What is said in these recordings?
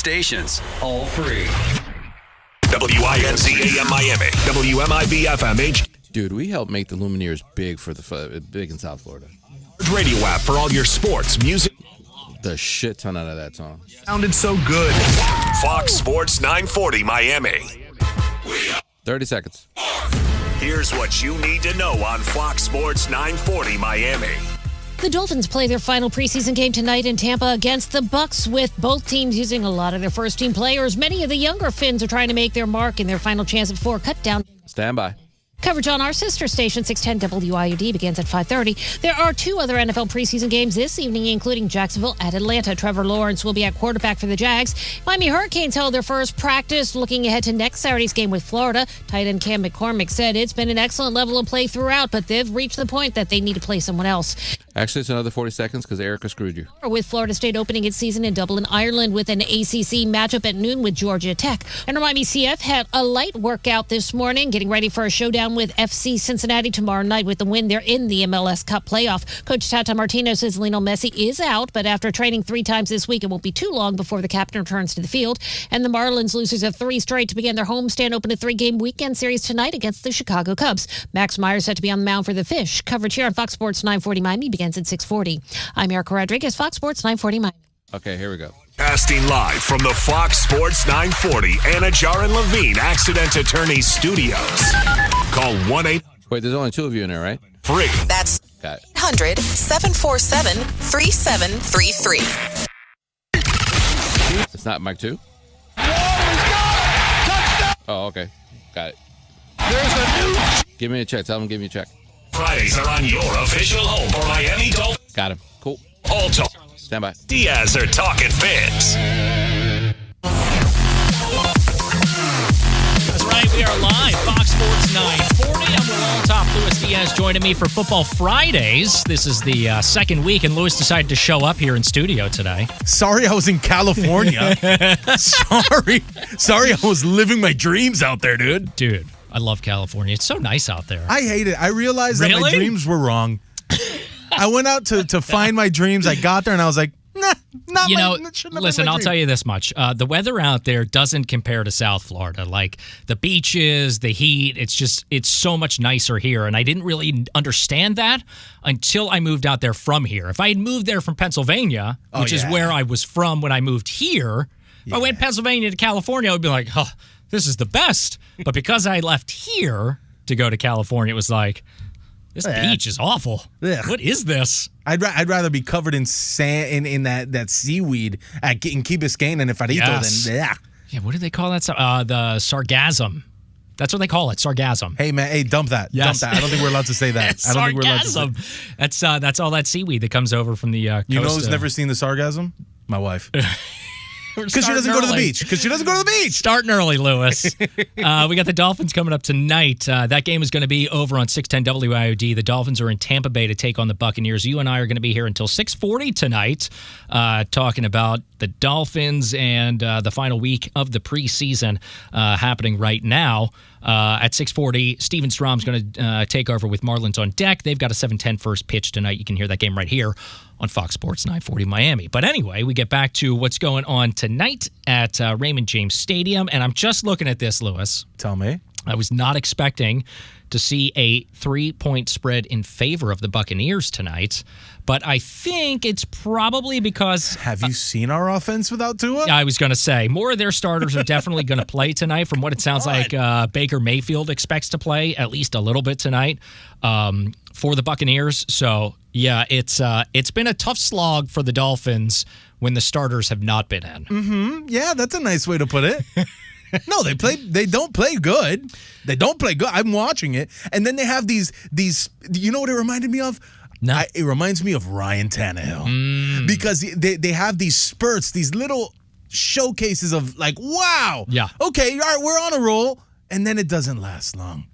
Stations, all free. WINZ AM Miami, WMIB FMH. Dude, we helped make the Lumineers big big in South Florida. Radio app for all your sports, music. The shit ton out of that song. Sounded so good. Fox Sports 940 Miami. 30 seconds. Here's what you need to know on Fox Sports 940 Miami. The Dolphins play their final preseason game tonight in Tampa against the Bucs, with both teams using a lot of their first-team players. Many of the younger Finns are trying to make their mark in their final chance at 4 cut down. Stand by. Coverage on our sister station, 610 WIUD, begins at 5:30. There are 2 other NFL preseason games this evening, including Jacksonville at Atlanta. Trevor Lawrence will be at quarterback for the Jags. Miami Hurricanes held their first practice. Looking ahead to next Saturday's game with Florida, tight end Cam McCormick said it's been an excellent level of play throughout, but they've reached the point that they need to play someone else. Actually, it's another 40 seconds because Erica screwed you. With Florida State opening its season in Dublin, Ireland, with an ACC matchup at noon with Georgia Tech. And Miami CF had a light workout this morning, getting ready for a showdown with FC Cincinnati tomorrow night. With the win, they're in the MLS Cup playoff. Coach Tata Martino says Lionel Messi is out, but after training 3 times this week, it won't be too long before the captain returns to the field. And the Marlins, losers of 3 straight to begin their homestand, open a 3-game weekend series tonight against the Chicago Cubs. Max Meyer set to be on the mound for the Fish. Coverage here on Fox Sports 940 Miami begins at 6:40. I'm Erica Rodriguez, Fox Sports 940 Miami. Okay, here we go. Casting live from the Fox Sports 940 Anna Jar and Levine Accident Attorney Studios. Call 1-800. Wait, there's only 2 of you in there, right? Free. That's Got it. 800-747-3733. It's not Mike 2? Oh, okay. Got it. There's a new. Give me a check. Tell him to give me a check. Fridays are on your official home for Miami Dolphins. Got him. Cool. Alto. Stand by. Diaz are talking Fins. That's right, we are live. Fox Sports 940. I'm with Althoff, Luis Diaz joining me for Football Fridays. This is the second week, and Luis decided to show up here in studio today. Sorry I was in California. Sorry I was living my dreams out there, dude. Dude, I love California. It's so nice out there. I hate it. I realized that my dreams were wrong. I went out to find my dreams. I got there and I was like, nah, listen, I'll tell you this much. The weather out there doesn't compare to South Florida. Like the beaches, the heat, it's so much nicer here. And I didn't really understand that until I moved out there from here. If I had moved there from Pennsylvania, which is where I was from when I moved here, if I went Pennsylvania to California, I would be like, oh, this is the best. But because I left here to go to California, it was like, this beach is awful. Ugh. What is this? I'd rather be covered in sand in that seaweed in Key Biscayne and if Farito than Yeah, what do they call that? The sargassum. That's what they call it, sargassum. Hey man, dump that. Yes. Dump that. I don't think we're allowed to say that. I don't think we're allowed to say Sargassum. That's all that seaweed that comes over from the coast. You know who's never seen the sargassum? My wife. Because she doesn't go to the beach. Starting early, Lewis. We got the Dolphins coming up tonight. That game is going to be over on 610 WIOD. The Dolphins are in Tampa Bay to take on the Buccaneers. You and I are going to be here until 6:40 tonight talking about the Dolphins and the final week of the preseason happening right now. At 6:40, Steven Strom's going to take over with Marlins on deck. They've got a 7:10 first pitch tonight. You can hear that game right here on Fox Sports 940 Miami. But anyway, we get back to what's going on tonight at Raymond James Stadium. And I'm just looking at this, Lewis. Tell me. I was not expecting to see a 3-point spread in favor of the Buccaneers tonight. But I think it's probably because... Have you seen our offense without Tua? I was going to say, more of their starters are definitely going to play tonight. From what it sounds like, Baker Mayfield expects to play at least a little bit tonight for the Buccaneers. So, yeah, it's been a tough slog for the Dolphins when the starters have not been in. Mm-hmm. Yeah, that's a nice way to put it. No, they don't play good. They don't play good. I'm watching it. And then they have these you know what it reminded me of? No. It reminds me of Ryan Tannehill. Because they have these spurts, these little showcases of like, wow. Yeah. Okay, all right, we're on a roll. And then it doesn't last long.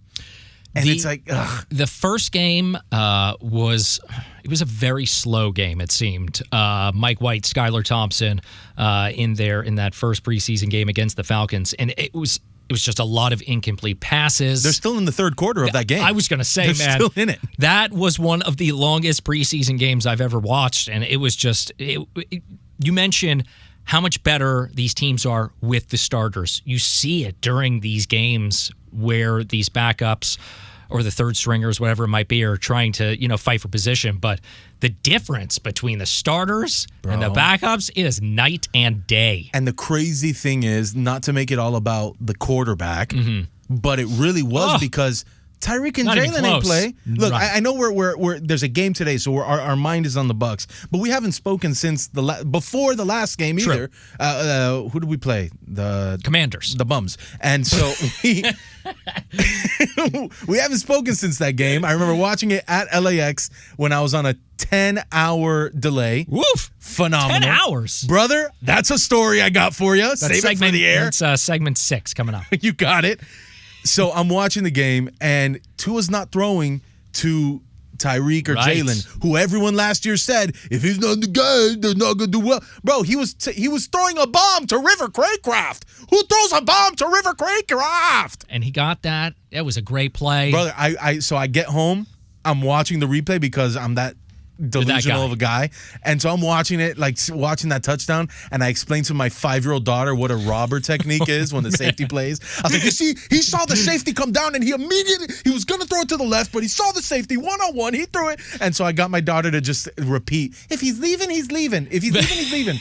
And it's like, ugh. The first game was a very slow game, it seemed. Mike White, Skylar Thompson in that first preseason game against the Falcons. And it was just a lot of incomplete passes. They're still in the third quarter of that game. I was going to say, They're man, still in it. That was one of the longest preseason games I've ever watched. And it was just, you mentioned how much better these teams are with the starters. You see it during these games where these backups or the third stringers, whatever it might be, are trying to, fight for position. But the difference between the starters and the backups, it is night and day. And the crazy thing is, not to make it all about the quarterback, but it really was because Tyreek and Jalen ain't play. Look, right. I know we're there's a game today, so our mind is on the Bucs, but we haven't spoken since before the last game either. Who did we play? The Commanders, the Bums, and so we haven't spoken since that game. I remember watching it at LAX when I was on a 10-hour delay. Woof! Phenomenal. 10 hours, brother. That's a story I got for you. Save it for the air. That's segment 6 coming up. You got it. So I'm watching the game, and Tua's not throwing to Tyreek or Jalen, who everyone last year said, if he's not the guy, they're not going to do well. Bro, he was throwing a bomb to River Craycraft. Who throws a bomb to River Craycraft? And he got that. It was a great play. Brother, so I get home, I'm watching the replay because I'm that delusional of a guy, and so I'm watching it, like watching that touchdown, and I explained to my 5-year-old daughter what a robber technique is when the safety plays. I was like, you see, he saw the safety come down, and he was gonna throw it to the left, but he saw the safety one-on-one, he threw it, and so I got my daughter to just repeat, if he's leaving, he's leaving. If he's leaving, he's leaving.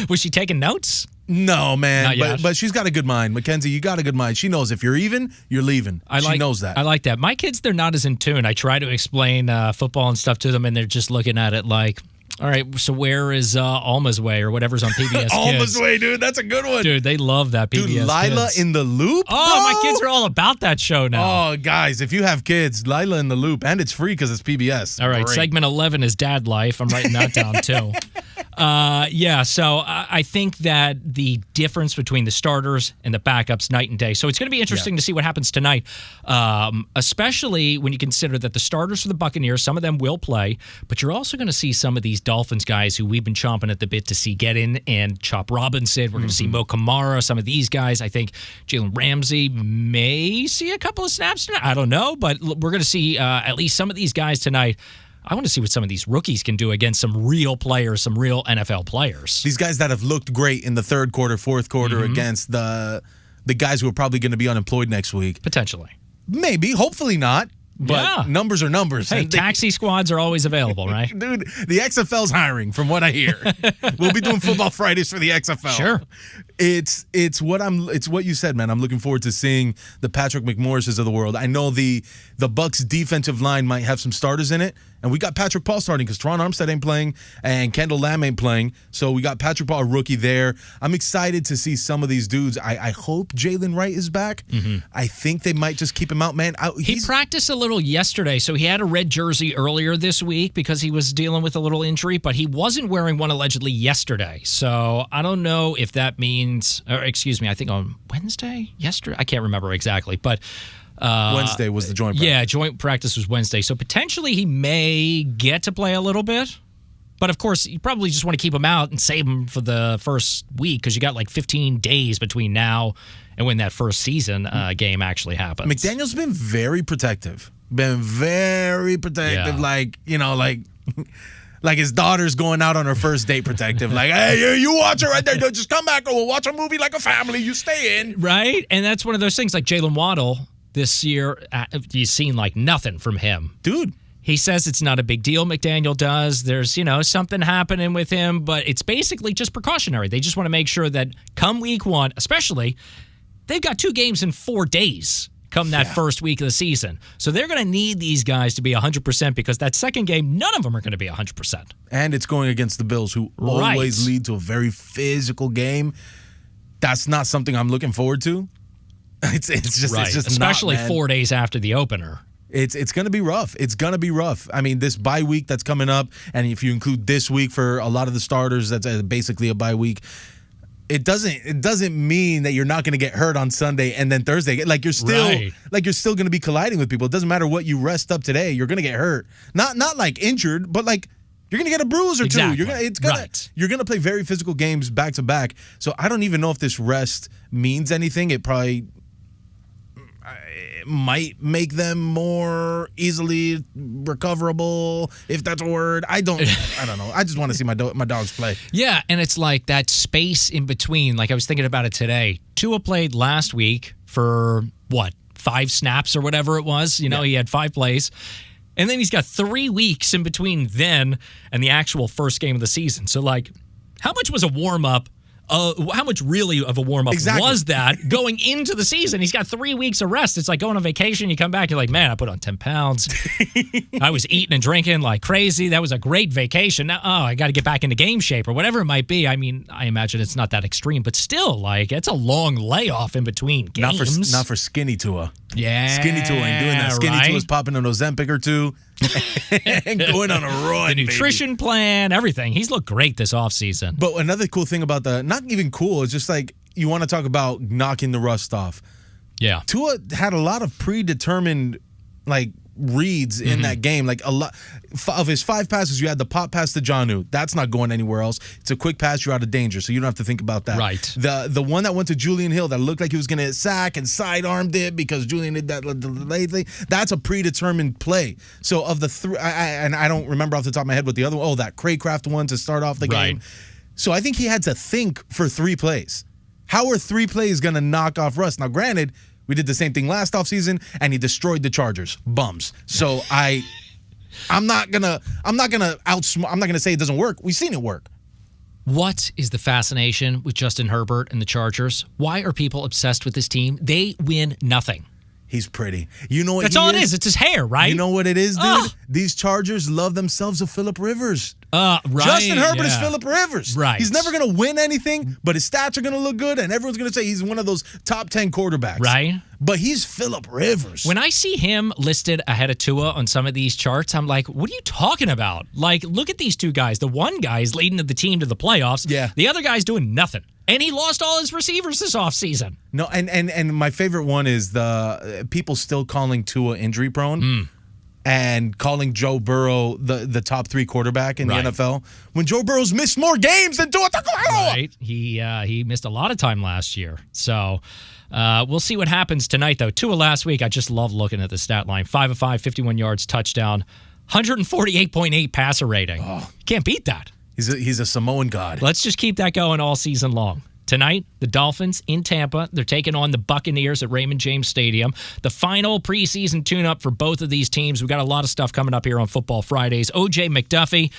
Was she taking notes? No, man, but she's got a good mind. Mackenzie, you got a good mind. She knows if you're even, you're leaving. She knows that. I like that. My kids, they're not as in tune. I try to explain football and stuff to them, and they're just looking at it like, all right, so where is Alma's Way or whatever's on PBS Kids? Alma's Way, dude. That's a good one. Dude, they love that PBS Dude, Lila Kids. in the Loop? Oh, my kids are all about that show now. Oh, guys, if you have kids, Lila in the Loop, and it's free because it's PBS. All right, Great. segment 11 is Dad Life. I'm writing that down, too. So I think that the difference between the starters and the backups night and day. So it's going to be interesting to see what happens tonight, especially when you consider that the starters for the Buccaneers, some of them will play, but you're also going to see some of these Dolphins guys who we've been chomping at the bit to see get in, and Chop Robinson. We're going to see Mo Kamara, some of these guys. I think Jalen Ramsey may see a couple of snaps tonight. I don't know, but we're going to see at least some of these guys tonight. I want to see what some of these rookies can do against some real players, some real NFL players. These guys that have looked great in the third quarter, fourth quarter against the guys who are probably going to be unemployed next week. Potentially. Maybe, hopefully not. But numbers are numbers. Hey, taxi squads are always available, right? Dude, the XFL's hiring, from what I hear. We'll be doing Football Fridays for the XFL. Sure. It's what you said, man. I'm looking forward to seeing the Patrick McMorrises of the world. I know the Bucs defensive line might have some starters in it, and we got Patrick Paul starting because Teron Armstead ain't playing and Kendall Lamb ain't playing. So we got Patrick Paul, a rookie there. I'm excited to see some of these dudes. I hope Jalen Wright is back. I think they might just keep him out, man. He practiced a little yesterday, so he had a red jersey earlier this week because he was dealing with a little injury, but he wasn't wearing one allegedly yesterday. So I don't know if that means, or excuse me, I think on Wednesday? Yesterday? I can't remember exactly, but Wednesday was the joint practice. Yeah, joint practice was Wednesday. So potentially he may get to play a little bit. But, of course, you probably just want to keep him out and save him for the first week because you got like 15 days between now and when that first season game actually happens. McDaniel's been very protective. Yeah. Like his daughter's going out on her first date protective. Like, hey, you watch her right there. Just come back and we'll watch a movie like a family. You stay in. Right? And that's one of those things like Jalen Waddle this year. You've seen like nothing from him. Dude. He says it's not a big deal, McDaniel does. There's, something happening with him, but it's basically just precautionary. They just want to make sure that come week 1, especially, they've got 2 games in 4 days come that first week of the season. So they're going to need these guys to be 100% because that second game, none of them are going to be 100%. And it's going against the Bills, who always lead to a very physical game. That's not something I'm looking forward to. It's just especially not, 4 days after the opener. It's going to be rough. It's going to be rough. I mean, this bye week that's coming up, and if you include this week for a lot of the starters, that's basically a bye week. It doesn't mean that you're not going to get hurt on Sunday and then Thursday. Like you're still going to be colliding with people. It doesn't matter what you rest up today. You're going to get hurt. Not like injured, but like you're going to get a bruise or two. You're going to play very physical games back to back. So I don't even know if this rest means anything. It probably. might make them more easily recoverable, if that's a word. I don't know. I just want to see my dogs play. Yeah, and it's like that space in between. Like I was thinking about it today. Tua played last week for, 5 snaps or whatever it was. He had 5 plays. And then he's got 3 weeks in between then and the actual first game of the season. So, how much was a warm-up? How much really of a warm-up was that going into the season? He's got 3 weeks of rest. It's like going on vacation. You come back, you're like, man, I put on 10 pounds. I was eating and drinking like crazy. That was a great vacation. Now, I got to get back into game shape or whatever it might be. I mean, I imagine it's not that extreme, but still, it's a long layoff in between games. Not for skinny Tua. Yeah. Skinny Tua ain't doing that. Skinny Tua's popping an Ozempic or two and going on a run. The nutrition plan, everything. He's looked great this offseason. But another cool thing about not even cool, it's just you want to talk about knocking the rust off. Yeah. Tua had a lot of predetermined reads in that game. A lot of his 5 passes, you had the pop pass to Jonnu. That's not going anywhere else. It's a quick pass, you're out of danger, so you don't have to think about that. Right. The one that went to Julian Hill that looked like he was going to sack and sidearmed it because Julian did that lately. That's a predetermined play. So of the 3, and I don't remember off the top of my head what the other one. Oh, that Craycraft one to start off the game. So I think he had to think for 3 plays. How are 3 plays going to knock off rust? Now, granted, we did the same thing last offseason, and he destroyed the Chargers. Bums. So I'm not gonna say it doesn't work. We've seen it work. What is the fascination with Justin Herbert and the Chargers? Why are people obsessed with this team? They win nothing. He's pretty. You know what? That's all it is. It's his hair, right? You know what it is, dude? These Chargers love themselves a Phillip Rivers. Right. Justin Herbert is Phillip Rivers. Right. He's never going to win anything, but his stats are going to look good, and everyone's going to say he's one of those top 10 quarterbacks. Right. But he's Phillip Rivers. When I see him listed ahead of Tua on some of these charts, I'm like, what are you talking about? Look at these 2 guys. The one guy is leading the team to the playoffs. Yeah. The other guy's doing nothing. And he lost all his receivers this offseason. No, and my favorite one is the people still calling Tua injury prone. And calling Joe Burrow the top 3 quarterback in the NFL when Joe Burrow's missed more games than Tua Tagovailoa. Right. He missed a lot of time last year. So we'll see what happens tonight, though. Tua last week, I just love looking at the stat line. 5 of 5, 51 yards, touchdown, 148.8 passer rating. Can't beat that. He's a Samoan god. Let's just keep that going all season long. Tonight, the Dolphins in Tampa. They're taking on the Buccaneers at Raymond James Stadium. The final preseason tune-up for both of these teams. We've got a lot of stuff coming up here on Football Fridays. OJ McDuffie,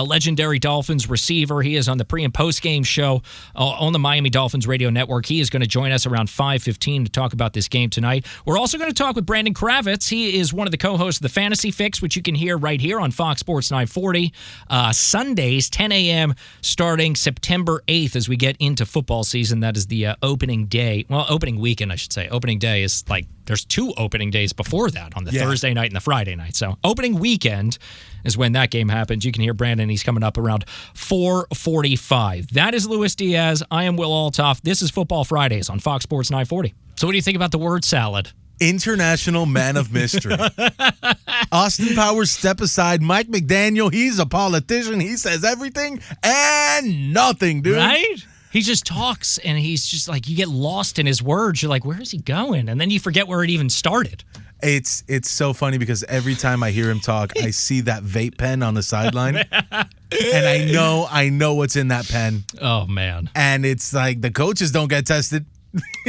legendary Dolphins receiver. He is on the pre- and post-game show on the Miami Dolphins radio network. He is going to join us around 5:15 to talk about this game tonight. We're also going to talk with Brandon Kravitz. He is one of the co-hosts of the Fantasy Fix, which you can hear right here on Fox Sports 940. Sundays, 10 a.m., starting September 8th as we get into football season. That is the opening day. Well, opening weekend, I should say. Opening day is there's 2 opening days before that on the Thursday night and the Friday night. So opening weekend is when that game happens. You can hear Brandon. He's coming up around 4:45. That is Luis Diaz. I am Will Althoff. This is Football Fridays on Fox Sports 940. So what do you think about the word salad? International man of mystery. Austin Powers, step aside. Mike McDaniel, he's a politician. He says everything and nothing, dude. Right? He just talks, and he's just you get lost in his words. You're like, where is he going? And then you forget where it even started. It's so funny because every time I hear him talk, I see that vape pen on the sideline. And I know what's in that pen. Oh, man. And it's the coaches don't get tested.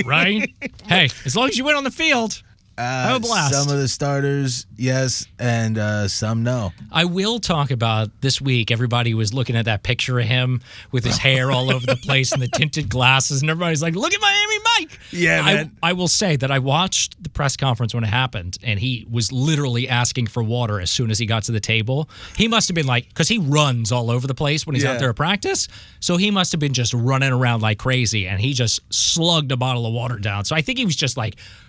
Right? Hey, as long as you win on the field, have a blast. Some of the starters, yes, and some no. I will talk about this week. Everybody was looking at that picture of him with his hair all over the place and the tinted glasses, and everybody's like, look at Miami Mike. Yeah, man. I will say that I watched the press conference when it happened, and he was literally asking for water as soon as he got to the table. He must have been because he runs all over the place when he's out there at practice, so he must have been just running around like crazy, and he just slugged a bottle of water down. So I think he was just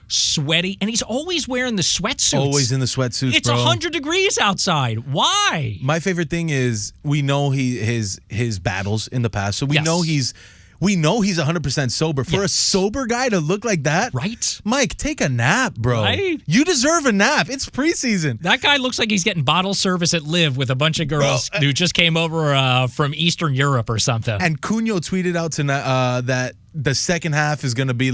sweaty, and he's always wearing the sweatsuits. Always in the sweatsuits, It's bro. 100 degrees outside. Why? My favorite thing is we know his battles in the past, so we know he's 100% sober. For a sober guy to look like that, right? Mike, take a nap, bro. Right? You deserve a nap. It's preseason. That guy looks like he's getting bottle service at Live with a bunch of girls who just came over from Eastern Europe or something. And Cunha tweeted out tonight that the second half is going to be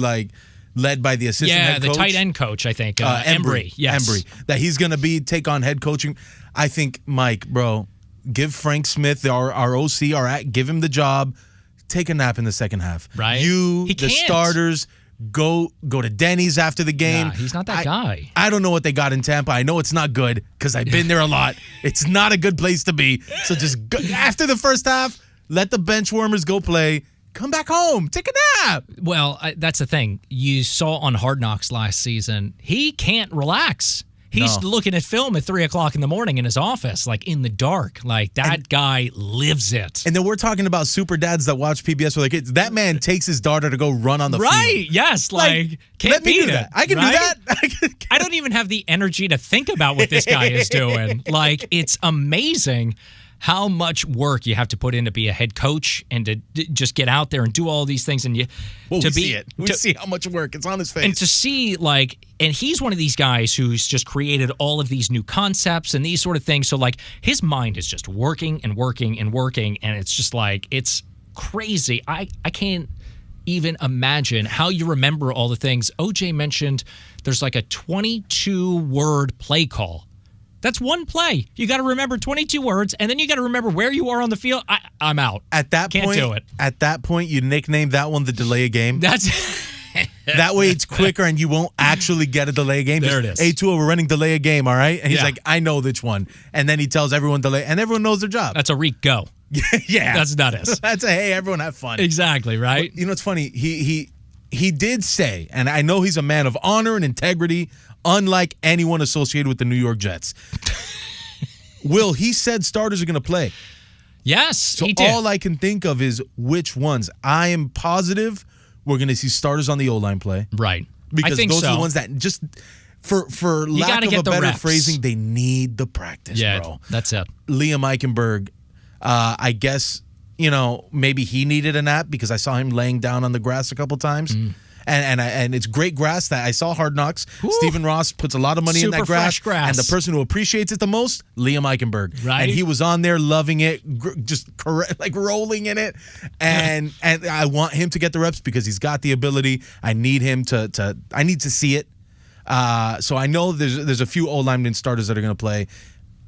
led by the assistant head coach. the tight end coach, I think. Embry. Yes. Embry. That he's going to take on head coaching. I think, Mike, bro, give Frank Smith, our OC, give him the job. Take a nap in the second half. Right. The starters, go to Denny's after the game. Nah, he's not that guy. I don't know what they got in Tampa. I know it's not good because I've been there a lot. It's not a good place to be. So just go, after the first half, let the bench warmers go play. Come back home. Take a nap. Well, that's the thing. You saw on Hard Knocks last season, he can't relax. He's looking at film at 3 o'clock in the morning in his office, like in the dark. Like that guy lives it. And then we're talking about super dads that watch PBS with their kids. That man takes his daughter to go run on the field. Right, yes. Like can't let me beat do it. that. I can do that. I don't even have the energy to think about what this guy is doing. Like, it's amazing how much work you have to put in to be a head coach and to just get out there and do all these things. And we see how much work. It's on his face. And to see, and he's one of these guys who's just created all of these new concepts and these sort of things. So, his mind is just working and working and working. And it's just it's crazy. I can't even imagine how you remember all the things. OJ mentioned there's a 22-word play call. That's one play. You got to remember 22 words, and then you got to remember where you are on the field. I'm out. Can't do it. At that point, you nickname that one the delay a game. That's that way it's quicker, and you won't actually get a delay a game. There it is. A2, we're running delay a game, all right? And he's like, I know which one. And then he tells everyone delay, and everyone knows their job. That's a Reek go. Yeah. That's not us. That's a, hey, everyone have fun. Exactly, right? But, it's funny. He did say, and I know he's a man of honor and integrity, unlike anyone associated with the New York Jets. Will, he said starters are going to play. Yes, so he did. All I can think of is which ones. I am positive we're going to see starters on the O-line play. Right. Because I think those are the ones that just, for lack of a better reps. phrasing, they need the practice, bro. That's it. Liam Eichenberg, I guess, maybe he needed a nap because I saw him laying down on the grass a couple times. And it's great grass that I saw Hard Knocks. Ooh. Stephen Ross puts a lot of money in that Super fresh grass. And the person who appreciates it the most, Liam Eichenberg. Right. And he was on there loving it, just rolling in it. And I want him to get the reps because he's got the ability. I need him I need to see it. So I know there's a few O-lineman starters that are going to play.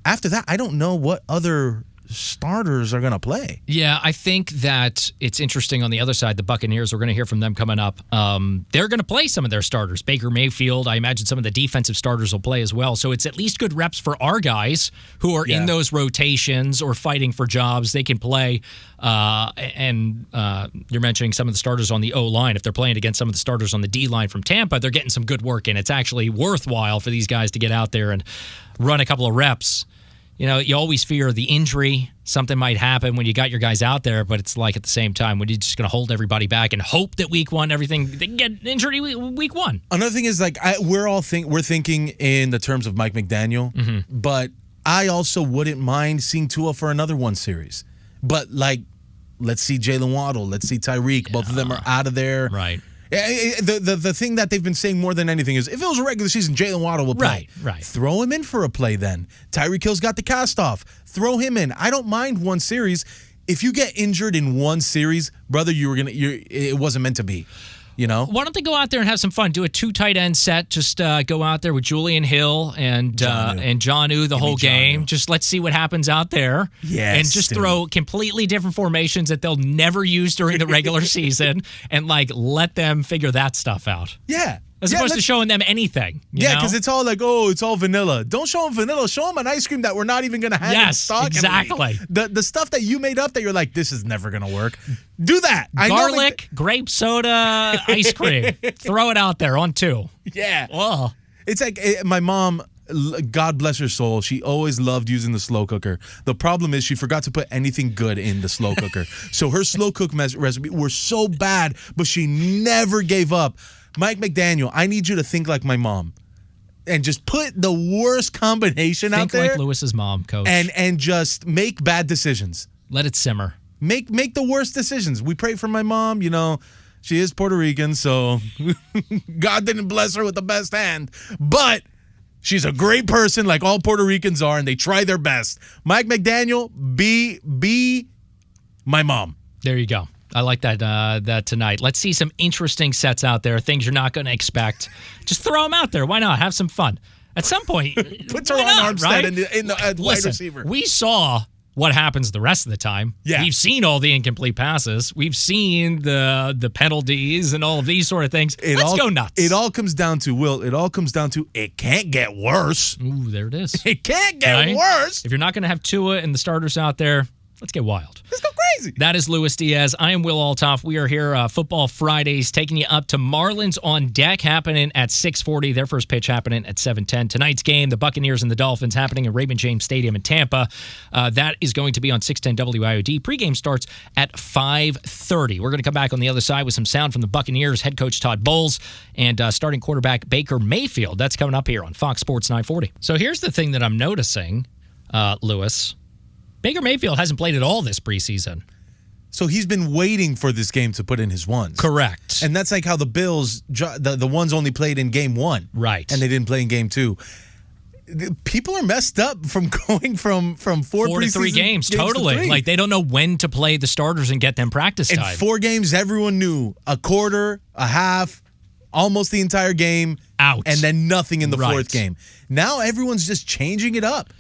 After that, I don't know what other starters are going to play. Yeah, I think that it's interesting on the other side. The Buccaneers, we're going to hear from them coming up. They're going to play some of their starters. Baker Mayfield, I imagine some of the defensive starters will play as well. So it's at least good reps for our guys who are in those rotations or fighting for jobs. They can play. And you're mentioning some of the starters on the O-line. If they're playing against some of the starters on the D-line from Tampa, they're getting some good work in. It's actually worthwhile for these guys to get out there and run a couple of reps. You always fear the injury. Something might happen when you got your guys out there, but it's at the same time, when you're just going to hold everybody back and hope that week one, they can get injured week one. Another thing is, we're thinking in the terms of Mike McDaniel, but I also wouldn't mind seeing Tua for another one series. But, let's see Jalen Waddle. Let's see Tyreek. Both of them are out of there. Right. The thing that they've been saying more than anything is if it was a regular season, Jalen Waddle will play. Right. Throw him in for a play then. Tyreek Hill's got the cast off. Throw him in. I don't mind one series. If you get injured in one series, brother, it wasn't meant to be. Why don't they go out there and have some fun? Do a 2 tight end set. Just go out there with Julian Hill and Jonnu the whole game. Just let's see what happens out there. Yes, and just throw completely different formations that they'll never use during the regular season, and let them figure that stuff out. Yeah. As opposed to showing them anything. Because it's all it's all vanilla. Don't show them vanilla. Show them an ice cream that we're not even going to have in stock. Yes, exactly. The stuff that you made up that you're this is never going to work. Do that. Garlic, grape soda, ice cream. Throw it out there on 2. Yeah. Oh. It's my mom, God bless her soul, she always loved using the slow cooker. The problem is she forgot to put anything good in the slow cooker. So her slow cook recipe were so bad, but she never gave up. Mike McDaniel, I need you to think like my mom and just put the worst combination out there. Think like Lewis's mom, Coach. And just make bad decisions. Let it simmer. Make the worst decisions. We pray for my mom. She is Puerto Rican, so God didn't bless her with the best hand. But she's a great person like all Puerto Ricans are, and they try their best. Mike McDaniel, be my mom. There you go. I like that tonight. Let's see some interesting sets out there, things you're not going to expect. Just throw them out there. Why not? Have some fun. At some point, put Teron Armstead right? in the wide receiver. We saw what happens the rest of the time. Yeah. We've seen all the incomplete passes. We've seen the penalties and all of these sort of things. Let's go nuts. It all comes down to, Will, it can't get worse. Ooh, there it is. It can't get worse. If you're not going to have Tua and the starters out there, let's get wild. Let's go crazy. That is Luis Diaz. I am Will Althoff. We are here Football Fridays, taking you up to Marlins on Deck, happening at 6:40. Their first pitch happening at 7:10. Tonight's game, the Buccaneers and the Dolphins, happening at Raymond James Stadium in Tampa. That is going to be on 610 WIOD. Pregame starts at 5:30. We're going to come back on the other side with some sound from the Buccaneers, head coach Todd Bowles, and starting quarterback Baker Mayfield. That's coming up here on Fox Sports 940. So here's the thing that I'm noticing, Lewis. Baker Mayfield hasn't played at all this preseason. So he's been waiting for this game to put in his ones. Correct. And that's like how the Bills, the ones only played in game 1. Right. And they didn't play in game 2. People are messed up from going from 4 to 3 games. Totally. To 3. Like, they don't know when to play the starters and get them practice time. In 4 games, everyone knew a quarter, a half, almost the entire game. Out. And then nothing in the Right. 4th game. Now everyone's just changing it up.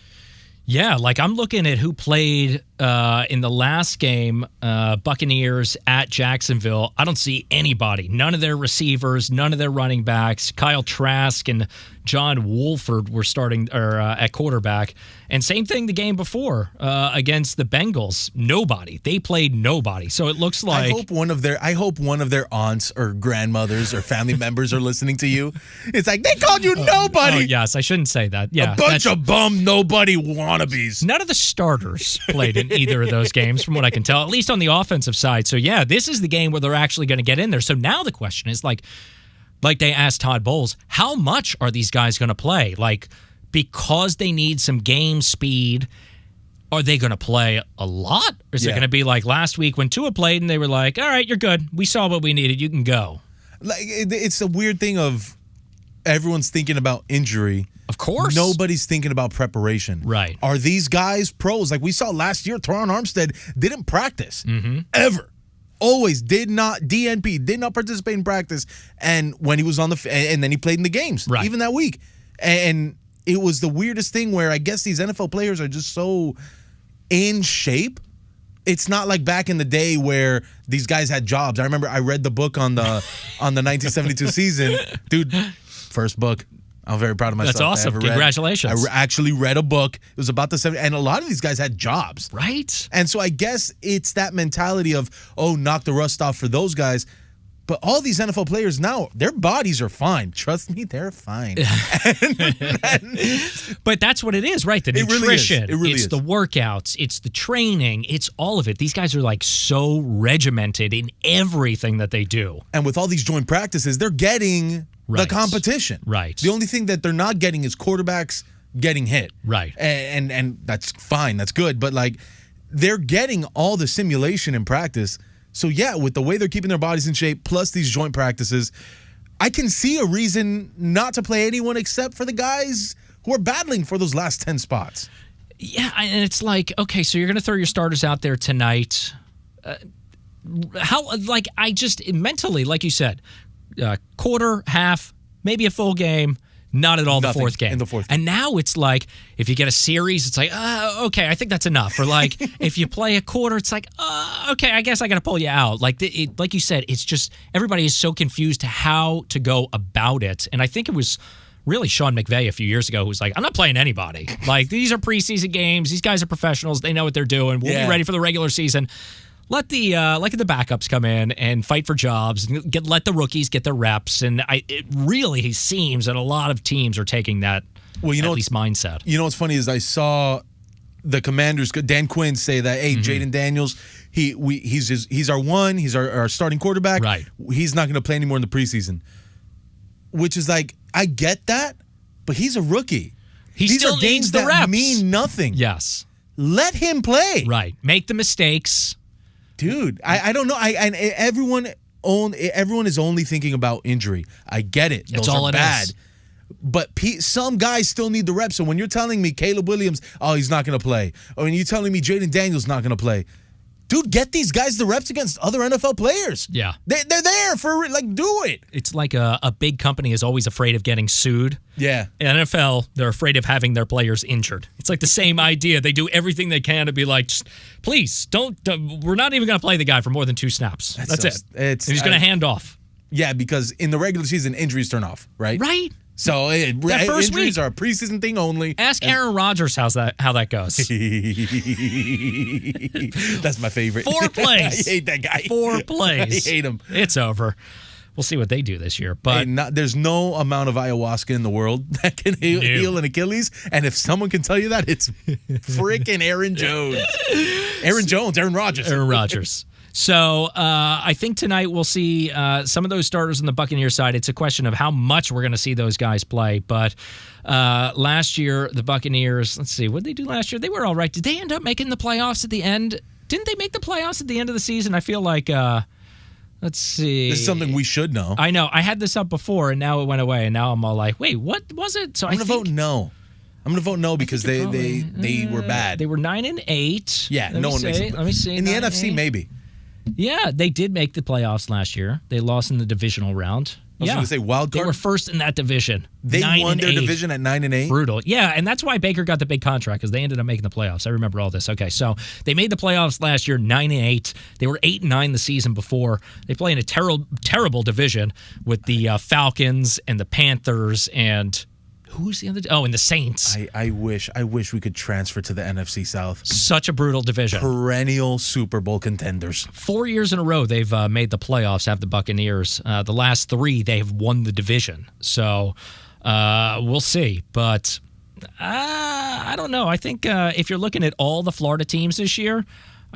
Yeah, like I'm looking at who played in the last game, Buccaneers at Jacksonville. I don't see anybody. None of their receivers, none of their running backs. Kyle Trask and John Wolford were starting at quarterback. And same thing the game before against the Bengals. Nobody. They played nobody. So it looks like I hope one of their aunts or grandmothers or family members are listening to you. It's like they called you nobody. Oh, yes, I shouldn't say that. Yeah, a bunch of bum nobody wannabes. None of the starters played in either of those games, from what I can tell, at least on the offensive side. So, yeah, this is the game where they're actually going to get in there. So now the question is, like they asked Todd Bowles, how much are these guys going to play? Like, because they need some game speed, are they going to play a lot? Or is it going to be like last week when Tua played and they were like, all right, you're good. We saw what we needed. You can go. Like, it's a weird thing of everyone's thinking about injury. Of course. Nobody's thinking about preparation. Right. Are these guys pros? Like we saw last year, Teron Armstead didn't practice. Ever. Always did not participate in practice. And when he was on and then he played in the games, right. Even that week. And it was the weirdest thing where I guess these NFL players are just so in shape. It's not like back in the day where these guys had jobs. I remember I read the book on the 1972 season. Dude, first book. I'm very proud of myself. That's awesome. Congratulations. I actually read a book. It was about the 70s. And a lot of these guys had jobs. Right. And so I guess it's that mentality of, knock the rust off for those guys. But all these NFL players now, their bodies are fine. Trust me, they're fine. But that's what it is, right? The nutrition. It really is. It's the workouts. It's the training. It's all of it. These guys are like so regimented in everything that they do. And with all these joint practices, they're getting the competition. Right. The only thing that they're not getting is quarterbacks getting hit. Right. And that's fine. That's good. But like they're getting all the simulation in practice. So, yeah, with the way they're keeping their bodies in shape, plus these joint practices, I can see a reason not to play anyone except for the guys who are battling for those last 10 spots. Yeah, and it's like, okay, so you're going to throw your starters out there tonight. I just mentally, like you said, quarter, half, maybe a full game. Not at all. Nothing the fourth game. In the fourth. And now it's like, if you get a series, it's like, okay, I think that's enough. Or like, if you play a quarter, it's like, okay, I guess I got to pull you out. Like, like you said, it's just, everybody is so confused to how to go about it. And I think it was really Sean McVay a few years ago who was like, I'm not playing anybody. Like, these are preseason games. These guys are professionals. They know what they're doing. We'll be ready for the regular season. Let the backups come in and fight for jobs. And let the rookies get their reps. And it really seems that a lot of teams are taking that at least mindset. You know what's funny is I saw the Commanders, Dan Quinn, say that, hey, Jaden Daniels, he's our one. He's our starting quarterback. Right. He's not going to play anymore in the preseason. Which is like, I get that, but he's a rookie. He still needs the reps. Mean nothing. Yes. Let him play. Right. Make the mistakes. Dude, I don't know. Everyone is only thinking about injury. I get it. That's Those all are it bad. is. But some guys still need the reps. So when you're telling me Caleb Williams, he's not going to play, or when you're telling me Jaden Daniels not going to play, Dude, get these guys the reps against other NFL players. Yeah. They're there for, do it. It's like a big company is always afraid of getting sued. Yeah. In NFL, they're afraid of having their players injured. It's like the same idea. They do everything they can to be like, just, please, don't we're not even going to play the guy for more than 2 snaps. That's it. And he's going to hand off. Yeah, because in the regular season, injuries turn off, right? Right. So that first injuries week, are a preseason thing only. Ask Aaron Rodgers how that goes. That's my favorite. 4 plays. I hate that guy. 4 plays. I hate him. It's over. We'll see what they do this year. But there's no amount of ayahuasca in the world that can heal an Achilles. And if someone can tell you that, it's freaking Aaron Jones. Aaron Rodgers. So I think tonight we'll see some of those starters on the Buccaneers side. It's a question of how much we're going to see those guys play. But last year, the Buccaneers, let's see, what did they do last year? They were all right. Did they end up making the playoffs at the end? Didn't they make the playoffs at the end of the season? I feel like, let's see. This is something we should know. I know. I had this up before, and now it went away. And now I'm all like, wait, what was it? So I'm going to vote no. I'm going to vote no because they were bad. They were 9-8. Yeah, no one makes it. Let me see. In the NFC, maybe. Yeah, they did make the playoffs last year. They lost in the divisional round. I was going to say wild card. They were first in that division. They won their division at 9-8. Brutal. Yeah, and that's why Baker got the big contract because they ended up making the playoffs. I remember all this. Okay, so they made the playoffs last year, 9-8. They were 8-9 the season before. They play in a terrible division with the Falcons and the Panthers and who's the other? Oh, and the Saints. I wish we could transfer to the NFC South. Such a brutal division. Perennial Super Bowl contenders. 4 years in a row they've made the playoffs, have the Buccaneers. The last 3 they have won the division. So we'll see. But I don't know. I think if you're looking at all the Florida teams this year,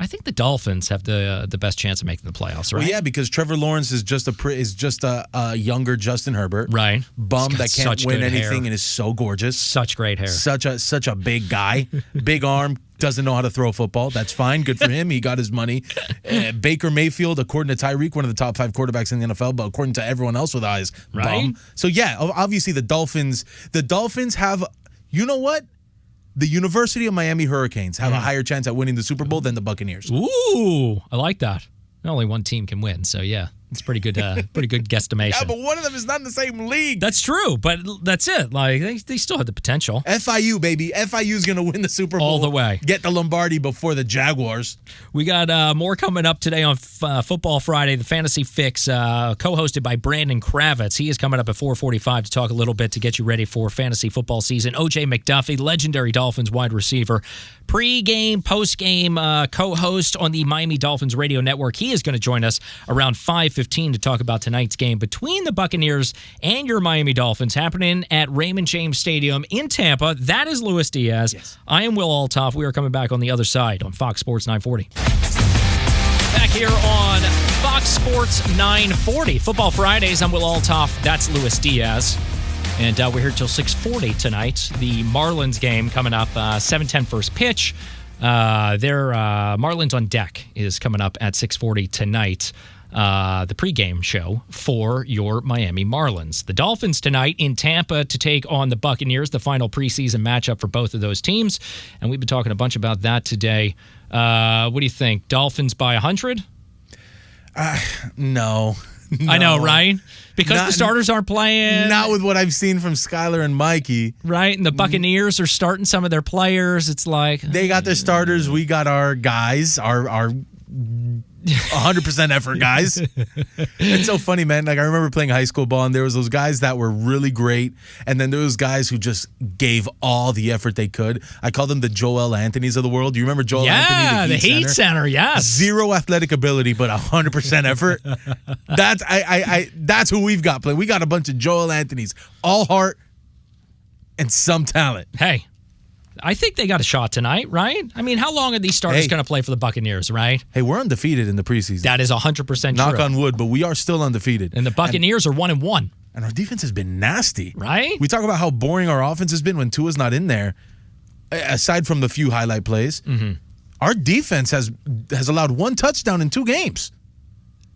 I think the Dolphins have the best chance of making the playoffs, right? Well, yeah, because Trevor Lawrence is just a younger Justin Herbert, right? Bum that can't win anything and is so gorgeous, such great hair, such a big guy, big arm, doesn't know how to throw a football. That's fine, good for him. He got his money. Baker Mayfield, according to Tyreek, one of the top 5 quarterbacks in the NFL, but according to everyone else with eyes, right? Bum. So yeah, obviously the Dolphins have, you know what? The University of Miami Hurricanes have a higher chance at winning the Super Bowl than the Buccaneers. Ooh, I like that. Only one team can win, so yeah. It's pretty good guesstimation. Yeah, but one of them is not in the same league. That's true, but that's it. Like they still have the potential. FIU, baby. FIU's going to win the Super Bowl. All the way. Get the Lombardi before the Jaguars. We got more coming up today on Football Friday, the Fantasy Fix, co-hosted by Brandon Kravitz. He is coming up at 4:45 to talk a little bit to get you ready for fantasy football season. OJ McDuffie, legendary Dolphins wide receiver, pre-game, post-game co-host on the Miami Dolphins radio network. He is going to join us around 5:15 to talk about tonight's game between the Buccaneers and your Miami Dolphins happening at Raymond James Stadium in Tampa. That is Luis Diaz. Yes. I am Will Althoff. We are coming back on the other side on Fox Sports 940. Back here on Fox Sports 940. Football Fridays. I'm Will Althoff. That's Luis Diaz. And we're here till 6:40 tonight. The Marlins game coming up, 7:10 first pitch. Their Marlins on Deck is coming up at 6:40 tonight. The pregame show for your Miami Marlins. The Dolphins tonight in Tampa to take on the Buccaneers, the final preseason matchup for both of those teams. And we've been talking a bunch about that today. What do you think? Dolphins by 100? No. I know, right? Because the starters aren't playing. Not with what I've seen from Skylar and Mikey. Right, and the Buccaneers are starting some of their players. It's like... They got their starters. We got our guys, our 100% effort guys. It's so funny, man. Like, I remember playing high school ball, and there was those guys that were really great, and then there was guys who just gave all the effort they could. I call them the Joel Anthonys of the world. Do you remember Joel Anthony? Yeah, the Heat Center, yes. Zero athletic ability, but 100% effort. That's who we've got playing. We got a bunch of Joel Anthonys, all heart and some talent. Hey, I think they got a shot tonight, right? I mean, how long are these starters going to play for the Buccaneers, right? Hey, we're undefeated in the preseason. That is 100% true. Knock on wood, but we are still undefeated. And the Buccaneers are 1-1. And our defense has been nasty. Right? We talk about how boring our offense has been when Tua's not in there, aside from the few highlight plays. Mm-hmm. Our defense has allowed 1 touchdown in 2 games.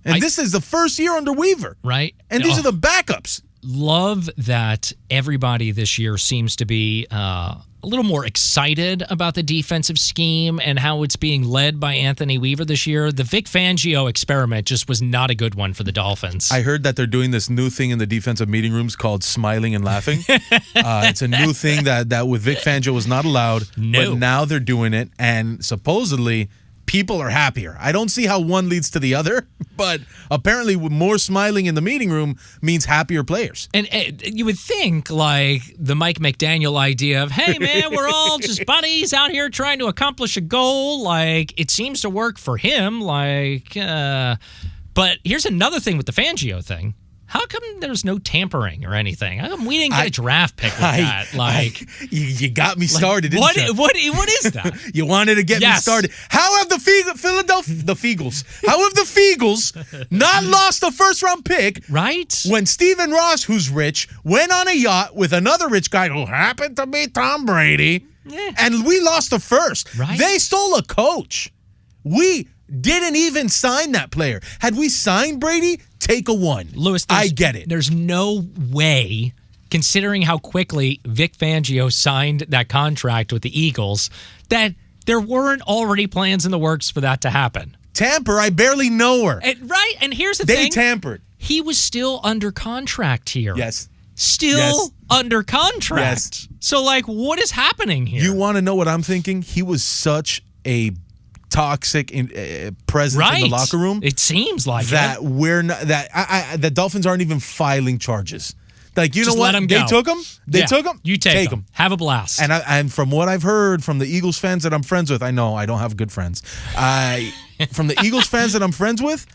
And this is the first year under Weaver. Right. And these are the backups. love that everybody this year seems to be a little more excited about the defensive scheme and how it's being led by Anthony Weaver this year. The Vic Fangio experiment just was not a good one for the Dolphins. I heard that they're doing this new thing in the defensive meeting rooms called smiling and laughing. It's a new thing that with Vic Fangio was not allowed, but now they're doing it, and supposedly people are happier. I don't see how one leads to the other, but apparently with more smiling in the meeting room means happier players. And you would think, like, the Mike McDaniel idea of, hey, man, we're all just buddies out here trying to accomplish a goal. Like, it seems to work for him. Like, but here's another thing with the Fangio thing. How come there's no tampering or anything? How come we didn't get a draft pick with that? Like, you got me started. Didn't you? What is that? You wanted to get me started. How have the Feagles not lost a first-round pick? Right? When Stephen Ross, who's rich, went on a yacht with another rich guy who happened to be Tom Brady, and we lost a first. Right? They stole a coach. We didn't even sign that player. Had we signed Brady, take a one. Lewis, I get it. There's no way, considering how quickly Vic Fangio signed that contract with the Eagles, that there weren't already plans in the works for that to happen. Tamper, I barely know her. Right, and here's the thing. They tampered. He was still under contract here. Yes. Still under contract. Yes. So, like, what is happening here? You want to know what I'm thinking? He was such a toxic presence in the locker room. It seems like that it. we're not that the Dolphins aren't even filing charges. Like, you Just know what? let 'em They go. took him. They took him. You take them. Have a blast. And from what I've heard from the Eagles fans that I'm friends with, I know I don't have good friends. From the Eagles fans that I'm friends with,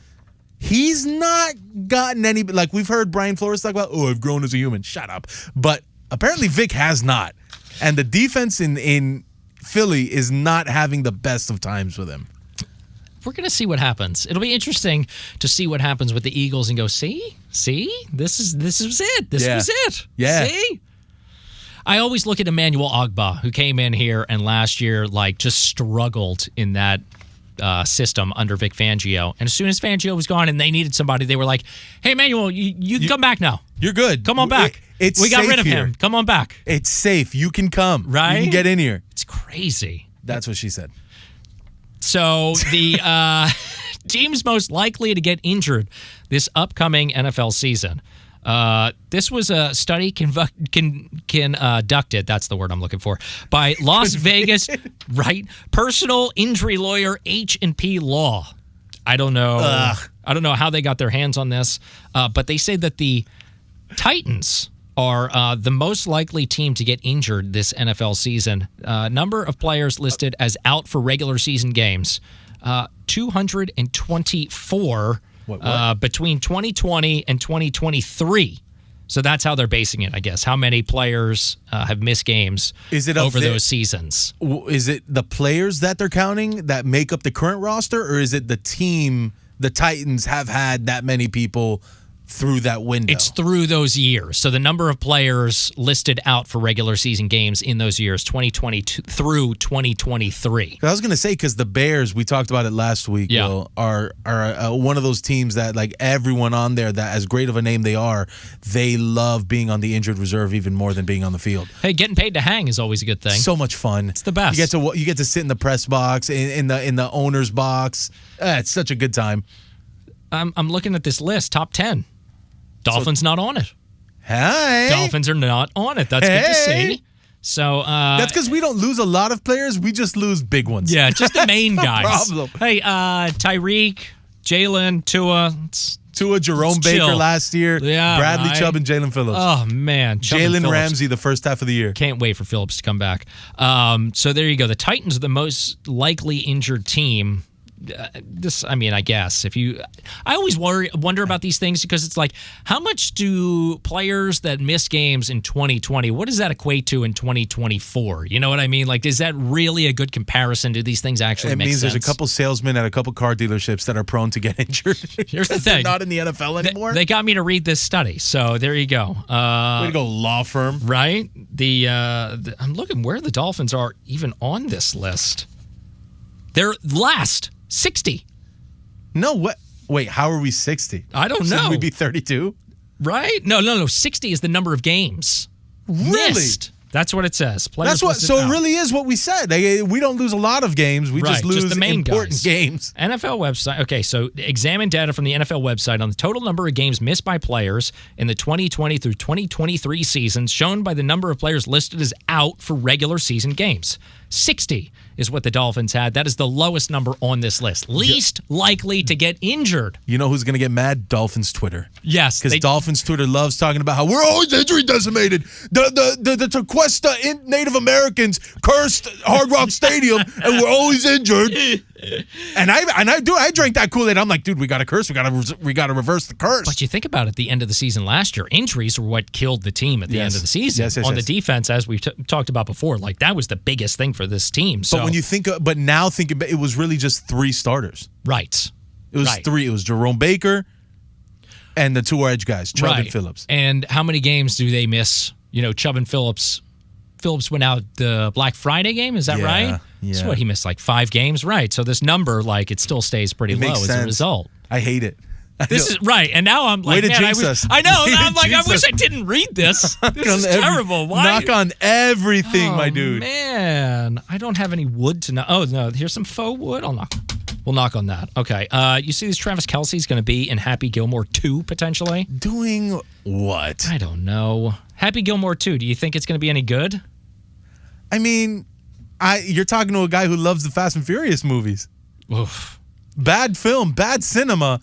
he's not gotten any. Like, we've heard Brian Flores talk about, I've grown as a human. Shut up. But apparently Vic has not, and the defense in Philly is not having the best of times with him. We're going to see what happens. It'll be interesting to see what happens with the Eagles and go, see, this was it. This was it. Yeah. See? I always look at Emmanuel Ogbah, who came in here and last year, like, just struggled in that system under Vic Fangio. And as soon as Fangio was gone and they needed somebody, they were like, hey, Emmanuel, you can come back now. You're good. Come on back. We got rid of him. Come on back. It's safe. You can come. Right? You can get in here. It's crazy. That's what she said. So the teams most likely to get injured this upcoming NFL season. This was a study conducted, that's the word I'm looking for, by Las Vegas, personal injury lawyer H&P Law. I don't know. I don't know how they got their hands on this, but they say that the Titans are the most likely team to get injured this NFL season. Number of players listed as out for regular season games, 224 between 2020 and 2023. So that's how they're basing it, I guess. How many players have missed games over those seasons? Is it the players that they're counting that make up the current roster, or is it the team, the Titans, have had that many people through that window? It's through those years. So the number of players listed out for regular season games in those years, 2022 through 2023. I was going to say, because the Bears, we talked about it last week, Will, are one of those teams that, like, everyone on there, that as great of a name they are, they love being on the injured reserve even more than being on the field. Hey, getting paid to hang is always a good thing. So much fun. It's the best. You get to sit in the press box, in the owner's box. It's such a good time. I'm looking at this list, top 10. Dolphins not on it. Hey. Dolphins are not on it. That's good to see. So that's because we don't lose a lot of players. We just lose big ones. Yeah, just the main guys. Problem. Hey, Tyreek, Jalen, Tua, Jerome Baker last year. Yeah, Bradley Chubb and Jalen Phillips. Oh, man. Jalen Ramsey the first half of the year. Can't wait for Phillips to come back. So there you go. The Titans are the most likely injured team. I guess I always wonder about these things, because it's like, how much do players that miss games in 2020, what does that equate to in 2024? You know what I mean? Like, is that really a good comparison? Do these things actually make sense? It means there's a couple salesmen at a couple car dealerships that are prone to get injured. Here's the thing. They're not in the NFL anymore. They got me to read this study, so there you go. Way to go, law firm. Right? I'm looking where the Dolphins are even on this list. They're last. 60. No, what? Wait, how are we 60? I don't know. Shouldn't we be 32? Right? No. 60 is the number of games. Really? Missed. That's what it says. That's what. So it really is what we said. We don't lose a lot of games. We just lose the main important games. NFL website. Okay, so examine data from the NFL website on the total number of games missed by players in the 2020 through 2023 seasons, shown by the number of players listed as out for regular season games. 60 is what the Dolphins had. That is the lowest number on this list. Least likely to get injured. You know who's going to get mad? Dolphins Twitter. Yes. Because Dolphins Twitter loves talking about how we're always injury decimated. The Tequesta Native Americans cursed Hard Rock Stadium and we're always injured. And I drank that Kool-Aid. I'm like, dude, we got to curse. We got to reverse the curse. But you think about it, at the end of the season last year, injuries were what killed the team at the end of the season. Yes, on the defense, as we talked about before, like that was the biggest thing for this team. So, but when you think, now think about it, was really just 3 starters. Right. It was 3. It was Jerome Baker and the 2 edge guys, Chubb and Phillips. And how many games do they miss? You know, Chubb and Phillips. Phillips went out the Black Friday game. Is that right? Yeah. That's what he missed, like 5 games. Right. So this number, like, it still stays pretty low as a result. I hate it. This is right, and now I'm like, way to jinx us. I know. I'm like, I wish I didn't read this. This is terrible. Why? Knock on everything, my dude. Man, I don't have any wood to knock. Oh no, here's some faux wood. We'll knock on that. Okay. You see, this Travis Kelce's going to be in Happy Gilmore 2 potentially. Doing what? I don't know. Happy Gilmore 2. Do you think it's going to be any good? I mean, you're talking to a guy who loves the Fast and Furious movies. Oof. Bad film, bad cinema.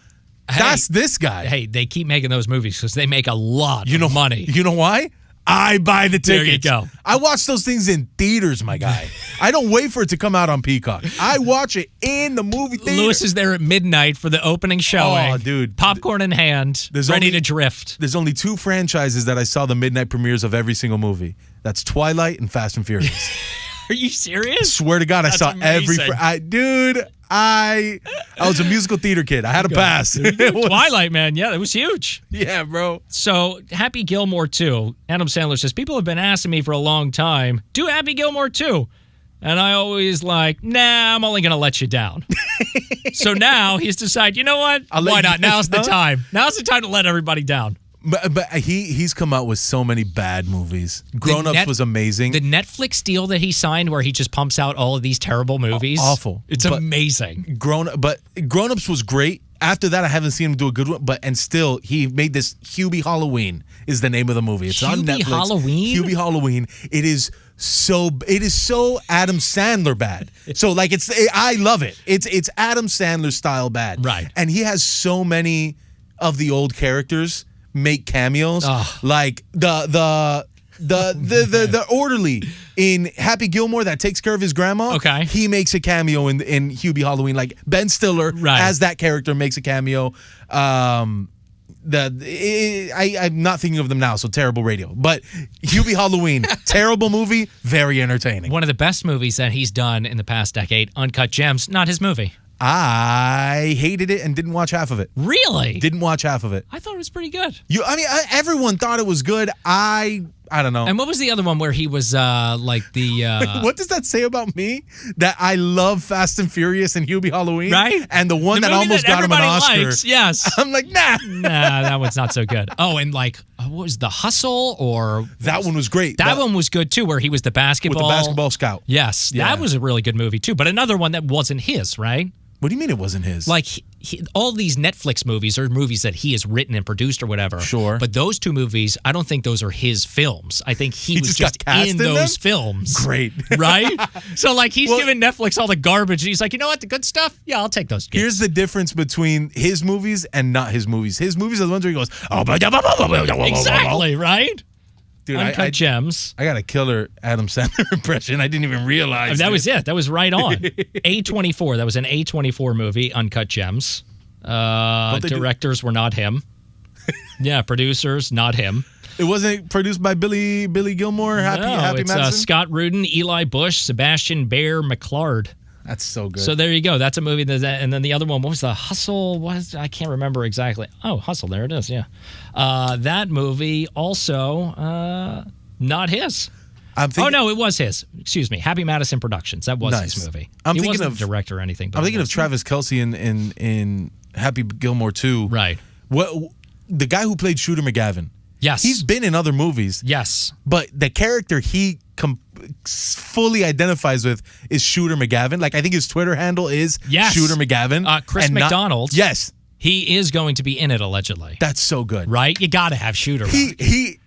That's this guy. Hey, they keep making those movies because they make a lot of money. You know why? I buy the tickets. There you go. I watch those things in theaters, my guy. I don't wait for it to come out on Peacock. I watch it in the movie theater. Lewis is there at midnight for the opening showing. Oh, dude. Popcorn in hand, ready to drift. There's only 2 franchises that I saw the midnight premieres of every single movie. That's Twilight and Fast and Furious. Are you serious? Swear to God, I saw amazing. I was a musical theater kid. I had a pass. Twilight, man. Yeah, it was huge. Yeah, bro. So, Happy Gilmore 2. Adam Sandler says, people have been asking me for a long time, do Happy Gilmore 2. And I always like, nah, I'm only going to let you down. So now he's decided, you know what? Why not? Now's the time. Now's the time to let everybody down. But he's come out with so many bad movies. Grown Ups was amazing. The Netflix deal that he signed where he just pumps out all of these terrible movies. Awful. It's amazing. Grown Ups was great. After that, I haven't seen him do a good one. And still, he made this Hubie Halloween is the name of the movie. It's on Netflix. Halloween? Hubie Halloween. It is so Adam Sandler bad. So I love it. It's Adam Sandler style bad. Right. And he has so many of the old characters make cameos, like the orderly in Happy Gilmore that takes care of his grandma. Okay, he makes a cameo in Hubie Halloween. Like Ben Stiller as that character makes a cameo. I'm not thinking of them now, so terrible radio. But Hubie Halloween, terrible movie, very entertaining. One of the best movies that he's done in the past decade, Uncut Gems, not his movie. I hated it and didn't watch half of it. Really? Didn't watch half of it. I thought it was pretty good. Everyone thought it was good. I don't know. And what was the other one where he was like the... What does that say about me? That I love Fast and Furious and Hubie Halloween? Right? And the one that almost got him an Oscar. Likes, yes. I'm like, nah. Nah, that one's not so good. Oh, and like, what was The Hustle? Or that one was great. That one was good too, where he was the basketball... With the basketball scout. Yes. Yeah. That was a really good movie too. But another one that wasn't his, right? What do you mean it wasn't his? Like, all these Netflix movies are movies that he has written and produced or whatever. Sure. But those 2 movies, I don't think those are his films. I think he was just in those films. Great. Right? So, like, he's giving Netflix all the garbage. And he's like, you know what? The good stuff? Yeah, I'll take those. Here's the difference between his movies and not his movies. His movies are the ones where he goes, exactly, right? Dude, Uncut Gems. I got a killer Adam Sandler impression. I didn't even realize. That was it. That was right on. A24. That was an A24 movie, Uncut Gems. Directors were not him. Yeah, producers, not him. It wasn't produced by Billy Gilmore, Happy Madison? Scott Rudin, Eli Bush, Sebastian Bear McClard. That's so good. So there you go. That's a movie. And then the other one, what was The Hustle? I can't remember exactly. Oh, Hustle. There it is. Yeah. That movie also not his. No, it was his. Excuse me. Happy Madison Productions. That was his movie. He wasn't a director or anything. I'm thinking of Travis Kelce in Happy Gilmore 2. Right. the guy who played Shooter McGavin. Yes. He's been in other movies. Yes. But the character he fully identifies with is Shooter McGavin. Like, I think his Twitter handle is Shooter McGavin. Chris McDonald. Yes. He is going to be in it, allegedly. That's so good. Right? You got to have Shooter. He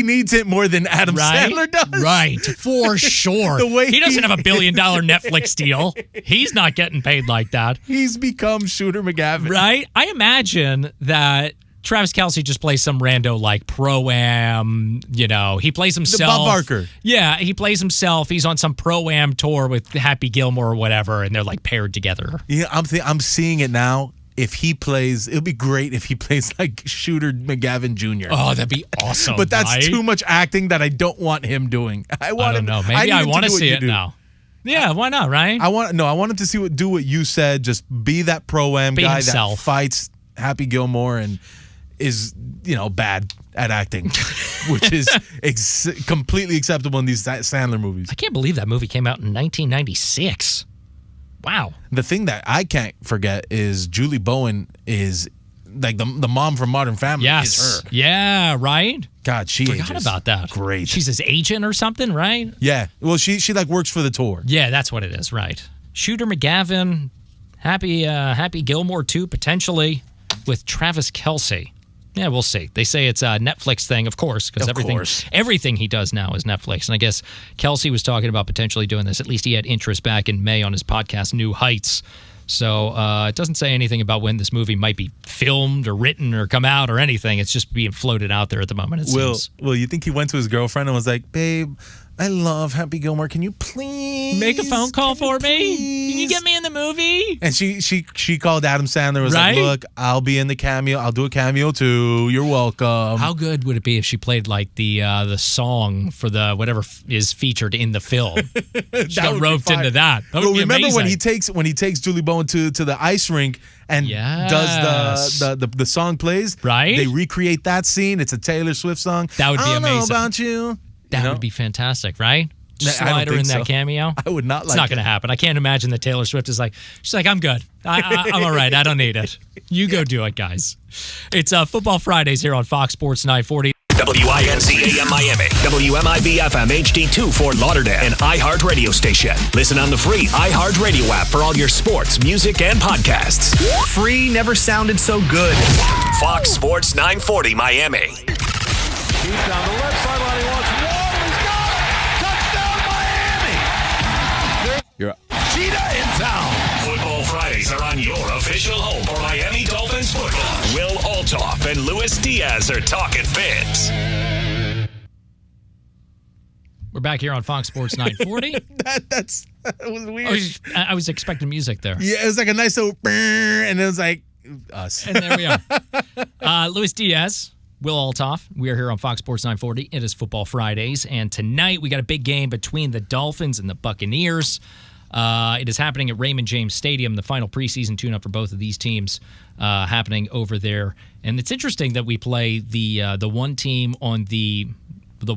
needs it more than Adam Sandler does. Right. For sure. The way he doesn't have $1 billion Netflix deal. He's not getting paid like that. He's become Shooter McGavin. Right? I imagine that Travis Kelce just plays some rando like Pro-Am, he plays himself. Bob Barker. Yeah, he plays himself. He's on some Pro-Am tour with Happy Gilmore or whatever, and they're like paired together. Yeah, I'm seeing it now. If he plays, it'll be great if he plays like Shooter McGavin Jr. Oh, that'd be awesome. But that's right? too much acting that I don't want him doing. I don't know. Maybe I want to see it do. now. Yeah, why not, right? I want him to do what you said. Just be that Pro-Am guy himself. That fights Happy Gilmore and is, bad at acting, which is completely acceptable in these Sandler movies. I can't believe that movie came out in 1996. Wow. The thing that I can't forget is Julie Bowen is like the mom from Modern Family. Yes. Is her. Yeah, right? God, she forgot ages about that. Great. She's his agent or something, right? Yeah. Well, she like works for the tour. Yeah, that's what it is, right. Shooter McGavin, Happy Gilmore too, potentially, with Travis Kelce. Yeah, we'll see. They say it's a Netflix thing, of course, because everything he does now is Netflix. And I guess Kelce was talking about potentially doing this. At least he had interest back in May on his podcast, New Heights. So it doesn't say anything about when this movie might be filmed or written or come out or anything. It's just being floated out there at the moment, it seems. Well, you think he went to his girlfriend and was like, babe, I love Happy Gilmore. Can you please make a phone call for me? Can you get me in the movie? And she called Adam Sandler and was right? like, look, I'll be in the cameo. I'll do a cameo too. You're welcome. How good would it be if she played like the song for the whatever is featured in the film? She got roped into that. That would be remember amazing. when he takes Julie Bowen to the ice rink and does the song plays? Right. They recreate that scene. It's a Taylor Swift song. That would be amazing. I don't know about you. That would be fantastic, right? Just I don't slide her in think that so. cameo. I would not like it. It's not going to happen. I can't imagine that Taylor Swift is like, she's like, I'm good. I'm all right. I don't need it. You go do it, guys. It's Football Fridays here on Fox Sports 940. WINC AM Miami, WMIB FM HD2 Fort Lauderdale, and iHeart Radio Station. Listen on the free iHeart Radio app for all your sports, music, and podcasts. Free never sounded so good. Fox Sports 940 Miami. He's down the left sideline. He wants one. He's got it. Touchdown, Miami. You're up. Cheetah in town. Football Fridays are on your official home for Miami Dolphins football. Will Althoff and Luis Diaz are talking Fins. We're back here on Fox Sports 940. that was weird. I was expecting music there. Yeah, it was like a nice little brrr, and it was like us. And there we are. Luis Diaz, Will Althoff. We are here on Fox Sports 940. It is Football Fridays, and tonight we got a big game between the Dolphins and the Buccaneers. It is happening at Raymond James Stadium. The final preseason tune-up for both of these teams happening over there. And it's interesting that we play the one team on the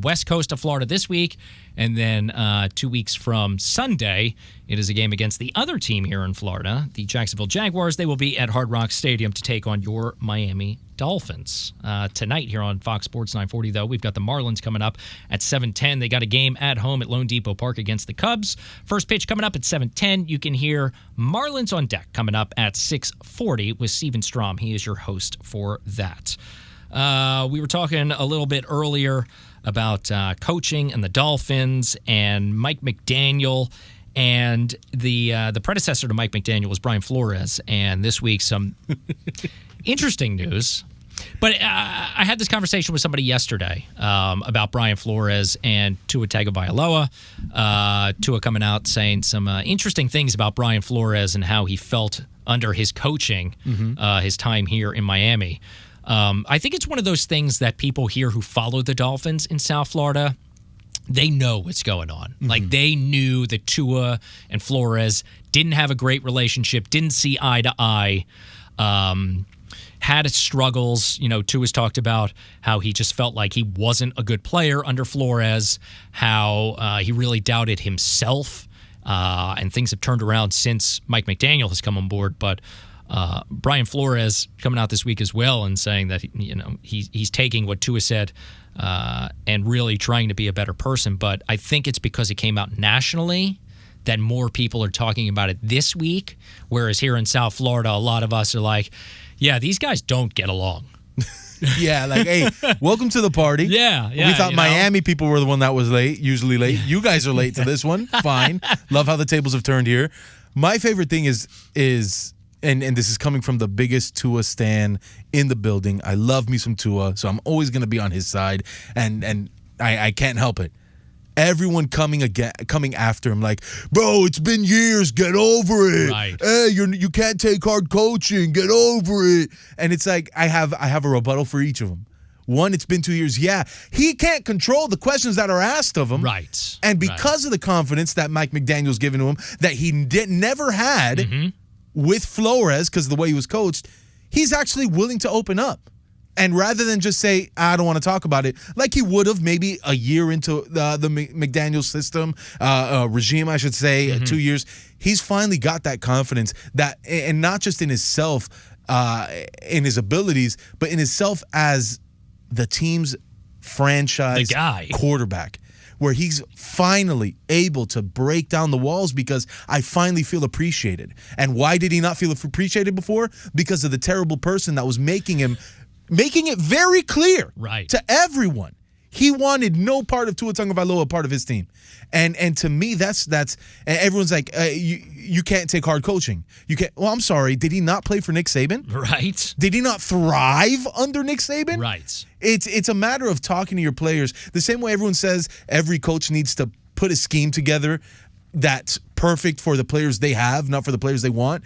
west coast of Florida this week, and then 2 weeks from Sunday, it is a game against the other team here in Florida, the Jacksonville Jaguars. They will be at Hard Rock Stadium to take on your Miami Dolphins. Tonight here on Fox Sports 940, though, we've got the Marlins coming up at 7:10. They got a game at home at Lone Depot Park against the Cubs. First pitch coming up at 7:10. You can hear Marlins on Deck coming up at 6:40 with Steven Strom. He is your host for that. We were talking a little bit earlier about coaching and the Dolphins and Mike McDaniel, and the predecessor to Mike McDaniel was Brian Flores. And this week, some interesting news. But I had this conversation with somebody yesterday about Brian Flores and Tua Tagovailoa. Tua coming out saying some interesting things about Brian Flores and how he felt under his coaching, his time here in Miami. I think it's one of those things that people here who follow the Dolphins in South Florida, they know what's going on. Like, they knew that Tua and Flores didn't have a great relationship, didn't see eye to eye, had its struggles. Tua's talked about how he just felt like he wasn't a good player under Flores, how he really doubted himself, and things have turned around since Mike McDaniel has come on board. But Brian Flores coming out this week as well and saying that he's taking what Tua said and really trying to be a better person. But I think it's because it came out nationally that more people are talking about it this week, whereas here in South Florida, a lot of us are like, yeah, these guys don't get along. Yeah, like, hey, welcome to the party. Yeah. We thought Miami people were the one that was late, usually late. You guys are late to this one. Fine. Love how the tables have turned here. My favorite thing is and this is coming from the biggest Tua stan in the building. I love me some Tua, so I'm always going to be on his side, and I can't help it. Everyone coming after him like, bro, it's been years, get over it. Right. Hey, you can't take hard coaching, get over it. And it's like I have a rebuttal for each of them. One, it's been 2 years. Yeah, he can't control the questions that are asked of him. Right. And because of the confidence that Mike McDaniel's given to him that he never had with Flores because of the way he was coached, he's actually willing to open up. And rather than just say, I don't want to talk about it, like he would have maybe a year into the McDaniel system, regime, I should say, 2 years, he's finally got that confidence that, and not just in himself, in his abilities, but in himself as the team's franchise quarterback, where he's finally able to break down the walls because I finally feel appreciated. And why did he not feel appreciated before? Because of the terrible person that was making it very clear to everyone. He wanted no part of Tua Tagovailoa part of his team. And to me, that's and everyone's like, you can't take hard coaching. You can't. Well, I'm sorry. Did he not play for Nick Saban? Right. Did he not thrive under Nick Saban? Right. It's a matter of talking to your players. The same way everyone says every coach needs to put a scheme together that's perfect for the players they have, not for the players they want.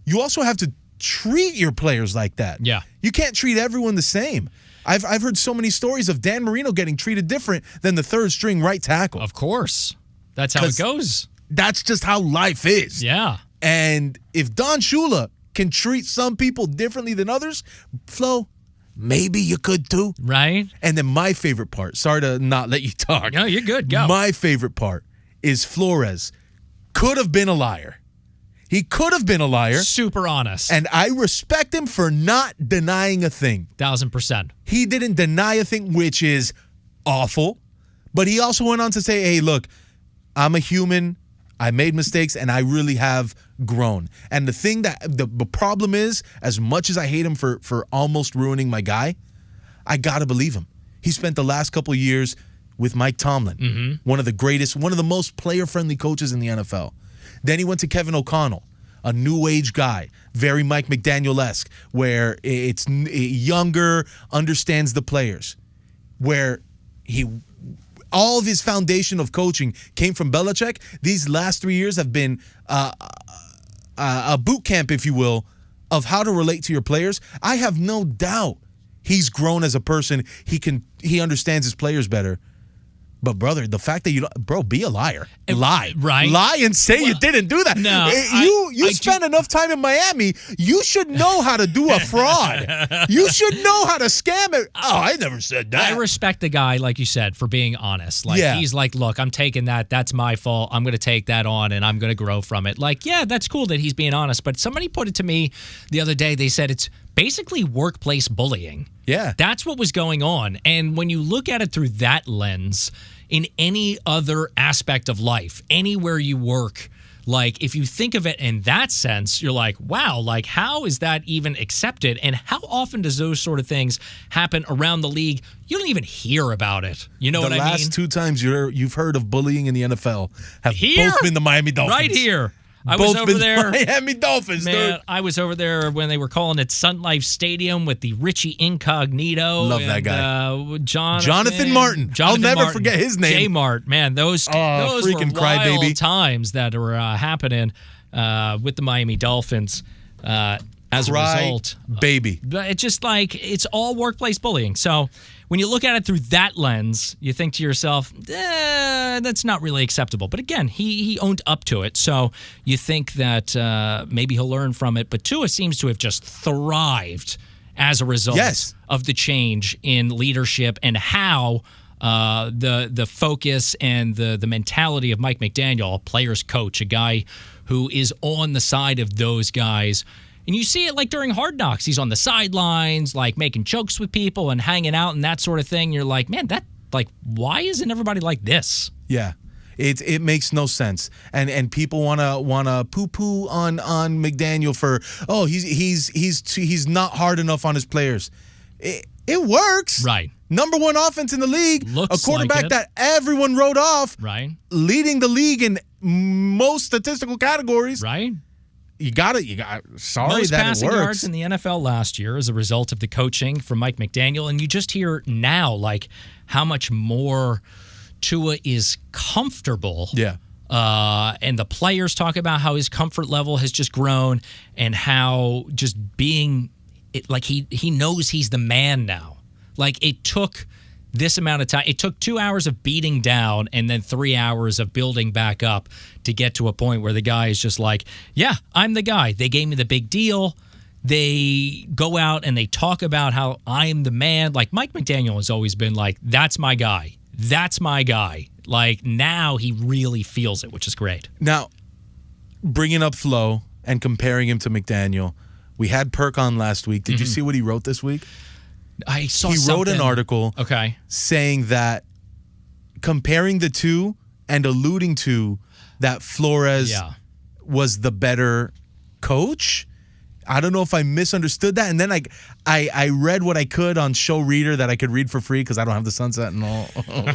You also have to treat your players like that. Yeah. You can't treat everyone the same. I've heard so many stories of Dan Marino getting treated different than the third string right tackle. Of course. That's how it goes. That's just how life is. Yeah. And if Don Shula can treat some people differently than others, Flo, maybe you could too. Right. And then my favorite part, sorry to not let you talk. No, you're good. Go. My favorite part is Flores could have been a liar. He could have been a liar. Super honest. And I respect him for not denying a thing. 1,000%. He didn't deny a thing, which is awful. But he also went on to say, hey, look, I'm a human. I made mistakes, and I really have grown. And the thing that the problem is, as much as I hate him for almost ruining my guy, I got to believe him. He spent the last couple of years with Mike Tomlin, one of the greatest, one of the most player-friendly coaches in the NFL. Then he went to Kevin O'Connell, a new age guy, very Mike McDaniel-esque, where it's younger, understands the players, where all of his foundation of coaching came from Belichick. These last 3 years have been a boot camp, if you will, of how to relate to your players. I have no doubt he's grown as a person. He understands his players better. But, brother, the fact that you don't... Bro, be a liar. Lie. Right. Lie and say you didn't do that. No. You spent enough time in Miami. You should know how to do a fraud. You should know how to scam it. Oh, I never said that. I respect the guy, like you said, for being honest. Like, yeah. He's like, look, I'm taking that. That's my fault. I'm going to take that on, and I'm going to grow from it. Like, yeah, that's cool that he's being honest. But somebody put it to me the other day. They said it's basically workplace bullying. Yeah. That's what was going on. And when you look at it through that lens, in any other aspect of life, anywhere you work, like if you think of it in that sense, you're like, wow, like how is that even accepted? And how often does those sort of things happen around the league? You don't even hear about it. You know what I mean? The last 2 times you've heard of bullying in the NFL have Here? both been the Miami Dolphins. Right here. I Both was over been there. Miami Dolphins, Man, dude. I was over there when they were calling it Sun Life Stadium with the Richie Incognito. Love that guy. Jonathan Martin. I'll never forget his name. J Mart. Man, those freaking were wild crybaby times that were happening with the Miami Dolphins as a result. Baby. But it's just like, it's all workplace bullying. So when you look at it through that lens, you think to yourself, that's not really acceptable. But again, he owned up to it. So you think that maybe he'll learn from it. But Tua seems to have just thrived as a result of the change in leadership and how the focus and the mentality of Mike McDaniel, a player's coach, a guy who is on the side of those guys, And you see it like during Hard Knocks. He's on the sidelines, like making jokes with people and hanging out and that sort of thing. You're like, man, why isn't everybody like this? Yeah. It makes no sense, and people wanna poo on McDaniel for he's not hard enough on his players. It works, right? Number one offense in the league, Looks a quarterback like that everyone wrote off, right? Leading the league in most statistical categories, right? You got it. Sorry Most that passing it works. yards in the NFL last year as a result of the coaching from Mike McDaniel, and you just hear now like how much more Tua is comfortable. Yeah. And the players talk about how his comfort level has just grown and how just being like he knows he's the man now. Like it took this amount of time. It took 2 hours of beating down and then 3 hours of building back up to get to a point where the guy is just like, yeah, I'm the guy. They gave me the big deal. They go out and they talk about how I'm the man. Like Mike McDaniel has always been like, that's my guy. That's my guy. Like, now he really feels it, which is great. Now, bringing up Flo and comparing him to McDaniel, we had Perk on last week. Did you see what he wrote this week? I saw He something. wrote an article saying that comparing the two and alluding to that Flores was the better coach. I don't know if I misunderstood that. And then I read what I could on Show Reader that I could read for free because I don't have the Sunset and all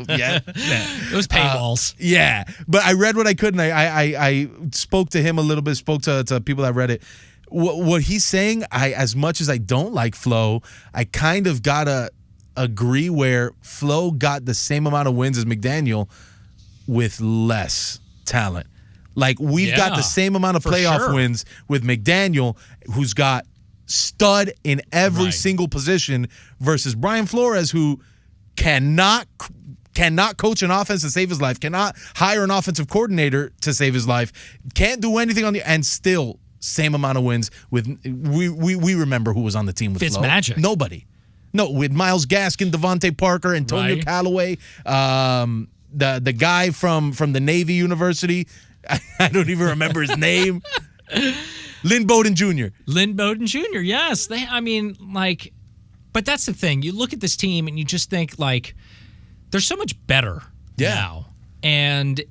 yet. It was paywalls. Yeah. But I read what I could, and I spoke to him a little bit, spoke to people that read it. What he's saying, as much as I don't like Flo, I kind of got to agree where Flo got the same amount of wins as McDaniel with less talent. Like, we've got the same amount of playoff wins with McDaniel, who's got stud in every single position, versus Brian Flores, who cannot coach an offense to save his life, cannot hire an offensive coordinator to save his life, can't do anything and still same amount of wins with we remember who was on the team with Flo. Fitzmagic. Nobody. No, with Myles Gaskin, Devontae Parker, Antonio Callaway, the guy from the Navy University. I don't even remember his name. Lynn Bowden Jr. Lynn Bowden Jr., yes. But that's the thing. You look at this team and you just think, like, they're so much better now. And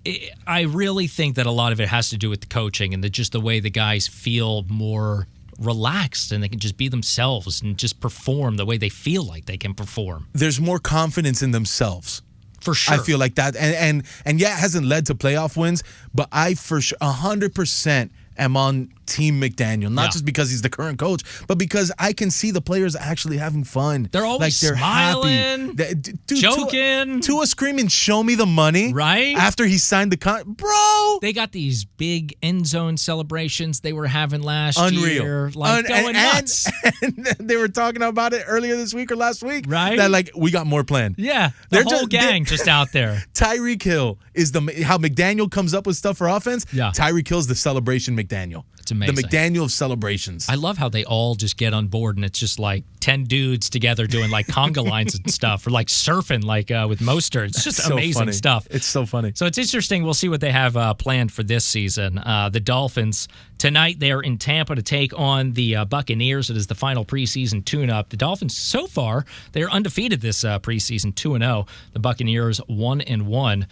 I really think that a lot of it has to do with the coaching and just the way the guys feel more relaxed and they can just be themselves and just perform the way they feel like they can perform. There's more confidence in themselves. For sure. I feel like that. And yeah, it hasn't led to playoff wins, but I for sure 100% am on Team McDaniel. Not just because he's the current coach, but because I can see the players actually having fun. They're always smiling, happy. joking. Tua screaming, "Show me the money!" Right after he signed the contract, bro. They got these big end zone celebrations they were having last year, like going nuts. And they were talking about it earlier this week or last week, right? That like we got more planned. Yeah, the whole gang just out there. Tyreek Hill is how McDaniel comes up with stuff for offense. Yeah, Tyreek Hill's the celebration McDaniel. It's amazing. The McDaniel of celebrations. I love how they all just get on board and it's just like 10 dudes together doing like conga lines and stuff, or like surfing like with Mostert. It's just amazing stuff. It's so funny. So it's interesting. We'll see what they have planned for this season. The Dolphins, tonight they're in Tampa to take on the Buccaneers. It is the final preseason tune-up. The Dolphins, so far, they're undefeated this preseason, 2-0. The Buccaneers, 1-1.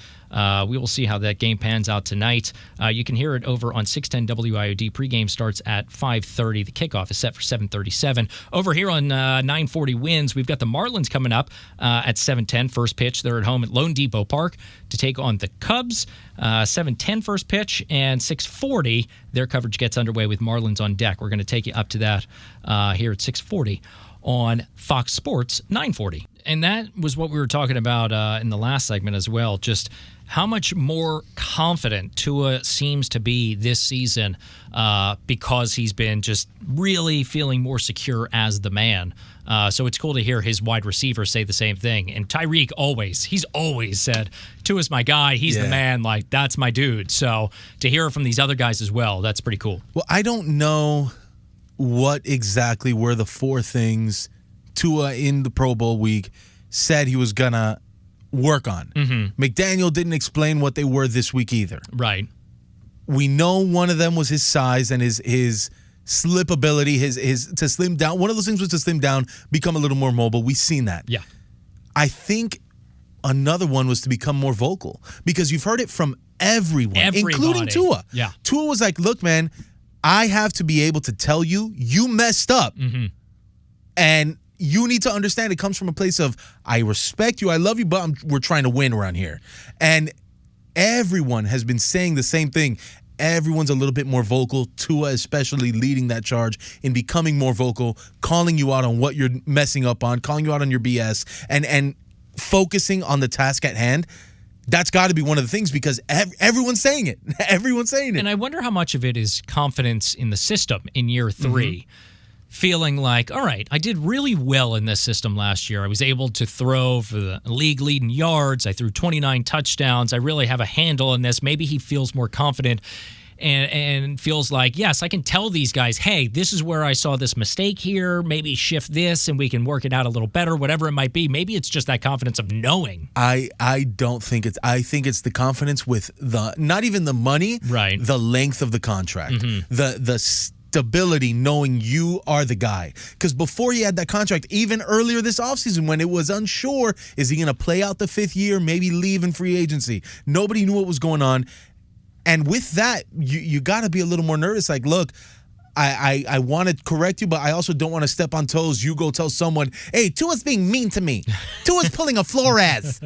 We will see how that game pans out tonight. You can hear it over on 610 WIOD. Pregame starts at 5:30. The kickoff is set for 7:37. Over here on 940 Wins, we've got the Marlins coming up at 7:10. First pitch. They're at home at Lone Depot Park to take on the Cubs. 7:10 first pitch, and 6:40 their coverage gets underway with Marlins on deck. We're going to take you up to that here at 6:40 on Fox Sports 940. And that was what we were talking about in the last segment as well, just how much more confident Tua seems to be this season because he's been just really feeling more secure as the man. So it's cool to hear his wide receivers say the same thing. And Tyreek he's always said, Tua's my guy, he's the man, like, that's my dude. So to hear it from these other guys as well, that's pretty cool. Well, I don't know what exactly were the four things Tua in the Pro Bowl week said he was going to work on. Mm-hmm. McDaniel didn't explain what they were this week either. Right. We know one of them was his size and his slip ability, his to slim down. One of those things was to slim down, become a little more mobile. We've seen that. Yeah. I think another one was to become more vocal because you've heard it from everyone, including Tua. Yeah. Tua was like, look, man, I have to be able to tell you messed up. Mm-hmm. And you need to understand it comes from a place of, I respect you, I love you, but we're trying to win around here. And everyone has been saying the same thing. Everyone's a little bit more vocal, Tua especially leading that charge in becoming more vocal, calling you out on what you're messing up on, calling you out on your BS, and focusing on the task at hand. That's got to be one of the things because everyone's saying it. Everyone's saying it. And I wonder how much of it is confidence in the system in year 3. Mm-hmm. Feeling like, all right, I did really well in this system last year. I was able to throw for the league-leading yards. I threw 29 touchdowns. I really have a handle on this. Maybe he feels more confident and feels like, yes, I can tell these guys, hey, this is where I saw this mistake here. Maybe shift this and we can work it out a little better, whatever it might be. Maybe it's just that confidence of knowing. I don't think it's – I think it's the confidence with the – not even the money, right? The length of the contract, the stability knowing you are the guy. Because before he had that contract, even earlier this offseason when it was unsure, is he going to play out the 5th year, maybe leave in free agency? Nobody knew what was going on. And with that, you got to be a little more nervous. Like, look, I want to correct you, but I also don't want to step on toes. You go tell someone, hey, Tua's being mean to me. Tua's pulling a Flores.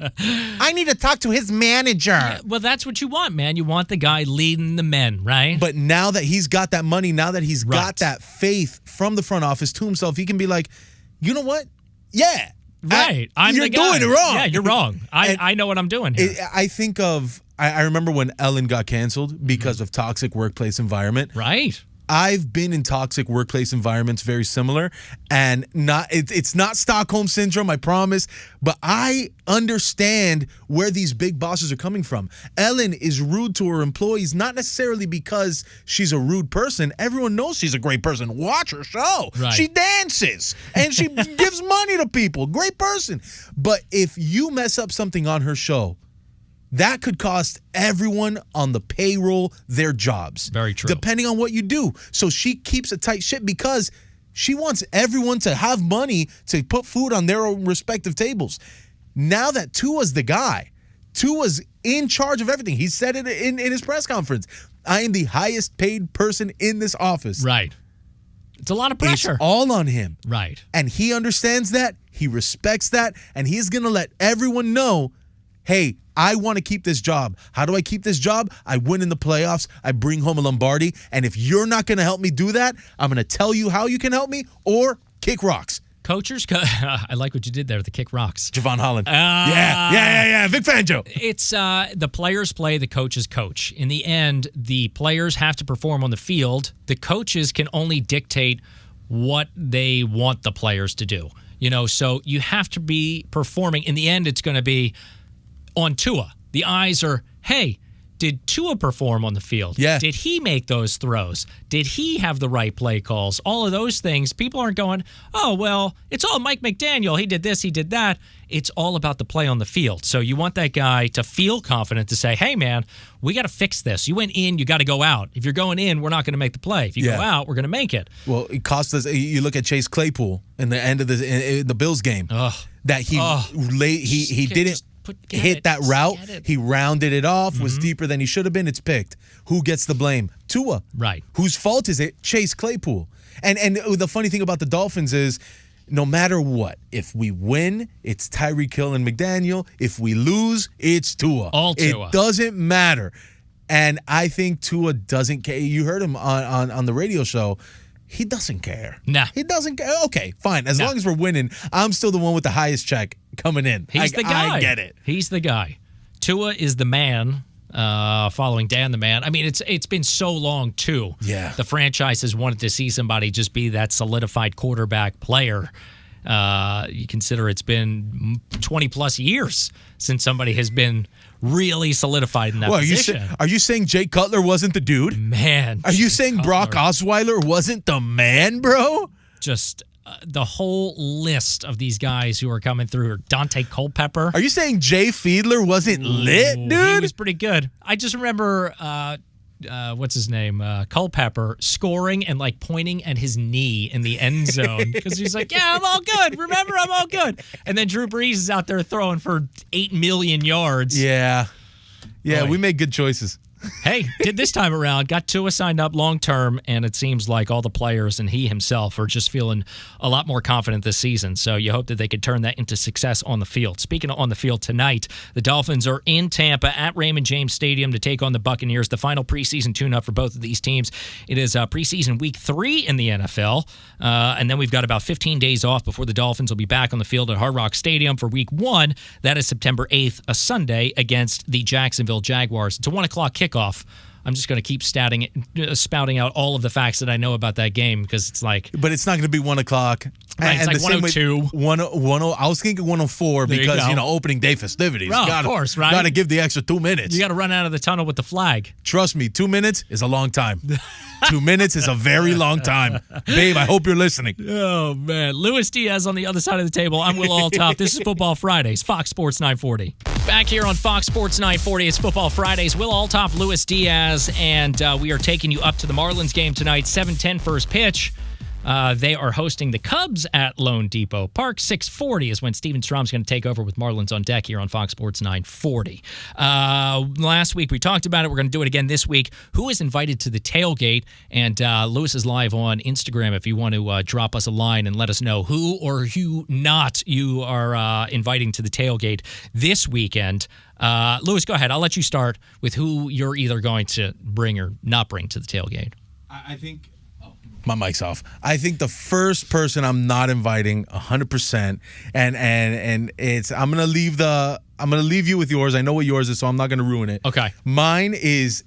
I need to talk to his manager. Yeah, well, that's what you want, man. You want the guy leading the men, right? But now that he's got that money, now that he's got that faith from the front office to himself, he can be like, you know what? Yeah. Right. You're doing it wrong. Yeah, you're wrong. I know what I'm doing here. I think of, I remember when Ellen got canceled because of toxic workplace environment. Right. I've been in toxic workplace environments very similar, and it's not Stockholm Syndrome, I promise, but I understand where these big bosses are coming from. Ellen is rude to her employees, not necessarily because she's a rude person. Everyone knows she's a great person. Watch her show. Right. She dances, and she gives money to people. Great person. But if you mess up something on her show, that could cost everyone on the payroll their jobs. Very true. Depending on what you do. So she keeps a tight ship because she wants everyone to have money to put food on their own respective tables. Now that Tua's the guy, Tua's in charge of everything. He said it in his press conference. I am the highest paid person in this office. Right. It's a lot of pressure. It's all on him. Right. And he understands that. He respects that. And he's going to let everyone know, hey, I want to keep this job. How do I keep this job? I win in the playoffs. I bring home a Lombardi. And if you're not going to help me do that, I'm going to tell you how you can help me or kick rocks. Coachers, I like what you did there, the kick rocks. Javon Holland. Yeah. Vic Fangio. It's the players play, the coaches coach. In the end, the players have to perform on the field. The coaches can only dictate what they want the players to do. So you have to be performing. In the end, it's going to be on Tua. The eyes are, hey, did Tua perform on the field? Yeah. Did he make those throws? Did he have the right play calls? All of those things. People aren't going, oh, well, it's all Mike McDaniel. He did this, he did that. It's all about the play on the field. So you want that guy to feel confident to say, hey, man, we got to fix this. You went in, you got to go out. If you're going in, we're not going to make the play. If you go out, we're going to make it. Well, it cost us. You look at Chase Claypool in the end of the Bills game. That he didn't hit that route. He rounded it off, was deeper than he should have been. It's picked. Who gets the blame? Tua. Right. Whose fault is it? Chase Claypool. And the funny thing about the Dolphins is, no matter what, if we win, it's Tyreek Hill and McDaniel. If we lose, it's Tua. All Tua. It doesn't matter. And I think Tua doesn't care. You heard him on the radio show. He doesn't care. Nah. He doesn't care. Okay, fine. As long as we're winning, I'm still the one with the highest check coming in. He's the guy. I get it. He's the guy. Tua is the man, following Dan the man. I mean, it's been so long, too. Yeah. The franchise has wanted to see somebody just be that solidified quarterback player. You consider it's been 20-plus years since somebody has been really solidified in that position. Are you saying Jay Cutler wasn't the dude? Man. Are you saying Brock Osweiler wasn't the man, bro? Just the whole list of these guys who are coming through. Dante Culpepper. Are you saying Jay Fiedler wasn't lit, dude? He was pretty good. I just remember what's his name? Culpepper scoring and like pointing at his knee in the end zone because he's like, yeah, I'm all good. Remember, I'm all good. And then Drew Brees is out there throwing for 8 million yards. Yeah. Yeah, Boy. we made good choices. Hey, did this time around, got Tua signed up long term, and it seems like all the players and he himself are just feeling a lot more confident this season. So you hope that they could turn that into success on the field. Speaking of on the field tonight, the Dolphins are in Tampa at Raymond James Stadium to take on the Buccaneers, the final preseason tune-up for both of these teams. It is preseason week 3 in the NFL, and then we've got about 15 days off before the Dolphins will be back on the field at Hard Rock Stadium for week 1. That is September 8th, a Sunday, against the Jacksonville Jaguars. It's a 1 o'clock kickoff. I'm just going to keep spouting out all of the facts that I know about that game because it's like... But it's not going to be 1 o'clock. Right, it's like 102. 1:00. I was thinking 104 because, opening day festivities. Oh, of course, right? Got to give the extra 2 minutes. You got to run out of the tunnel with the flag. Trust me, 2 minutes is a long time. 2 minutes is a very long time. Babe, I hope you're listening. Oh, man. Luis Diaz on the other side of the table. I'm Will Althoff. This is Football Fridays, Fox Sports 940. Back here on Fox Sports 940, it's Football Fridays. Will Althoff, Luis Diaz, and we are taking you up to the Marlins game tonight, 7:10 first pitch. They are hosting the Cubs at Lone Depot Park. 6:40 is when Steven Strom's going to take over with Marlins on deck here on Fox Sports 940. Last week we talked about it. We're going to do it again this week. Who is invited to the tailgate? And Lewis is live on Instagram if you want to drop us a line and let us know who or who not you are inviting to the tailgate this weekend. Lewis, go ahead. I'll let you start with who you're either going to bring or not bring to the tailgate. I think... My mic's off. I think the first person I'm not inviting 100%, and it's I'm gonna leave you with yours. I know what yours is, so I'm not gonna ruin it. Okay. Mine is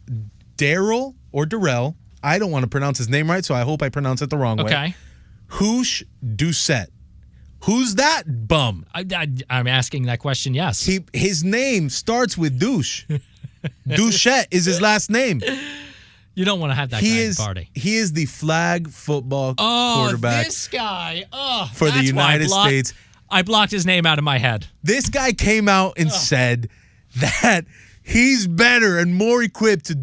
Daryl or Darrell. I don't want to pronounce his name right, so I hope I pronounce it the wrong way. Okay. Hoosh Doucette. Who's that bum? I'm asking that question. Yes. His name starts with douche. Douchette is his last name. You don't want to have that guy at the party. He is the flag football quarterback. This guy. For the United States. I blocked his name out of my head. This guy came out and said that he's better and more equipped to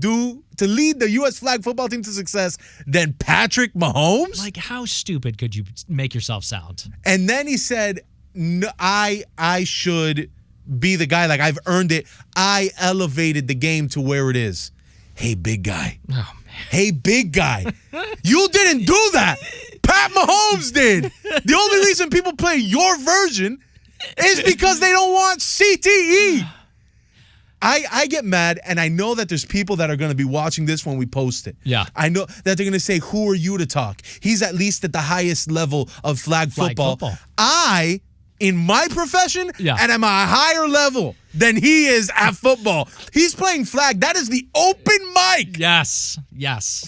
lead the U.S. flag football team to success than Patrick Mahomes. Like, how stupid could you make yourself sound? And then he said, no, I should be the guy. Like, I've earned it. I elevated the game to where it is. Hey, big guy. Oh, man. Hey, big guy. You didn't do that. Pat Mahomes did. The only reason people play your version is because they don't want CTE. I get mad, and I know that there's people that are going to be watching this when we post it. Yeah. I know that they're going to say, who are you to talk? He's at least at the highest level of flag football. I, in my profession, and I'm a higher level than he is at football. He's playing flag. That is the open mic. Yes.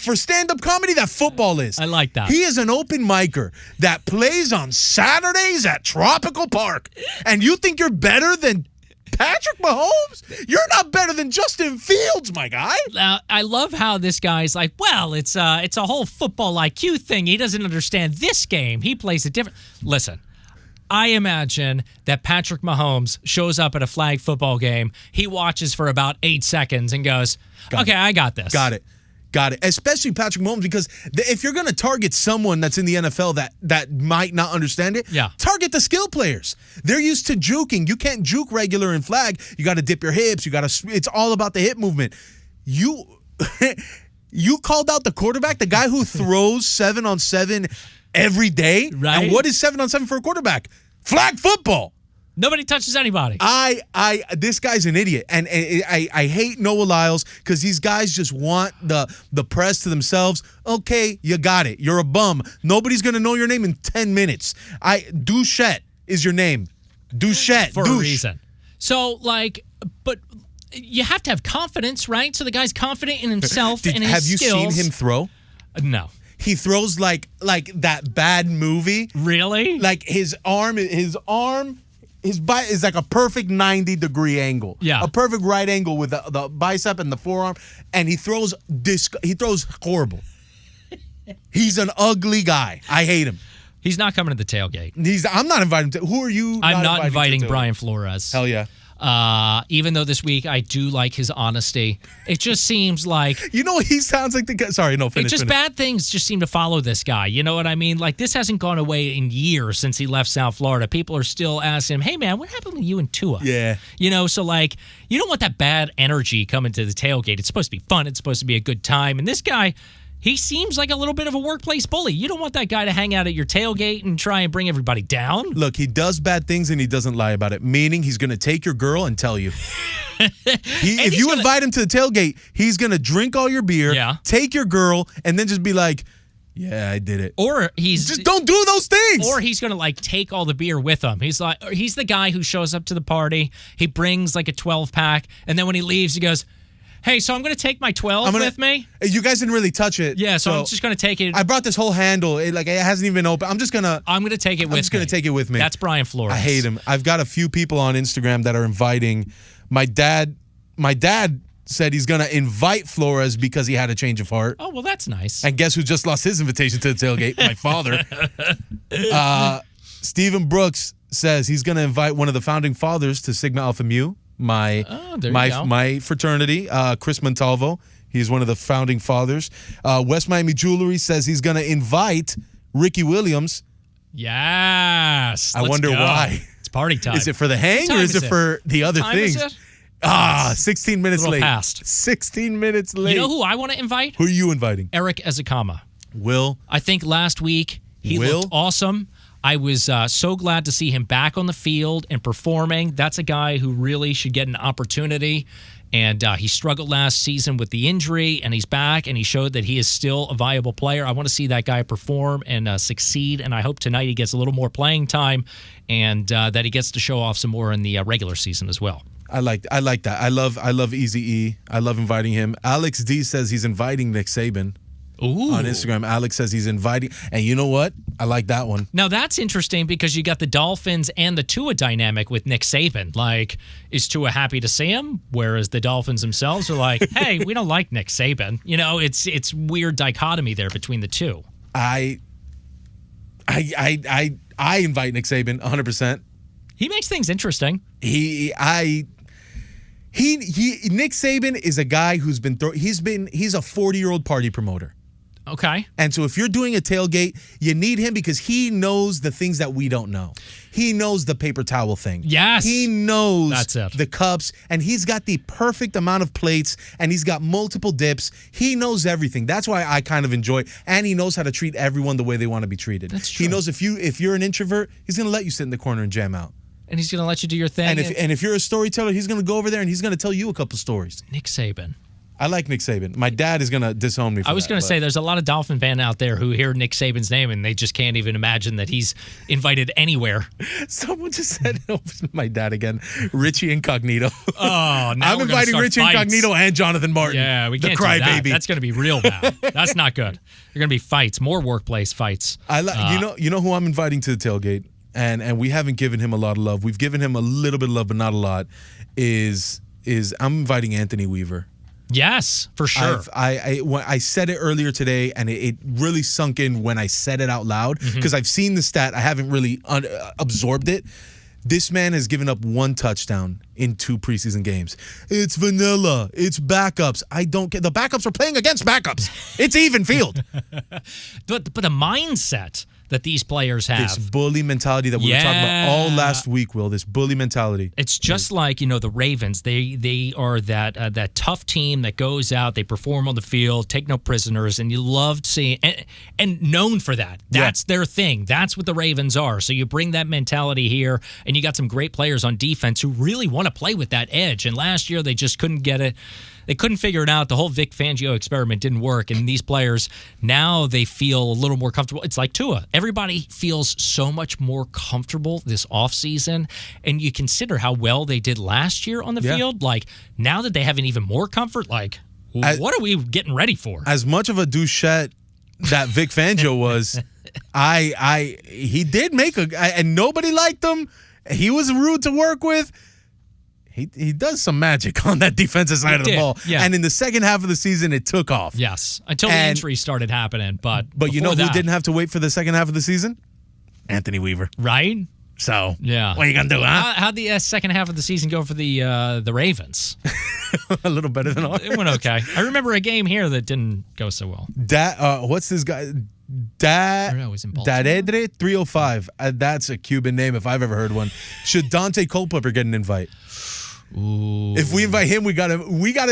For stand-up comedy, that football is. I like that. He is an open micer that plays on Saturdays at Tropical Park. And you think you're better than Patrick Mahomes? You're not better than Justin Fields, my guy. I love how this guy's like, well, it's a whole football IQ thing. He doesn't understand this game. He plays it different. Listen. I imagine that Patrick Mahomes shows up at a flag football game. He watches for about 8 seconds and goes, okay, I got this. Got it. Especially Patrick Mahomes, because if you're going to target someone that's in the NFL that might not understand it, target the skill players. They're used to juking. You can't juke regular in flag. You got to dip your hips. It's all about the hip movement. You called out the quarterback, the guy who throws 7-on-7 every day. Right. And what is 7-on-7 for a quarterback? Flag football. Nobody touches anybody. This guy's an idiot, and I hate Noah Lyles because these guys just want the press to themselves. Okay, you got it. You're a bum. Nobody's gonna know your name in 10 minutes. Douchette is your name. Douchette for a reason. So but you have to have confidence, right? So the guy's confident in himself and in his skills. Have you seen him throw? No. He throws like that bad movie. Really? Like his bicep is like a perfect 90-degree angle. Yeah. A perfect right angle with the bicep and the forearm. And he throws horrible. He's an ugly guy. I hate him. He's not coming to the tailgate. I'm not inviting him to. Who are you? I'm not inviting Brian Flores. Hell yeah. Even though this week I do like his honesty. It just seems like... he sounds like the guy... Sorry, no, finish. Bad things just seem to follow this guy. You know what I mean? Like, this hasn't gone away in years since he left South Florida. People are still asking him, hey, man, what happened with you and Tua? Yeah. So, like, you don't want that bad energy coming to the tailgate. It's supposed to be fun. It's supposed to be a good time. And this guy... He seems like a little bit of a workplace bully. You don't want that guy to hang out at your tailgate and try and bring everybody down. Look, he does bad things and he doesn't lie about it, meaning he's going to take your girl and tell you. If you invite him to the tailgate, he's going to drink all your beer, take your girl, and then just be like, yeah, I did it. Or just don't do those things. Or he's going to like take all the beer with him. He's the guy who shows up to the party. He brings like a 12-pack, and then when he leaves, he goes, hey, so I'm going to take my 12 with me. You guys didn't really touch it. Yeah, so I'm just going to take it. I brought this whole handle. It hasn't even opened. I'm going to take it with me. I'm just going to take it with me. That's Brian Flores. I hate him. I've got a few people on Instagram that are inviting. My dad said he's going to invite Flores because he had a change of heart. Oh, well, that's nice. And guess who just lost his invitation to the tailgate? My father. Stephen Brooks says he's going to invite one of the founding fathers to Sigma Alpha Mu. My fraternity, Chris Montalvo. He's one of the founding fathers. West Miami Jewelry says he's going to invite Ricky Williams. Yes. I wonder why. It's party time. Is it for the hang or is it for the other things? 16 minutes late. Past. 16 minutes late. You know who I want to invite? Who are you inviting? Eric Ezekama. Will. I think last week he looked awesome. I was so glad to see him back on the field and performing. That's a guy who really should get an opportunity. And he struggled last season with the injury, and he's back, and he showed that he is still a viable player. I want to see that guy perform and succeed, and I hope tonight he gets a little more playing time and that he gets to show off some more in the regular season as well. I like that. I love Easy-E. I love inviting him. Alex D says he's inviting Nick Saban. Ooh. On Instagram, Alex says he's inviting, and you know what? I like that one. Now that's interesting because you got the Dolphins and the Tua dynamic with Nick Saban. Like, is Tua happy to see him? Whereas the Dolphins themselves are like, hey, we don't like Nick Saban. It's weird dichotomy there between the two. I invite Nick Saban 100%. He makes things interesting. Nick Saban is a guy who's been he's a 40-year-old party promoter. Okay. And so if you're doing a tailgate, you need him because he knows the things that we don't know. He knows the paper towel thing. Yes. He knows That's the cups, and he's got the perfect amount of plates, and he's got multiple dips. He knows everything. That's why I kind of enjoy, and he knows how to treat everyone the way they want to be treated. That's true. He knows if you're an introvert, he's going to let you sit in the corner and jam out. And he's going to let you do your thing. And if you're a storyteller, he's going to go over there and he's going to tell you a couple stories. Nick Saban. I like Nick Saban. My dad is going to disown me for that. I was going to say, there's a lot of Dolphin fans out there who hear Nick Saban's name and they just can't even imagine that he's invited anywhere. Someone just said, my dad again, Richie Incognito. Oh, now I'm inviting Richie Incognito and Jonathan Martin. Yeah, we can't the cry do that. baby. That's going to be real bad. That's not good. There are going to be fights, more workplace fights. You know who I'm inviting to the tailgate, and we haven't given him a lot of love. We've given him a little bit of love, but not a lot. Is I'm inviting Anthony Weaver. Yes, for sure. I said it earlier today, and it really sunk in when I said it out loud because I've seen the stat. I haven't really absorbed it. This man has given up one touchdown in 2 preseason games. It's vanilla. It's backups. I don't care. The backups are playing against backups. It's even field. But the mindset that these players have. This bully mentality that we were talking about all last week, Will. This bully mentality. It's just like, the Ravens. They are that tough team that goes out, they perform on the field, take no prisoners, and you loved seeing and known for that. That's their thing. That's what the Ravens are. So you bring that mentality here, and you got some great players on defense who really want to play with that edge. And last year they just couldn't get it. They couldn't figure it out. The whole Vic Fangio experiment didn't work. And these players, now they feel a little more comfortable. It's like Tua. Everybody feels so much more comfortable this offseason. And you consider how well they did last year on the field. Like, now that they have an even more comfort, what are we getting ready for? As much of a douchette that Vic Fangio was, he did make and nobody liked him. He was rude to work with. He does some magic on that defensive side of the ball. Yeah. And in the second half of the season, it took off. Yes, until the injuries started happening. But you know who didn't have to wait for the second half of the season? Anthony Weaver. Right? So Yeah. what are you gonna do, huh? How'd the second half of the season go for the Ravens? A little better than all. It went okay. I remember a game here that didn't go so well. What's this guy? I don't know, it was in Baltimore. Daredre 305. That's a Cuban name if I've ever heard one. Should Dante Culpepper get an invite? Ooh. If we invite him, we gotta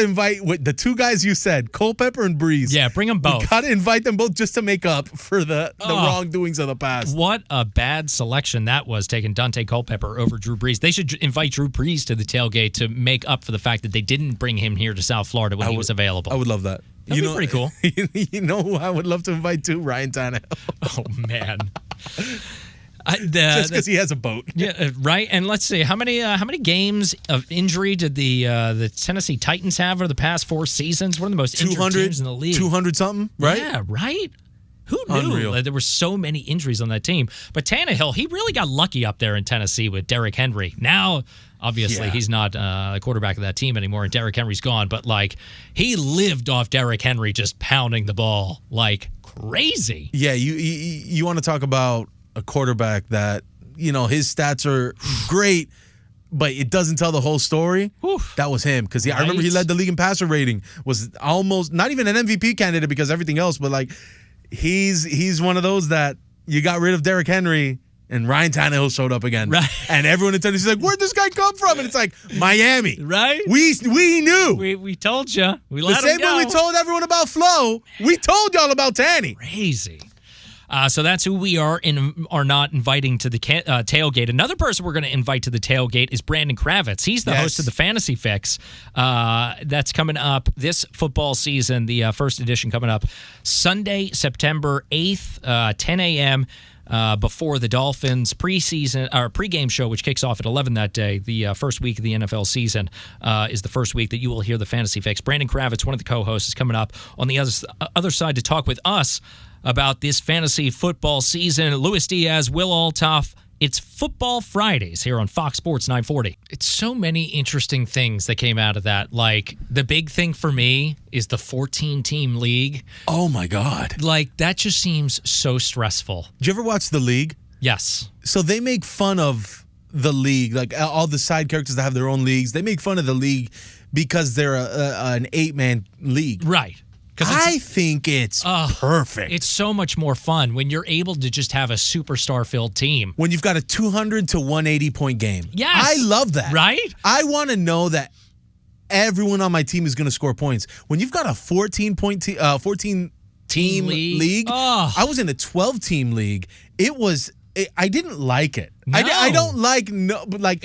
invite the two guys you said, Culpepper and Breeze. Yeah, bring them both. We gotta invite them both just to make up for the wrongdoings of the past. What a bad selection that was, taking Dante Culpepper over Drew Brees. They should invite Drew Brees to the tailgate to make up for the fact that they didn't bring him here to South Florida when he was available. I would love that. That'd be pretty cool. You know who I would love to invite too? Ryan Tannehill. Oh, man. Just because he has a boat. Yeah, right. And let's see, how many games of injury did the Tennessee Titans have over the past 4 seasons? One of the most injured teams in the league. 200 something, right? Yeah, right. Who knew that there were so many injuries on that team? But Tannehill, he really got lucky up there in Tennessee with Derrick Henry. Now, obviously, he's not the quarterback of that team anymore, and Derrick Henry's gone. But, like, he lived off Derrick Henry just pounding the ball like crazy. Yeah, you want to talk about a quarterback that, his stats are great, but it doesn't tell the whole story. Oof. That was him. Because I remember he led the league in passer rating, was almost not even an MVP candidate because everything else, but like he's one of those that you got rid of Derrick Henry and Ryan Tannehill showed up again. Right. And everyone in Tennessee's like, where'd this guy come from? And it's like, Miami. Right. We knew. We told you. We the let him same go. way we told everyone about Flo, we told y'all about Tanny. Crazy. So that's who we are not inviting to the tailgate. Another person we're going to invite to the tailgate is Brandon Kravitz. He's the host of the Fantasy Fix. That's coming up this football season, the first edition coming up Sunday, September 8th, 10 a.m., before the Dolphins pregame show, which kicks off at 11 that day. The first week of the NFL season is the first week that you will hear the Fantasy Fix. Brandon Kravitz, one of the co-hosts, is coming up on the other side to talk with us about this fantasy football season. Luis Diaz, Will Althoff. It's Football Fridays here on Fox Sports 940. It's so many interesting things that came out of that. Like, the big thing for me is the 14-team league. Oh, my God. Like, that just seems so stressful. Did you ever watch The League? Yes. So they make fun of the league, like all the side characters that have their own leagues. They make fun of the league because they're an 8-man league. Right. I think it's perfect. It's so much more fun when you're able to just have a superstar-filled team. When you've got a 200 to 180-point game. Yes. I love that. Right? I want to know that everyone on my team is going to score points. When you've got a 14-team league, I was in a 12-team league. I didn't like it. No. I don't like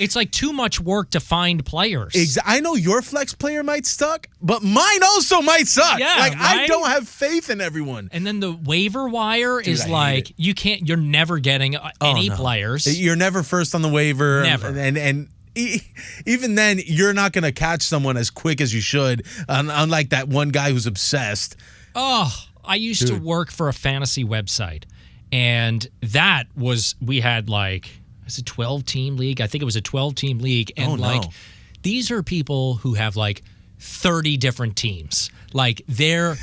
it's like too much work to find players. I know your flex player might suck, but mine also might suck. Yeah, like right? I don't have faith in everyone. And then the waiver wire is like you're never getting any players. You're never first on the waiver. Never. And even then, you're not going to catch someone as quick as you should, unlike that one guy who's obsessed. Oh, I used to work for a fantasy website. And we had like, it's a 12-team league. I think it was a 12-team league. And these are people who have like 30 different teams. Like they're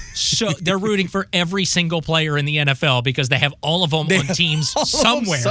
rooting for every single player in the NFL because they have all of them on teams somewhere.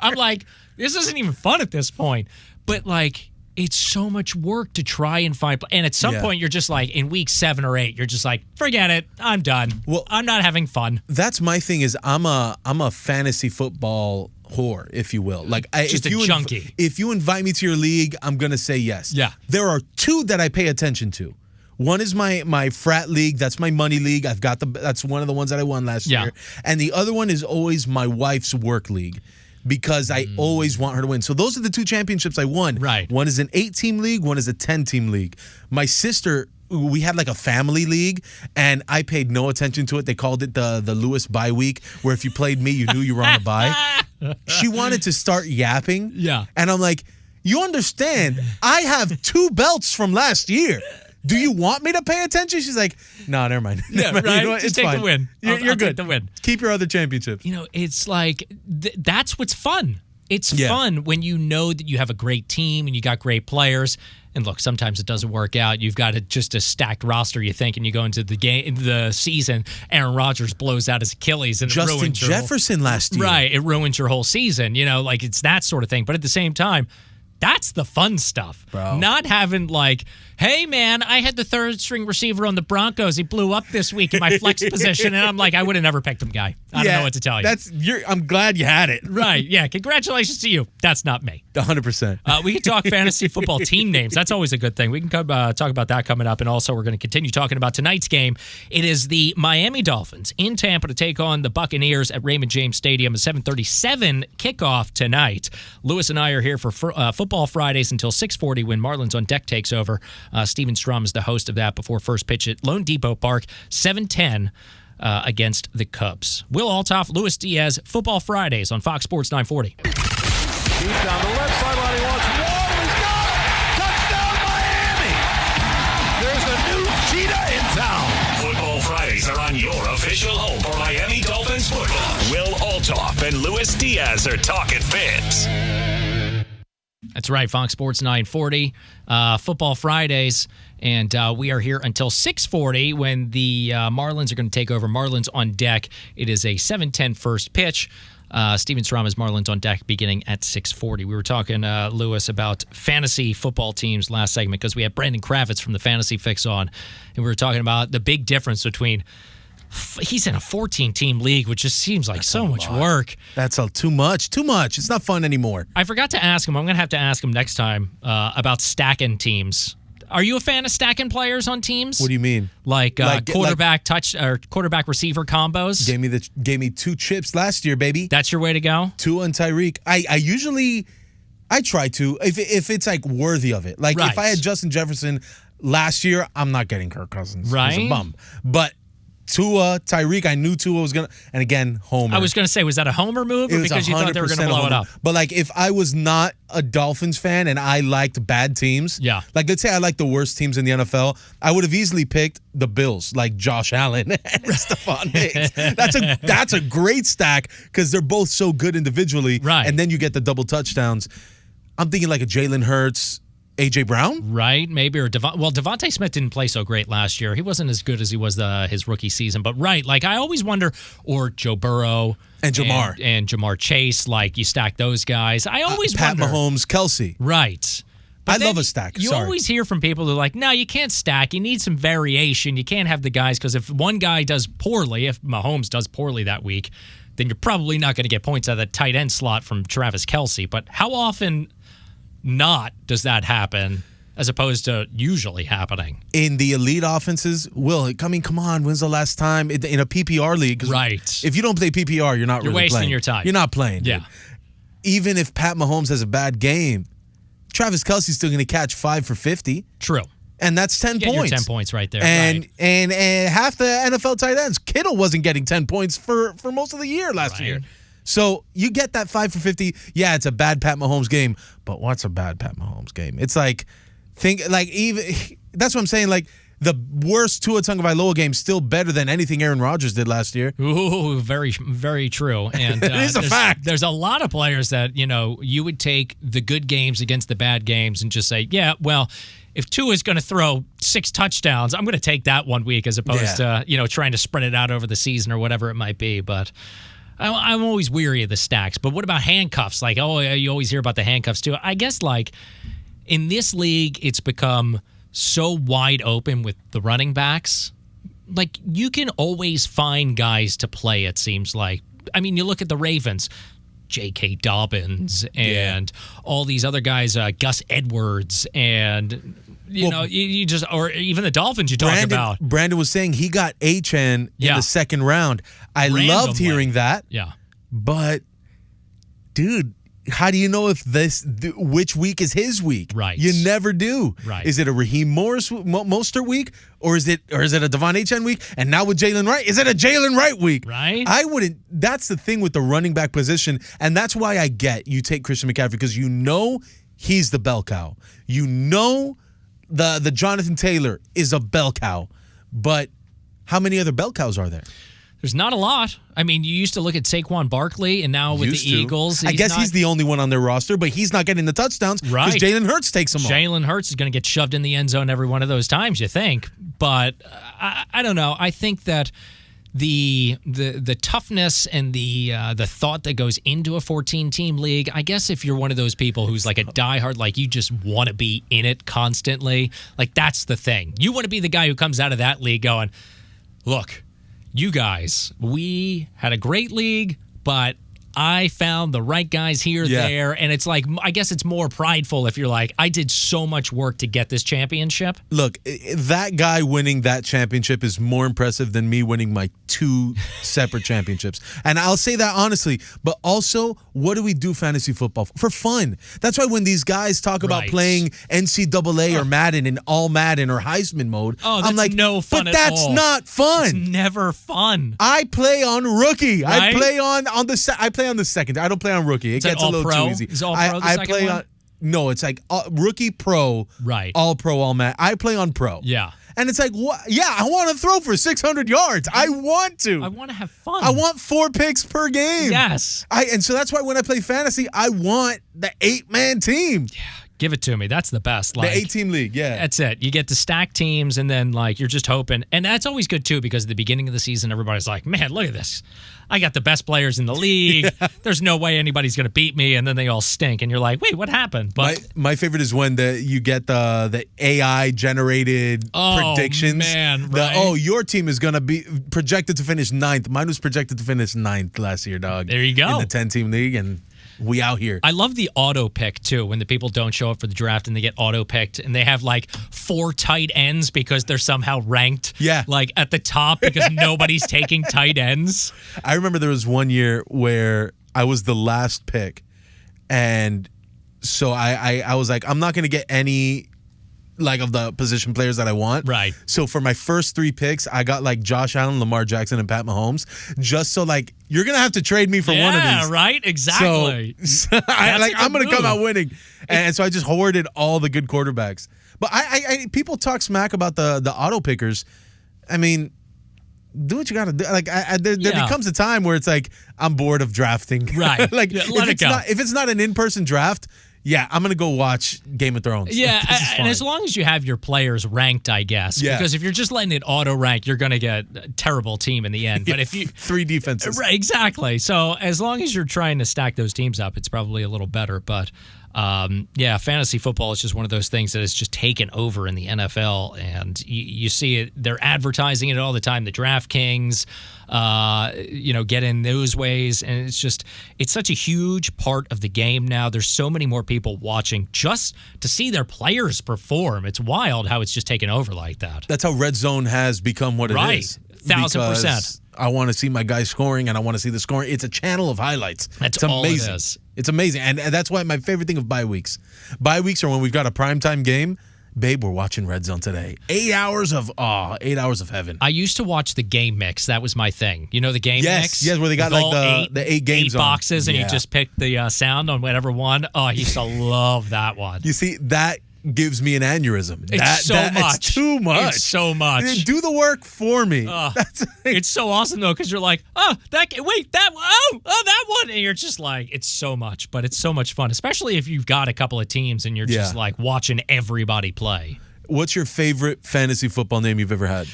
I'm like, this isn't even fun at this point. But like, it's so much work to try and find. And at some point, you're just like, in week 7 or 8, you're just like, forget it. I'm done. Well, I'm not having fun. That's my thing is I'm a fantasy football whore, if you will. Like just a junkie. If you invite me to your league, I'm going to say yes. Yeah. There are 2 that I pay attention to. One is my frat league. That's my money league. That's one of the ones that I won last year. And the other one is always my wife's work league, because I always want her to win. So those are the 2 championships I won. Right. One is an 8-team league, one is a 10-team league. My sister, we had like a family league, and I paid no attention to it. They called it the Lewis bye week, where if you played me, you knew you were on a bye. She wanted to start yapping. Yeah. And I'm like, you understand, I have 2 belts from last year. Do you want me to pay attention? She's like, no, never mind. Yeah, right? You know what? Just It's take fine. the win. You're I'll good. take the win. Keep your other championships. It's like, that's what's fun. It's fun when you know that you have a great team and you got great players. And look, sometimes it doesn't work out. You've got just a stacked roster, you think, and you go into the season. Aaron Rodgers blows out his Achilles, and Justin it ruins Jefferson last year. Right, it ruins your whole season. It's that sort of thing. But at the same time, that's the fun stuff. Bro. Not having hey, man, I had the third string receiver on the Broncos. He blew up this week in my flex position. And I'm like, I would have never picked him, guy. I don't know what to tell you. I'm glad you had it. Right. Yeah. Congratulations to you. That's not me. 100%. We can talk fantasy football team names. That's always a good thing. We can talk about that coming up. And also, we're going to continue talking about tonight's game. It is the Miami Dolphins in Tampa to take on the Buccaneers at Raymond James Stadium. A 7:37 kickoff tonight. Lewis and I are here for Football Fridays until 6:40 when Marlins on Deck takes over. Steven Strum is the host of that before first pitch at Lone Depot Park, 7:10 against the Cubs. Will Althoff, Luis Diaz, Football Fridays on Fox Sports 940. Deep down the left sideline, he wants one. He's got it! Touchdown, Miami! There's a new cheetah in town. Football Fridays are on your official home for Miami Dolphins football. Will Althoff and Luis Diaz are talking Fins. That's right, Fox Sports 940, Football Fridays, and we are here until 6:40 when the Marlins are going to take over. Marlins on Deck. It is a 7:10 first pitch. Steven Strom is Marlins on Deck beginning at 6:40. We were talking, Lewis, about fantasy football teams last segment because we had Brandon Kravitz from the Fantasy Fix on, and we were talking about the big difference between he's in a 14-team league, which just seems like so much work. That's too much. Too much. It's not fun anymore. I forgot to ask him. I'm going to have to ask him next time about stacking teams. Are you a fan of stacking players on teams? What do you mean? Like quarterback quarterback receiver combos? Gave me 2 chips last year, baby. That's your way to go? Tua and Tyreek. I usually try to if it's worthy of it. Like if I had Justin Jefferson last year, I'm not getting Kirk Cousins. Right. He's a bum. But Tua, Tyreek, I knew Tua was going to, and again, homer. I was going to say, was that a homer move or because you thought they were going to blow it up? But if I was not a Dolphins fan and I liked bad teams, let's say I like the worst teams in the NFL, I would have easily picked the Bills, like Josh Allen and Stephon Diggs. That's a great stack because they're both so good individually, right? And then you get the double touchdowns. I'm thinking like a Jalen Hurts, A.J. Brown? Right, maybe. Or Devontae Smith didn't play so great last year. He wasn't as good as he was his rookie season. But I always wonder, or Joe Burrow. And Jamar. And Jamar Chase, you stack those guys. I always Pat wonder. Mahomes, Kelsey. Right. But I love a stack. You always hear from people who are like, no, you can't stack. You need some variation. You can't have the guys, because if one guy does poorly, if Mahomes does poorly that week, then you're probably not going to get points out of the tight end slot from Travis Kelsey. But how often does that happen as opposed to usually happening? In the elite offenses, come on, when's the last time in a PPR league? Right. If you don't play PPR, you're not really wasting playing. your time. You're not playing. Yeah. Dude. Even if Pat Mahomes has a bad game, Travis Kelsey's still going to catch 5 for 50. True. And that's 10 points. Your 10 points right there. And, right. and half the NFL tight ends, Kittle wasn't getting 10 points for most of the year last year. So you get that 5 for 50. Yeah, it's a bad Pat Mahomes game, but what's a bad Pat Mahomes game? It's that's what I'm saying. The worst Tua Tagovailoa game still better than anything Aaron Rodgers did last year. Ooh, very, very true. And it is a fact. There's a lot of players that you would take the good games against the bad games and just say, yeah, well, if Tua is going to throw 6 touchdowns, I'm going to take that one week as opposed to trying to spread it out over the season or whatever it might be. But I'm always weary of the stacks. But what about handcuffs? You always hear about the handcuffs too. I guess in this league, it's become so wide open with the running backs. You can always find guys to play, it seems like. I mean, you look at the Ravens, J.K. Dobbins and all these other guys, Gus Edwards, and you just, or even the Dolphins you talk about. Brandon was saying he got H.N. in the second round. I loved hearing that. Yeah. But, dude, how do you know if which week is his week? Right. You never do. Right. Is it a Raheem Mostert week, or is it a Devon H.N. week? And now with Jalen Wright, is it a Jalen Wright week? Right. I wouldn't. That's the thing with the running back position, and that's why I get you take Christian McCaffrey, because he's the bell cow. The Jonathan Taylor is a bell cow, but how many other bell cows are there? There's not a lot. I mean, you used to look at Saquon Barkley, and now with the Eagles, I guess he's the only one on their roster, but he's not getting the touchdowns because Jalen Hurts takes them all. Jalen Hurts is going to get shoved in the end zone every one of those times, you think. But I don't know. I think that the toughness and the thought that goes into a 14-team league, I guess if you're one of those people who's like a diehard, like you just want to be in it constantly, like that's the thing. You want to be the guy who comes out of that league going, look, you guys, we had a great league, but I found the right guys here, there, and it's like, I guess it's more prideful if you're like, I did so much work to get this championship. Look, that guy winning that championship is more impressive than me winning my 2 separate championships. And I'll say that honestly, but also, what do we do fantasy football for fun? That's why when these guys talk about playing NCAA or Madden and all Madden or Heisman mode, I'm like, no fun but that's not fun. It's never fun. I play on rookie. Right? I play on the second. I don't play on rookie. It gets a little too easy. Is all pro the second play one? on. No, it's like rookie, pro, all pro, all Madden. I play on pro. Yeah. And it's like, what? Yeah, I want to throw for 600 yards. I want to. I want to have fun. I want 4 picks per game. Yes. And so that's why when I play fantasy, I want the 8-man team. Yeah. Give it to me. That's the best. Like, the 8-team league, yeah. That's it. You get to stack teams, and then like you're just hoping. And that's always good, too, because at the beginning of the season, everybody's like, man, look at this. I got the best players in the league. There's no way anybody's going to beat me, and then they all stink. And you're like, wait, what happened? But my favorite is when you get the AI-generated predictions. Man, right? Your team is going to be projected to finish 9th. Mine was projected to finish 9th last year, dog. There you go. In the 10-team league, and we out here. I love the auto pick, too, when the people don't show up for the draft and they get auto picked and they have like 4 tight ends because they're somehow ranked like at the top because nobody's taking tight ends. I remember there was one year where I was the last pick, and so I was like, I'm not going to get any like of the position players that I want. Right. So for my first 3 picks, I got like Josh Allen, Lamar Jackson, and Pat Mahomes. Just so like you're gonna have to trade me for one of these. Yeah, right. Exactly. So I'm gonna come out winning, and so I just hoarded all the good quarterbacks. But I people talk smack about the auto pickers. I mean, do what you got to do. Like there becomes a time where it's like I'm bored of drafting. Right. Like let it go. If it's not an in-person draft. Yeah, I'm going to go watch Game of Thrones. Yeah, and as long as you have your players ranked, I guess. Yeah. Because if you're just letting it auto-rank, you're going to get a terrible team in the end. But if you 3 defenses. Right, exactly. So as long as you're trying to stack those teams up, it's probably a little better. But fantasy football is just one of those things that has just taken over in the NFL. And you see it, they're advertising it all the time, the DraftKings, get in those ways. And it's such a huge part of the game now. There's so many more people watching just to see their players perform. It's wild how it's just taken over like that. That's how Red Zone has become what it is. 1,000%. I want to see my guys scoring, and I want to see the scoring. It's a channel of highlights. That's it's all amazing. it is. It's amazing. And that's why my favorite thing of bye weeks. Bye weeks are when we've got a primetime game. Babe, we're watching Red Zone today. 8 hours of heaven. I used to watch the game mix. That was my thing. You know the game mix? Yes, where they got like the 8 games 8 boxes, and you just pick the sound on whatever one. Oh, I used to love that one. You see, that gives me an aneurysm. It's much. It's too much. It's so much. Do the work for me. It's so awesome, though, because you're like, that one. And you're just like, it's so much, but it's so much fun, especially if you've got a couple of teams and you're just like watching everybody play. What's your favorite fantasy football name you've ever had?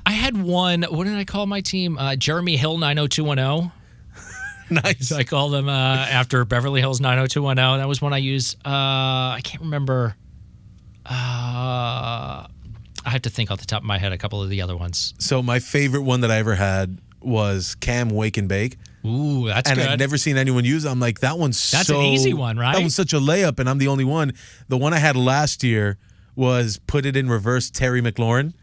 I had one. What did I call my team? Jeremy Hill 90210. Nice. I called them after Beverly Hills 90210. That was one I used. I can't remember. I have to think off the top of my head a couple of the other ones. So my favorite one that I ever had was Cam Wake and Bake. Ooh, that's good. And I'd never seen anyone use it. I'm like, that's an easy one, right? That was such a layup, and I'm the only one. The one I had last year was Put It in Reverse, Terry McLaurin.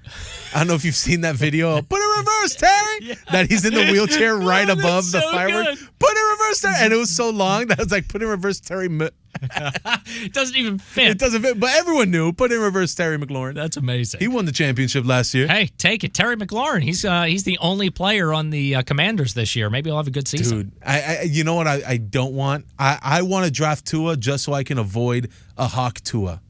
I don't know if you've seen that video. Put it in reverse, Terry! Yeah. That he's in the wheelchair right above the firework. Good. Put it in reverse, Terry! And it was so long that I was like, put it in reverse, Terry. It doesn't even fit. It doesn't fit, but everyone knew. Put it in reverse, Terry McLaurin. That's amazing. He won the championship last year. Hey, take it. Terry McLaurin. He's the only player on the Commanders this year. Maybe he'll have a good season. Dude, you know what I don't want? I want to draft Tua just so I can avoid a Hawk Tua.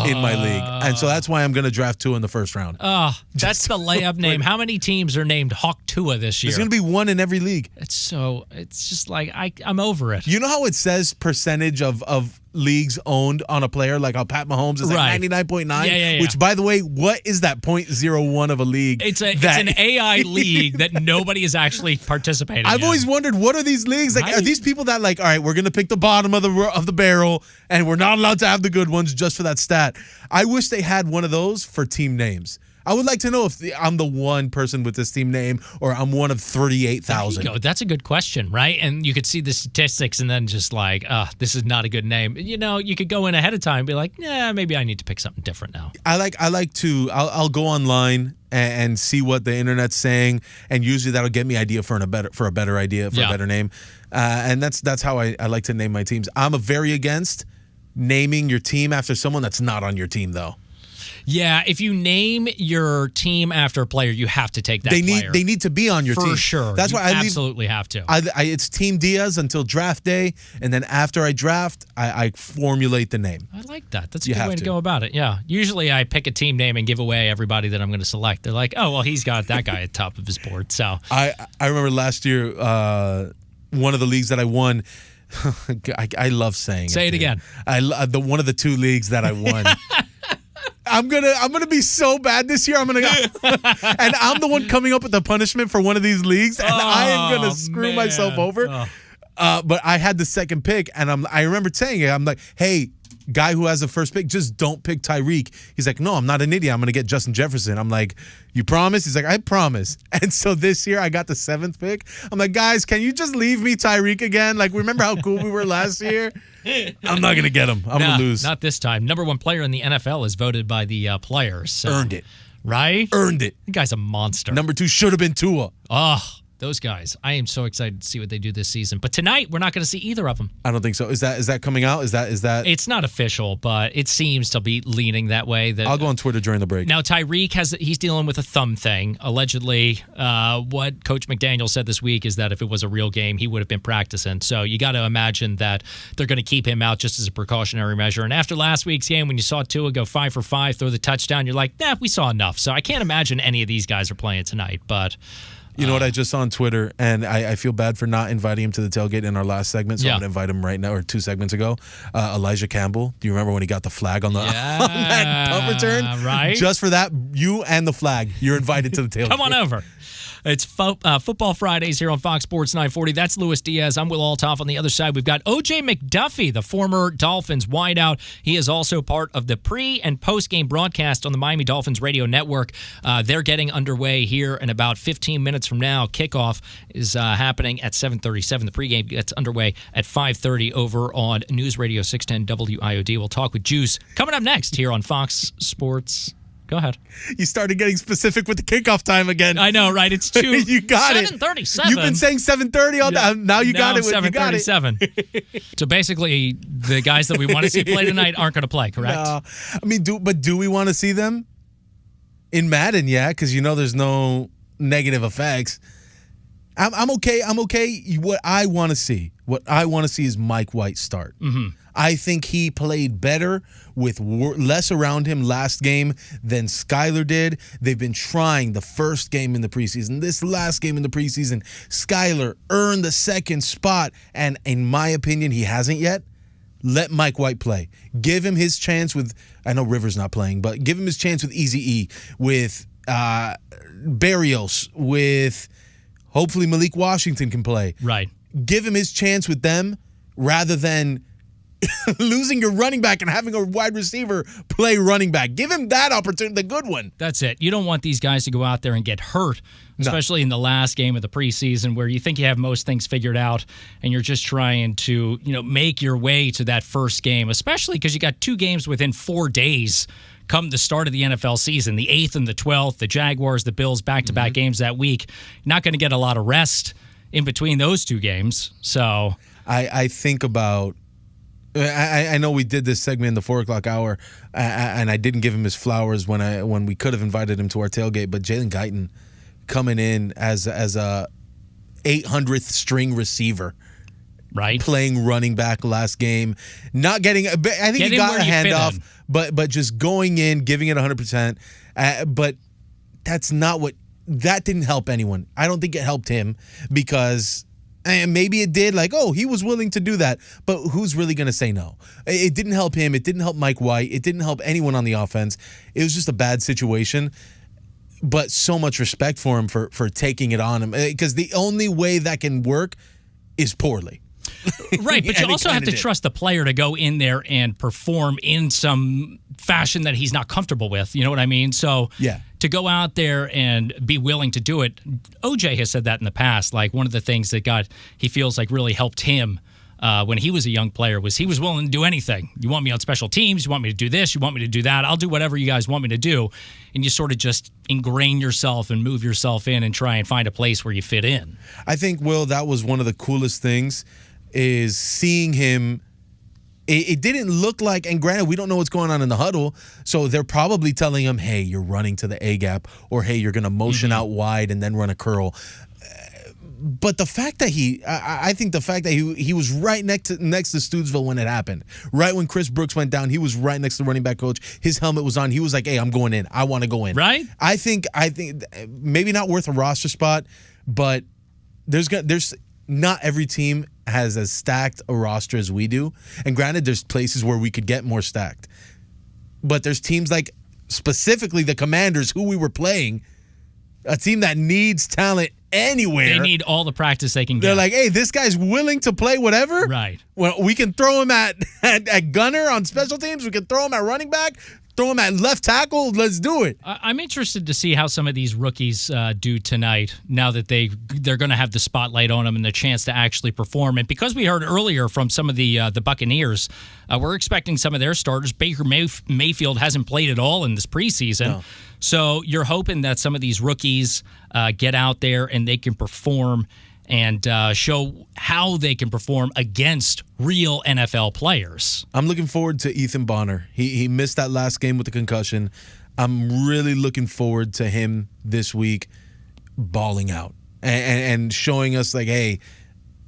in my league. And so that's why I'm going to draft Tua in the first round. That's the layup name. How many teams are named Hawk Tua this year? There's going to be one in every league. It's just like, I'm over it. You know how it says percentage of leagues owned on a player, like how Pat Mahomes is like 99.9? Yeah. Which, by the way, what is that 0.01 of a league? It's an AI league that nobody is actually participating in. I've always wondered, what are these leagues? Like, are these people that like, all right, we're going to pick the bottom of the barrel, and we're not allowed to have the good ones just for that stat? I wish they had one of those for team names. I would like to know if I'm the one person with this team name or I'm one of 38,000. That's a good question, right? And you could see the statistics and then just like, this is not a good name. You know, you could go in ahead of time and be like, maybe I need to pick something different now. I'll go online and see what the internet's saying, and usually that'll get me idea for a better idea, for a better name. And that's how I like to name my teams. I'm very against naming your team after someone that's not on your team, though. Yeah, if you name your team after a player, you have to take that player. They need to be on your team. For sure. That's why I absolutely have to. It's Team Diaz until draft day, and then after I draft, I formulate the name. I like that. That's a good way to go about it, yeah. Usually I pick a team name and give away everybody that I'm going to select. They're like, oh, well, he's got that guy at top of his board. So I remember last year, one of the leagues that I won, I love saying it. Say it again. One of the two leagues that I won. I'm gonna be so bad this year. And I'm the one coming up with the punishment for one of these leagues, and I am gonna screw myself over. But I had the second pick, and I remember saying it. I'm like, hey, guy who has the first pick, just don't pick Tyreek. He's like, no, I'm not an idiot. I'm gonna get Justin Jefferson. I'm like, you promise? He's like, I promise. And so this year I got the 7th pick. I'm like, guys, can you just leave me Tyreek again? Like, remember how cool we were last year? I'm not going to get him. I'm going to lose. Not this time. Number 1 player in the NFL is voted by the players. So. Earned it. Right? Earned it. The guy's a monster. Number 2 should have been Tua. Those guys. I am so excited to see what they do this season. But tonight, we're not going to see either of them. I don't think so. Is that coming out? Is that? It's not official, but it seems to be leaning that way. I'll go on Twitter during the break. Now, Tyreek he's dealing with a thumb thing. Allegedly, what Coach McDaniel said this week is that if it was a real game, he would have been practicing. So you got to imagine that they're going to keep him out just as a precautionary measure. And after last week's game, when you saw Tua go 5 for 5, throw the touchdown, you're like, we saw enough. So I can't imagine any of these guys are playing tonight, but... You know what I just saw on Twitter, and I feel bad for not inviting him to the tailgate in our last segment, so I'm going to invite him right now, or 2 segments ago. Elijah Campbell, do you remember when he got the flag on that punt return? Right. Just for that, you and the flag, you're invited to the tailgate. Come on over. It's Football Fridays here on Fox Sports 940. That's Luis Diaz. I'm Will Althoff. On the other side, we've got OJ McDuffie, the former Dolphins wideout. He is also part of the pre- and post-game broadcast on the Miami Dolphins radio network. They're getting underway here in about 15 minutes from now. Kickoff is happening at 7:37. The pregame gets underway at 5:30 over on News Radio 610 WIOD. We'll talk with Juice coming up next here on Fox Sports. Go ahead. You started getting specific with the kickoff time again. I know, right? It's 2. You got 7:37. You've been saying 7:30 all day. Now you got it. 7:37. So basically, the guys that we want to see play tonight aren't going to play, correct? No. I mean, do we want to see them in Madden? Yeah, because there's no negative effects. I'm okay. What I want to see is Mike White start. Mm-hmm. I think he played better with less around him last game than Skyler did. They've been trying the first game in the preseason. This last game in the preseason, Skyler earned the 2nd spot, and in my opinion, he hasn't yet. Let Mike White play. Give him his chance with, I know Rivers not playing, but give him his chance with Eazy-E, with Barrios, with hopefully Malik Washington can play. Right. Give him his chance with them rather than losing your running back and having a wide receiver play running back. Give him that opportunity, the good one. That's it. You don't want these guys to go out there and get hurt, especially in the last game of the preseason where you think you have most things figured out and you're just trying to, make your way to that first game, especially because you got 2 games within 4 days come the start of the NFL season, the 8th and the 12th, the Jaguars, the Bills, back-to-back games that week. You're not going to get a lot of rest in between those 2 games. So I think about... I know we did this segment in the 4 o'clock hour, and I didn't give him his flowers when we could have invited him to our tailgate. But Jalen Guyton coming in as a 800th string receiver Right. Playing running back last game, not getting. I think he got a handoff, but just going in, giving it 100%. But that's not what. That didn't help anyone. I don't think it helped him because. And maybe it did, like, oh, he was willing to do that. But who's really going to say no? It didn't help him. It didn't help Mike White. It didn't help anyone on the offense. It was just a bad situation. But so much respect for him for taking it on him. Because the only way that can work is poorly. Right, but you also have to trust the player to go in there and perform in some fashion that he's not comfortable with. You know what I mean? So to go out there and be willing to do it, OJ has said that in the past. Like one of the things that he feels like really helped him when he was a young player was he was willing to do anything. You want me on special teams? You want me to do this? You want me to do that? I'll do whatever you guys want me to do. And you sort of just ingrain yourself and move yourself in and try and find a place where you fit in. I think, Will, that was one of the coolest things is seeing him. It didn't look like, and granted, we don't know what's going on in the huddle, so they're probably telling him, hey, you're running to the A-gap, or hey, you're going to motion out wide and then run a curl. But the fact that I think the fact that he was right next to Stootsville when it happened, right when Chris Brooks went down, he was right next to the running back coach. His helmet was on. He was like, hey, I'm going in. I want to go in. Right? I think maybe not worth a roster spot, but there's not every team has as stacked a roster as we do. And granted, there's places where we could get more stacked. But there's teams like specifically the Commanders, who we were playing, a team that needs talent anywhere. They need all the practice they can get. They're like, hey, this guy's willing to play whatever. Right. Well, we can throw him at gunner on special teams. We can throw him at running back. Throw him at left tackle. Let's do it. I'm interested to see how some of these rookies do tonight now that they're going to have the spotlight on them and the chance to actually perform. And because we heard earlier from some of the Buccaneers, we're expecting some of their starters. Baker Mayfield hasn't played at all in this preseason. No. So you're hoping that some of these rookies get out there and they can perform and show how they can perform against real NFL players. I'm looking forward to Ethan Bonner. He missed that last game with the concussion. I'm really looking forward to him this week balling out and showing us like, hey,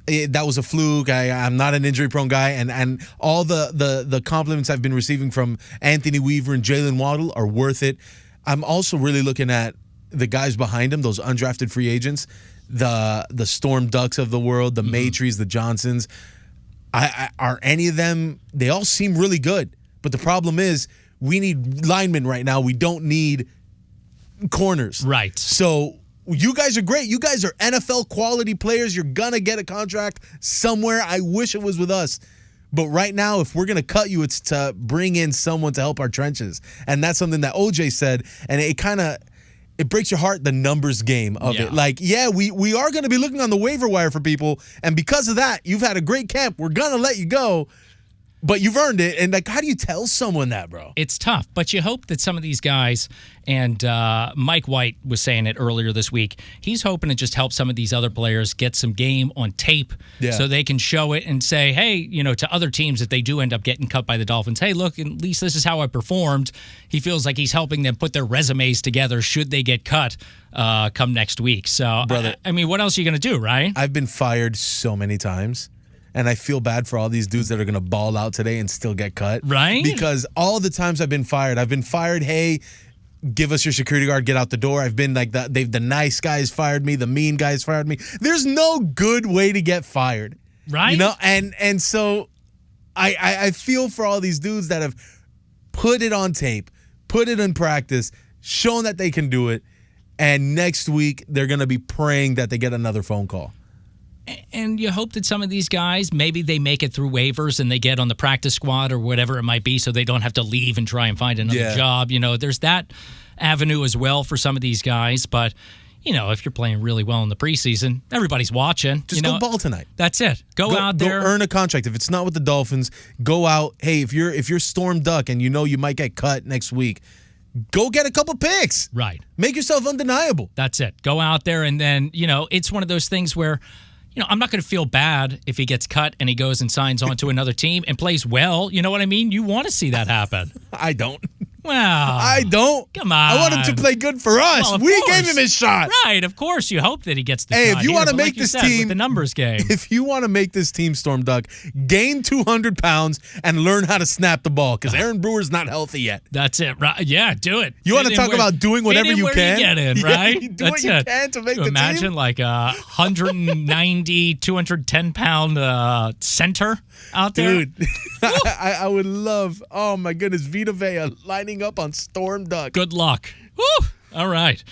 that was a fluke. I'm not an injury-prone guy. And all the compliments I've been receiving from Anthony Weaver and Jalen Waddle are worth it. I'm also really looking at the guys behind him, those undrafted free agents, the Storm Ducks of the world, the Matries, the Johnsons. Are any of them, they all seem really good. But the problem is we need linemen right now. We don't need corners. Right. So you guys are great. You guys are NFL quality players. You're going to get a contract somewhere. I wish it was with us. But right now, if we're going to cut you, it's to bring in someone to help our trenches. And that's something that OJ said. And it breaks your heart, the numbers game of it. Like, we are going to be looking on the waiver wire for people, and because of that, you've had a great camp. We're going to let you go, but you've earned it. And, like, how do you tell someone that, bro? It's tough, but you hope that some of these guys, and Mike White was saying it earlier this week, he's hoping to just help some of these other players get some game on tape so they can show it and say, hey, to other teams if they do end up getting cut by the Dolphins, hey, look, at least this is how I performed. He feels like he's helping them put their resumes together should they get cut come next week. So, brother, I mean, what else are you going to do, right? I've been fired so many times. And I feel bad for all these dudes that are going to ball out today and still get cut. Right? Because all the times I've been fired, hey, give us your security guard, get out the door. I've been like that. The nice guys fired me. The mean guys fired me. There's no good way to get fired. Right? And so I feel for all these dudes that have put it on tape, put it in practice, shown that they can do it. And next week, they're going to be praying that they get another phone call. And you hope that some of these guys, maybe they make it through waivers and they get on the practice squad or whatever it might be so they don't have to leave and try and find another job. There's that avenue as well for some of these guys. But, if you're playing really well in the preseason, everybody's watching. Just go ball tonight. That's it. Go out there. Go earn a contract. If it's not with the Dolphins, go out. Hey, if you're Storm Duck and you might get cut next week, go get a couple picks. Right. Make yourself undeniable. That's it. Go out there and then, it's one of those things where I'm not going to feel bad if he gets cut and he goes and signs on to another team and plays well. You know what I mean? You want to see that happen. I don't. Well, I don't. Come on. I want him to play good for us. Well, of We course. gave him his shot. Right, of course. You hope that he gets the Hey, shot. if you want to make like you this said, team with the numbers game. If you want to make this team, Storm Duck, gain 200 pounds and learn how to snap the ball because Aaron Brewer's not healthy yet. That's it, right? Yeah, do it. You want to talk about doing whatever you can? You get in, right? Yeah, you do what you can to make the team. Imagine like a 190, 210-pound center out there. Dude, I would love, oh my goodness, Vita Vea lining up on Storm Duck. Good luck. Woo! All right.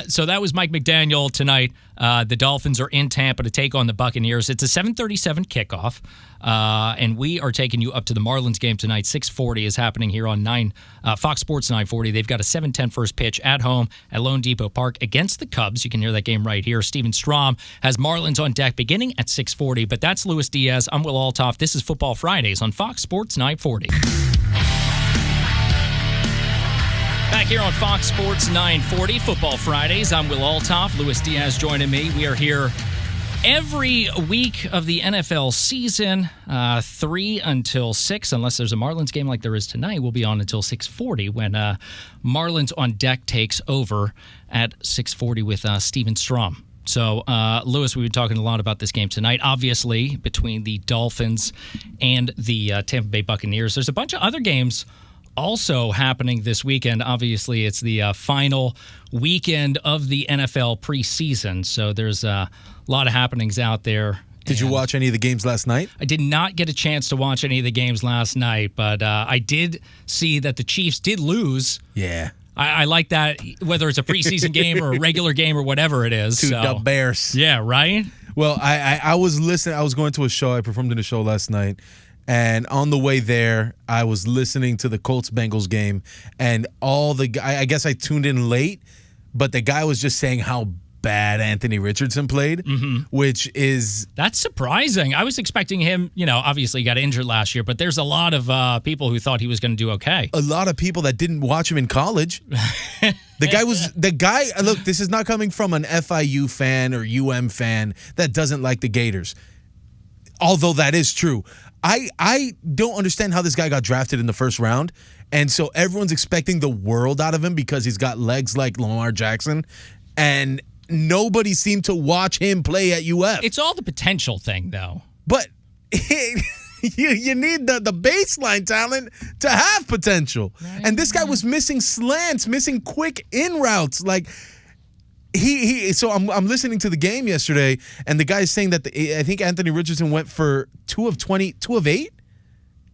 So that was Mike McDaniel tonight. The Dolphins are in Tampa to take on the Buccaneers. It's a 7:37 kickoff, and we are taking you up to the Marlins game tonight. 6:40 is happening here on Fox Sports 940. They've got a 7:10 first pitch at home at Lone Depot Park against the Cubs. You can hear that game right here. Steven Strom has Marlins on deck beginning at 6:40. But that's Luis Diaz. I'm Will Althoff. This is Football Fridays on Fox Sports 940. Back here on Fox Sports 940, Football Fridays. I'm Will Althoff. Luis Diaz joining me. We are here every week of the NFL season, 3 until 6, unless there's a Marlins game like there is tonight. We'll be on until 6:40 when Marlins on Deck takes over at 6:40 with Steven Strom. So, Lewis, we've been talking a lot about this game tonight, obviously, between the Dolphins and the Tampa Bay Buccaneers. There's a bunch of other games also happening this weekend. Obviously, it's the final weekend of the NFL preseason, so there's a lot of happenings out there. Did you watch any of the games last night? I did not get a chance to watch any of the games last night, but I did see that the Chiefs did lose. Yeah. I like that, whether it's a preseason game or a regular game or whatever it is. To the Bears. Yeah, right? Well, I was listening. I was going to a show. I performed in a show last night. And on the way there, I was listening to the Colts-Bengals game, and I guess I tuned in late, but the guy was just saying how bad Anthony Richardson played, which is... That's surprising. I was expecting him, obviously he got injured last year, but there's a lot of people who thought he was going to do okay. A lot of people that didn't watch him in college. The guy, look, this is not coming from an FIU fan or UM fan that doesn't like the Gators, although that is true. I don't understand how this guy got drafted in the first round, and so everyone's expecting the world out of him because he's got legs like Lamar Jackson, and nobody seemed to watch him play at UF. It's all the potential thing, though. But you need the baseline talent to have potential, right. And this guy was missing slants, missing quick in routes, like... So I'm listening to the game yesterday, and the guy's saying that I think Anthony Richardson went for 2 of 20, 2 of 8.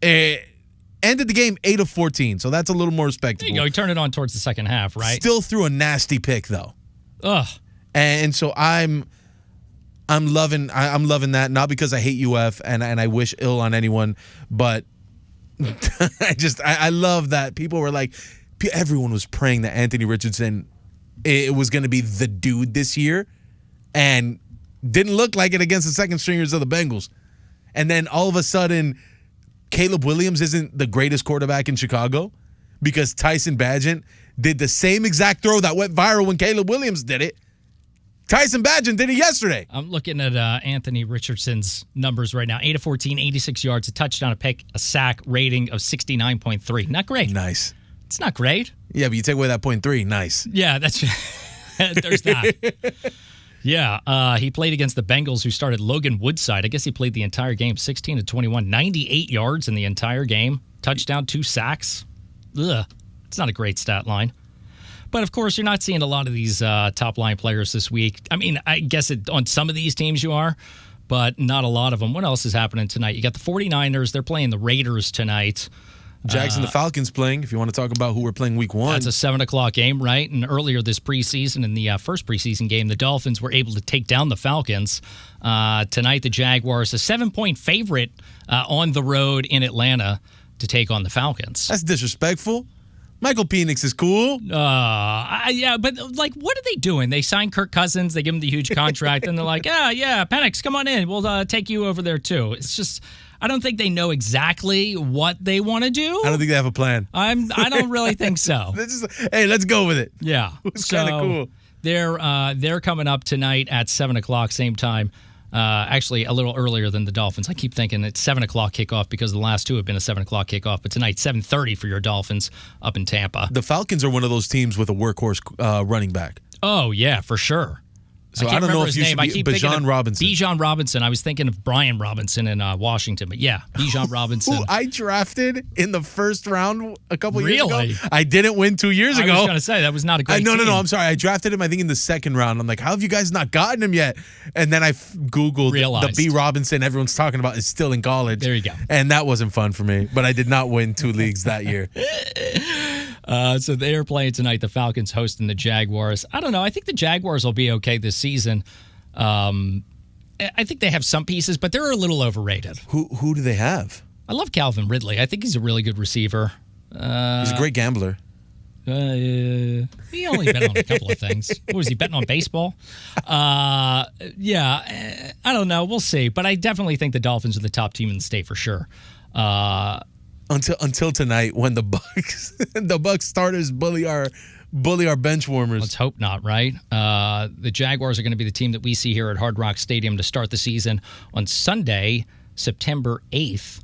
Ended the game 8 of 14, so that's a little more respectable. There you go. He turned it on towards the second half, right? Still threw a nasty pick though. Ugh. And so I'm loving that, not because I hate UF and I wish ill on anyone, but I love that people were like, everyone was praying that Anthony Richardson, it was going to be the dude this year, and didn't look like it against the second stringers of the Bengals. And then all of a sudden, Caleb Williams isn't the greatest quarterback in Chicago because Tyson Bagent did the same exact throw that went viral when Caleb Williams did it. Tyson Bagent did it yesterday. I'm looking at Anthony Richardson's numbers right now. 8 of 14, 86 yards, a touchdown, a pick, a sack, rating of 69.3. Not great. Nice. It's not great. Yeah, but you take away that 0.3. Nice. Yeah, that's there's that. Yeah, he played against the Bengals, who started Logan Woodside. I guess he played the entire game, 16 to 21, 98 yards in the entire game, touchdown, 2 sacks. Ugh, it's not a great stat line. But, of course, you're not seeing a lot of these top-line players this week. I mean, I guess on some of these teams you are, but not a lot of them. What else is happening tonight? You got the 49ers. They're playing the Raiders tonight. Jags and the Falcons playing, if you want to talk about who we're playing week 1. That's a 7 o'clock game, right? And earlier this preseason, in the first preseason game, the Dolphins were able to take down the Falcons. Tonight, the Jaguars, a 7-point favorite on the road in Atlanta to take on the Falcons. That's disrespectful. Michael Penix is cool. Yeah, but, like, what are they doing? They sign Kirk Cousins, they give him the huge contract, and they're like, yeah, Penix, come on in. We'll take you over there, too. It's just... I don't think they know exactly what they want to do. I don't think they have a plan. I don't really think so. Hey, let's go with it. Yeah. It's kind of cool. They're coming up tonight at 7 o'clock, same time Actually, a little earlier than the Dolphins. I keep thinking it's 7 o'clock kickoff because the last two have been a 7 o'clock kickoff. But tonight, 7:30 for your Dolphins up in Tampa. The Falcons are one of those teams with a workhorse running back. Oh, yeah, for sure. So I don't know if you should be Bijan Robinson. Bijan Robinson. I was thinking of Brian Robinson in Washington, but yeah, Bijan Robinson. Who I drafted in the first round a couple years ago. Really? I didn't win 2 years ago. I was going to say, that was not a great team. No, I'm sorry. I drafted him, I think, in the second round. I'm like, how have you guys not gotten him yet? And then I Googled the B. Robinson everyone's talking about is still in college. There you go. And that wasn't fun for me, but I did not win 2 leagues that year. So they are playing tonight. The Falcons hosting the Jaguars. I don't know. I think the Jaguars will be okay this season. I think they have some pieces, but they're a little overrated. Who do they have? I love Calvin Ridley. I think he's a really good receiver. He's a great gambler. He only bet on a couple of things. What was he betting on? Baseball? I don't know. We'll see. But I definitely think the Dolphins are the top team in the state for sure. Until tonight, when the Bucs starters bully our bench warmers. Let's hope not, right? The Jaguars are going to be the team that we see here at Hard Rock Stadium to start the season on Sunday, September 8th.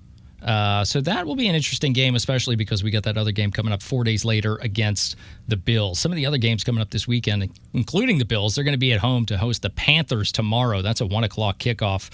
So that will be an interesting game, especially because we got that other game coming up 4 days later against the Bills. Some of the other games coming up this weekend, including the Bills, they're going to be at home to host the Panthers tomorrow. That's a 1 o'clock kickoff.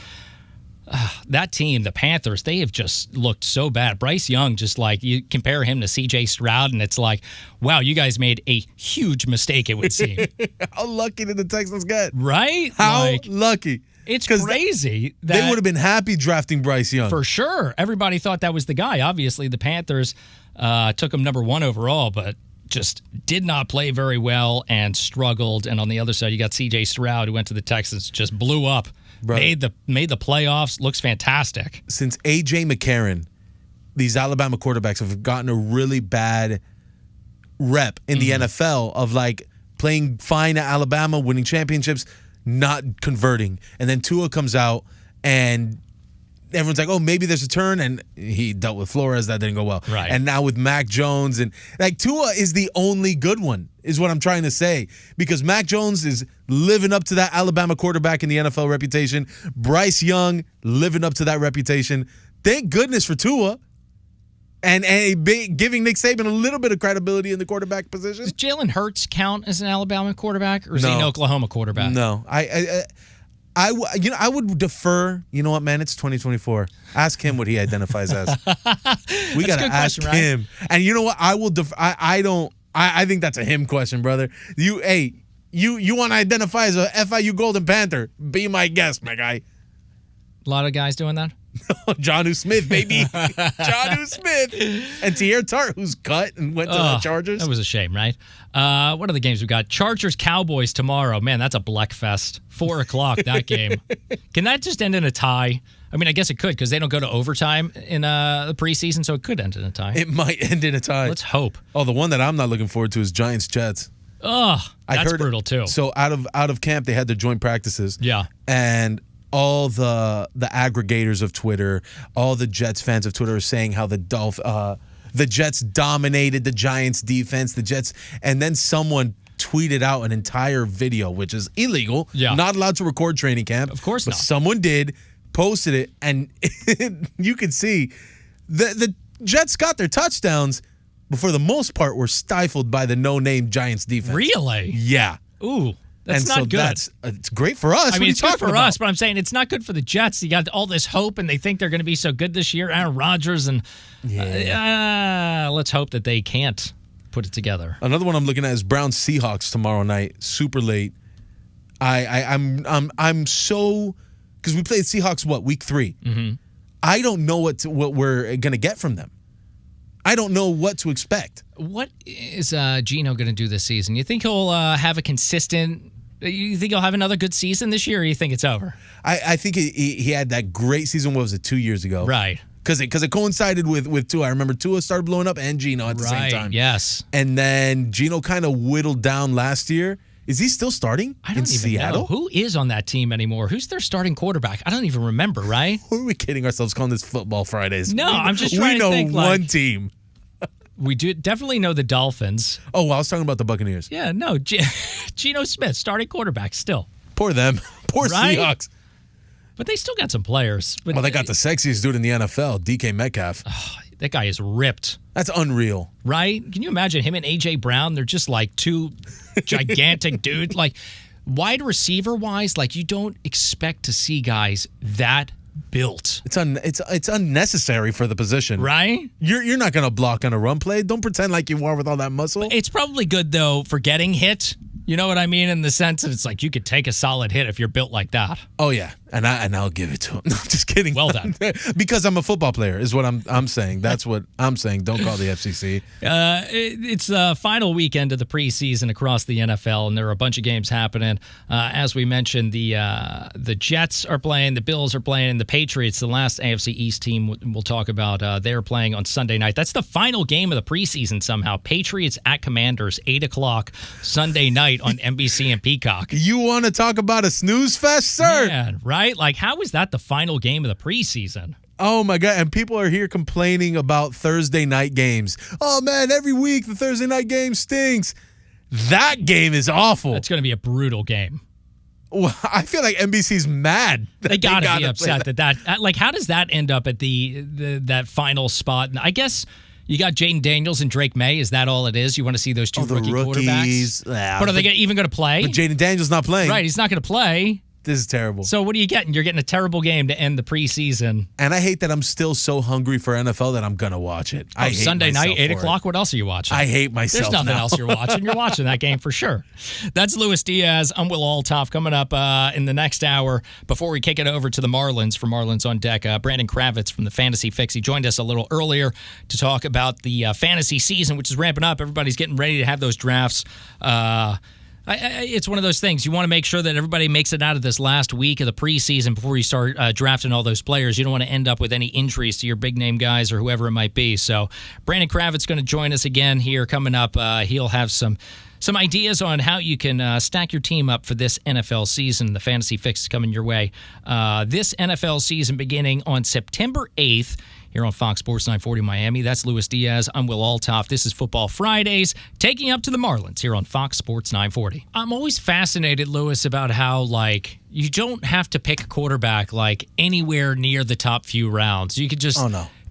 That team, the Panthers, they have just looked so bad. Bryce Young, just like you compare him to C.J. Stroud, and it's like, wow, you guys made a huge mistake, it would seem. How lucky did the Texans get? Right? How lucky. It's crazy. They would have been happy drafting Bryce Young. For sure. Everybody thought that was the guy. Obviously, the Panthers took him number 1 overall, but just did not play very well and struggled. And on the other side, you got C.J. Stroud, who went to the Texans, just blew up. Bro, made the playoffs, looks fantastic. Since OJ McCarron, these Alabama quarterbacks have gotten a really bad rep in the NFL of like playing fine at Alabama, winning championships, not converting. And then Tua comes out and everyone's like, oh, maybe there's a turn. And he dealt with Flores. That didn't go well. Right. And now with Mac Jones. And like Tua is the only good one, is what I'm trying to say. Because Mac Jones is living up to that Alabama quarterback in the NFL reputation. Bryce Young living up to that reputation. Thank goodness for Tua. And giving Nick Saban a little bit of credibility in the quarterback position. Does Jalen Hurts count as an Alabama quarterback, or is he an Oklahoma quarterback? No. I would defer. You know what, man? It's 2024. Ask him what he identifies as. We got to ask him. Right? And you know what? I will defer. I think that's a him question, brother. You want to identify as a FIU Golden Panther? Be my guest, my guy. A lot of guys doing that. Jonnu Smith, baby. Jonnu Smith. And Tier Tart, who's cut and went to the Chargers. That was a shame, right? What are the games we got? Chargers-Cowboys tomorrow. Man, that's a blackfest. 4 o'clock, that game. Can that just end in a tie? I mean, I guess it could because they don't go to overtime in the preseason, so it could end in a tie. It might end in a tie. Let's hope. Oh, the one that I'm not looking forward to is Giants-Jets. Oh, that's brutal, too. So out of camp, they had their joint practices. Yeah. And all the aggregators of Twitter, all the Jets fans of Twitter are saying how the Jets dominated the Giants defense, and then someone tweeted out an entire video, which is illegal, not allowed to record training camp. Of course not. Someone did, posted it, and you could see the Jets got their touchdowns, but for the most part were stifled by the no-name Giants defense. Really? Yeah. Ooh. That's not good. It's great for us. I mean, it's good for us, but I'm saying it's not good for the Jets. You got all this hope, and they think they're going to be so good this year. Aaron Rodgers, and let's hope that they can't put it together. Another one I'm looking at is Browns Seahawks tomorrow night, super late. I'm so because we played Seahawks week 3. Mm-hmm. I don't know what we're gonna get from them. I don't know what to expect. What is Geno going to do this season? You think he'll have a consistent? You think he'll have another good season this year, or you think it's over? I think he had that great season. What was it, 2 years ago? Right. Because it coincided with Tua. I remember Tua started blowing up and Geno at the same time. Yes. And then Geno kind of whittled down last year. Is he still starting in Seattle? Know. Who is on that team anymore? Who's their starting quarterback? I don't even remember, right? Who are we kidding ourselves calling this Football Fridays? No, I'm just trying to think. We know one team. We definitely know the Dolphins. Oh, well, I was talking about the Buccaneers. Yeah, no. Geno Smith, starting quarterback still. Poor them. Poor Seahawks. But they still got some players. But Well, they got the sexiest dude in the NFL, DK Metcalf. that guy is ripped. That's unreal. Right? Can you imagine him and A.J. Brown? They're just like two gigantic dudes. Like, wide receiver-wise, like, you don't expect to see guys that built. It's unnecessary for the position. Right? You're not going to block on a run play. Don't pretend like you are with all that muscle. It's probably good, though, for getting hit. You know what I mean? In the sense that it's like you could take a solid hit if you're built like that. Oh, yeah. And I'll give it to him. No, just kidding. Well done. Because I'm a football player is what I'm saying. That's what I'm saying. Don't call the FCC. It's the final weekend of the preseason across the NFL, and there are a bunch of games happening. As we mentioned, the Jets are playing, the Bills are playing, and the Patriots, the last AFC East team we'll talk about, they're playing on Sunday night. That's the final game of the preseason somehow. Patriots at Commanders, 8 o'clock Sunday night on NBC and Peacock. You want to talk about a snooze fest, sir? Man, right? Like, how is that the final game of the preseason? Oh, my God. And people are here complaining about Thursday night games. Oh, man, every week the Thursday night game stinks. That game is awful. It's going to be a brutal game. Well, I feel like NBC's mad. They got to be upset that like, how does that end up at that final spot? I guess you got Jaden Daniels and Drake May. Is that all it is? You want to see those two rookies. Quarterbacks? Yeah, but are they even going to play? But Jaden Daniels not playing. Right, he's not going to play. This is terrible. So what are you getting? You're getting a terrible game to end the preseason. And I hate that I'm still so hungry for NFL that I'm going to watch it. I hate Sunday night, 8 o'clock. What else are you watching? I hate myself. There's nothing else you're watching. You're watching that game for sure. That's Luis Diaz. I'm Will Althoff. Coming up in the next hour, before we kick it over to the Marlins, for Marlins on Deck, Brandon Kravitz from the Fantasy Fix. He joined us a little earlier to talk about the fantasy season, which is ramping up. Everybody's getting ready to have those drafts. It's one of those things. You want to make sure that everybody makes it out of this last week of the preseason before you start drafting all those players. You don't want to end up with any injuries to your big-name guys or whoever it might be. So Brandon Kravitz is going to join us again here coming up. He'll have some ideas on how you can stack your team up for this NFL season. The Fantasy Fix is coming your way. This NFL season beginning on September 8th. Here on Fox Sports 940 Miami. That's Luis Diaz. I'm Will Althoff. This is Football Fridays, taking up to the Marlins here on Fox Sports 940. I'm always fascinated, Luis, about how, like, you don't have to pick a quarterback, like, anywhere near the top few rounds. You could just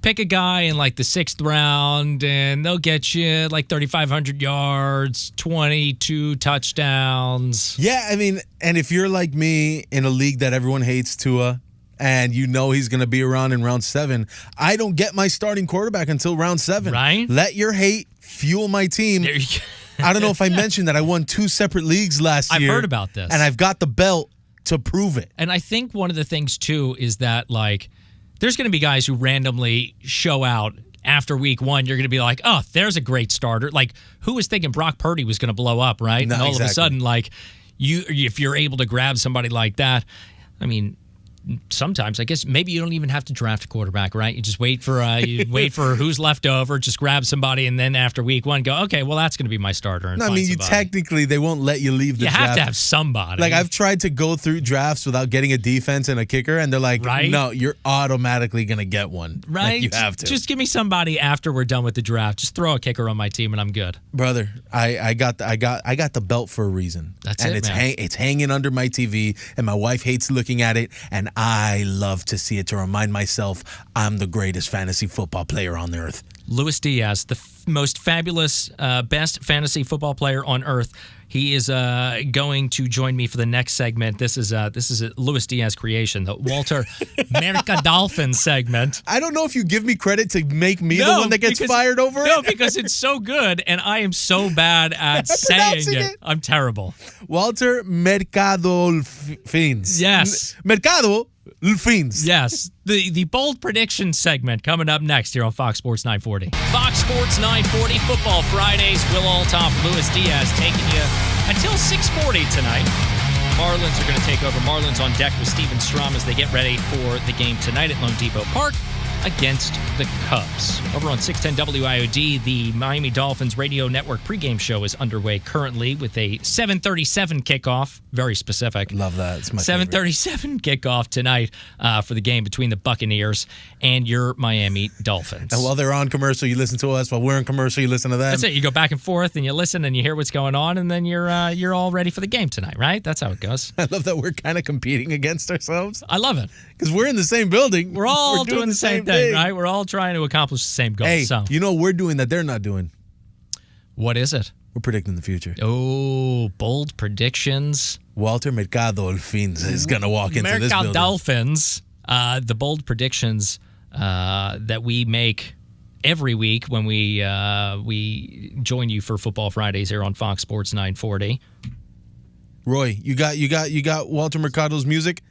pick a guy in, like, the 6th round, and they'll get you, like, 3,500 yards, 22 touchdowns. Yeah, I mean, and if you're like me in a league that everyone hates Tua, and you know he's going to be around in round 7, I don't get my starting quarterback until round 7. Right? Let your hate fuel my team. There you go. I don't know if I mentioned that I won 2 separate leagues last year. I've heard about this. And I've got the belt to prove it. And I think one of the things, too, is that, like, there's going to be guys who randomly show out after week 1. You're going to be like, oh, there's a great starter. Like, who was thinking Brock Purdy was going to blow up, right? No, and all exactly. of a sudden, like, if you're able to grab somebody like that, I mean, sometimes I guess maybe you don't even have to draft a quarterback, right? You just wait for who's left over, just grab somebody, and then after week 1 go, okay, well, that's going to be my starter. And No, I mean, you technically, they won't let you leave the You draft. have to have somebody. Like, I've tried to go through drafts without getting a defense and a kicker, and they're like, Right? no, you're automatically going to get one. right? Like, you have to. Just give me somebody after we're done with the draft. Just throw a kicker on my team, and I'm good. Brother, I got the belt for a reason. That's and it, it's man. it's hanging under my TV, and my wife hates looking at it, and I love to see it to remind myself I'm the greatest fantasy football player on the earth. Luis Diaz, the most fabulous, best fantasy football player on earth. He is going to join me for the next segment. This is a Luis Diaz creation, the Walter Merca-Dolphins segment. I don't know if you give me credit to make me the one that gets fired over it. No, because it's so good, and I am so bad at saying it. I'm terrible. Walter Merca-Dolphins. Yes. Merca-Dolphins. Yes. The bold prediction segment coming up next here on Fox Sports 940. Fox Sports 940 Football Fridays. Will Althoff, Luis Diaz taking you until 6:40 tonight. Marlins are going to take over. Marlins on Deck with Steven Strom as they get ready for the game tonight at Lone Depot Park. against the Cubs. Over on 610 WIOD, the Miami Dolphins Radio Network pregame show is underway currently with a 7:37 kickoff. Very specific. Love that. It's my 7:37 kickoff tonight for the game between the Buccaneers and your Miami Dolphins. And while they're on commercial, you listen to us. While we're on commercial, you listen to them. That's it. You go back and forth and you listen and you hear what's going on, and then you're all ready for the game tonight, right? That's how it goes. I love that we're kind of competing against ourselves. I love it. Because we're in the same building. We're all doing the same thing, right? We're all trying to accomplish the same goal. Hey, so. you know what we're doing that they're not doing? What is it? We're predicting the future. Oh, bold predictions. Walter Merca-Dolphins is going to walk into this building. Merca-Dolphins, the bold predictions that we make every week when we join you for Football Fridays here on Fox Sports 940. Roy, you got Walter Mercado's music?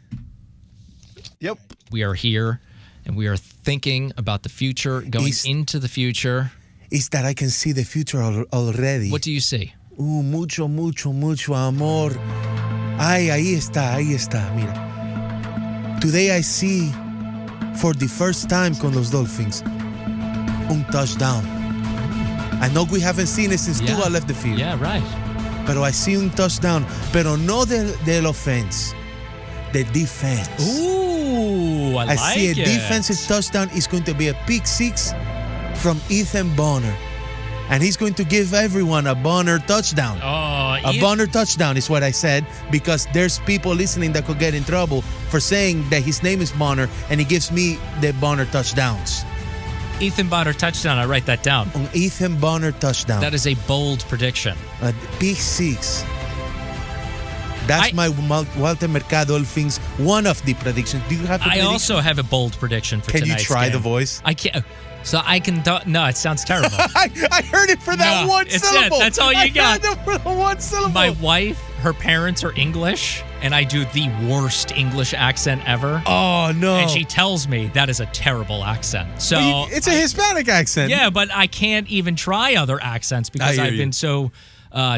Yep. We are here, and we are thinking about the future, going into the future. It's that I can see the future already. What do you see? Mucho, mucho, mucho amor. Ay, ahí está, mira. Today I see, for the first time con los Dolphins, un touchdown. I know we haven't seen it since Tua left the field. Yeah, right. Pero I see un touchdown. Pero no del offense. The defense. Ooh, I like see a it. defensive touchdown. Is going to be a pick six from Ethan Bonner. And he's going to give everyone a Bonner touchdown. A Bonner touchdown is what I said, because there's people listening that could get in trouble for saying that his name is Bonner and he gives me the Bonner touchdowns. Ethan Bonner touchdown. I write that down. An Ethan Bonner touchdown. That is a bold prediction. A pick six. That's my Walter Merca-Dolphins, one of the predictions. Do you have a prediction? I also have a bold prediction for tonight's game. Can you try the voice? I can't. So I can. No, it sounds terrible. I heard it for that one syllable. That's all you got. I heard it for the one syllable. My wife, her parents are English, and I do the worst English accent ever. Oh, no. And she tells me that is a terrible accent. So it's a Hispanic accent. Yeah, but I can't even try other accents because I've been so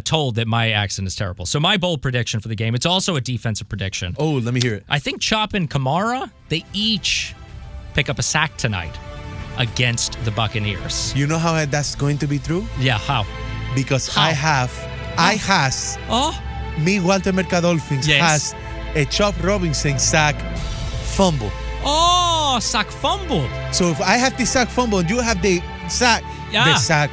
told that my accent is terrible. So my bold prediction for the game, it's also a defensive prediction. Oh, let me hear it. I think Chop and Kamara, they each pick up a sack tonight against the Buccaneers. You know how that's going to be true? Yeah, how? Because me, Walter Merca-Dolphins, has a Chop Robinson sack fumble. Oh, sack fumble. So if I have the sack fumble and you have the sack,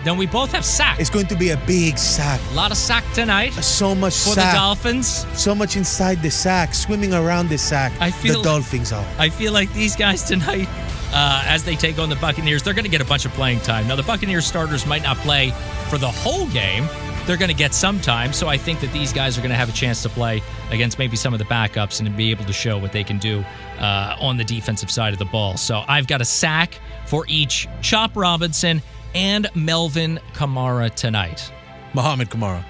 then we both have sack. It's going to be a big sack. A lot of sack tonight. So much for sack. The Dolphins. So much inside the sack, swimming around the sack. The Dolphins are. I feel like these guys tonight, as they take on the Buccaneers, they're going to get a bunch of playing time. Now, the Buccaneers starters might not play for the whole game. They're going to get some time, so I think that these guys are going to have a chance to play against maybe some of the backups and be able to show what they can do on the defensive side of the ball. So I've got a sack for each Chop Robinson and Melvin Kamara tonight. Muhammad Kamara.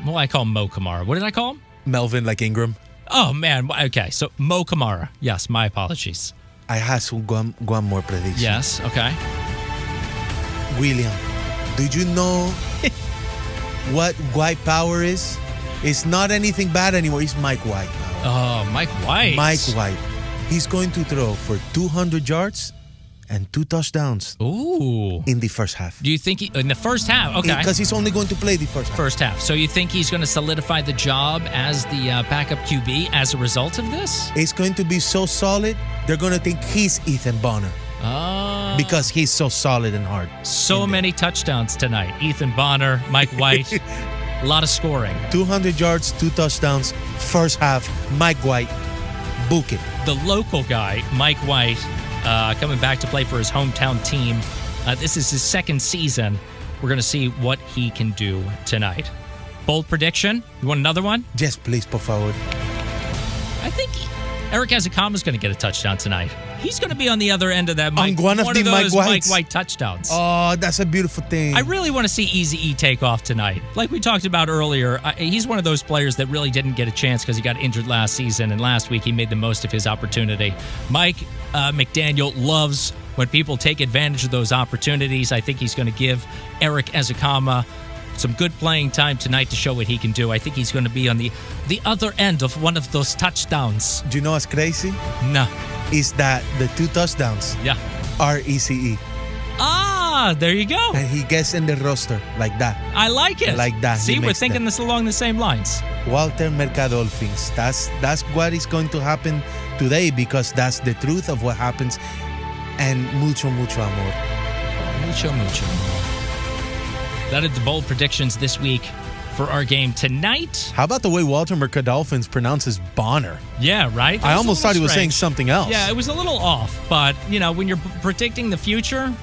Well, I call him Mo Kamara. What did I call him? Melvin, like Ingram. Oh, man. Okay, so Mo Kamara. Yes, my apologies. I have one more prediction. Yes, okay. William, do you know what White Power is? It's not anything bad anymore. It's Mike White Power. Oh, Mike White. Mike White. He's going to throw for 200 yards and 2 touchdowns. Ooh. In the first half. Do you think in the first half? Okay. Because he's only going to play the first half. So you think he's going to solidify the job as the backup QB as a result of this? It's going to be so solid, they're going to think he's Ethan Bonner. Oh. Because he's so solid and hard. So many touchdowns tonight. Ethan Bonner, Mike White. A lot of scoring. 200 yards, 2 touchdowns. First half, Mike White. Book it. The local guy, Mike White, coming back to play for his hometown team. This is his second season. We're going to see what he can do tonight. Bold prediction? You want another one? Yes, please, por favor. I think Eric Azakama is going to get a touchdown tonight. He's going to be on the other end of that. On one of those Mike White touchdowns. Oh, that's a beautiful thing. I really want to see Eazy-E take off tonight. Like we talked about earlier, he's one of those players that really didn't get a chance because he got injured last season, and last week he made the most of his opportunity. Mike McDaniel loves when people take advantage of those opportunities. I think he's going to give Eric Ezekama some good playing time tonight to show what he can do. I think he's going to be on the other end of one of those touchdowns. Do you know what's crazy? No. Is that the 2 touchdowns are ECE. Ah, there you go. And he gets in the roster like that. I like it. Like that. See, we're thinking this along the same lines. Walter Merca-Dolphins. That's what is going to happen today, because that's the truth of what happens. And mucho amor. Mucho amor. That is the bold predictions this week for our game tonight. How about the way Walter Merca-Dolphins pronounces Bonner? Yeah, right? I almost thought he was saying something else. Yeah, it was a little off. But, when you're predicting the future,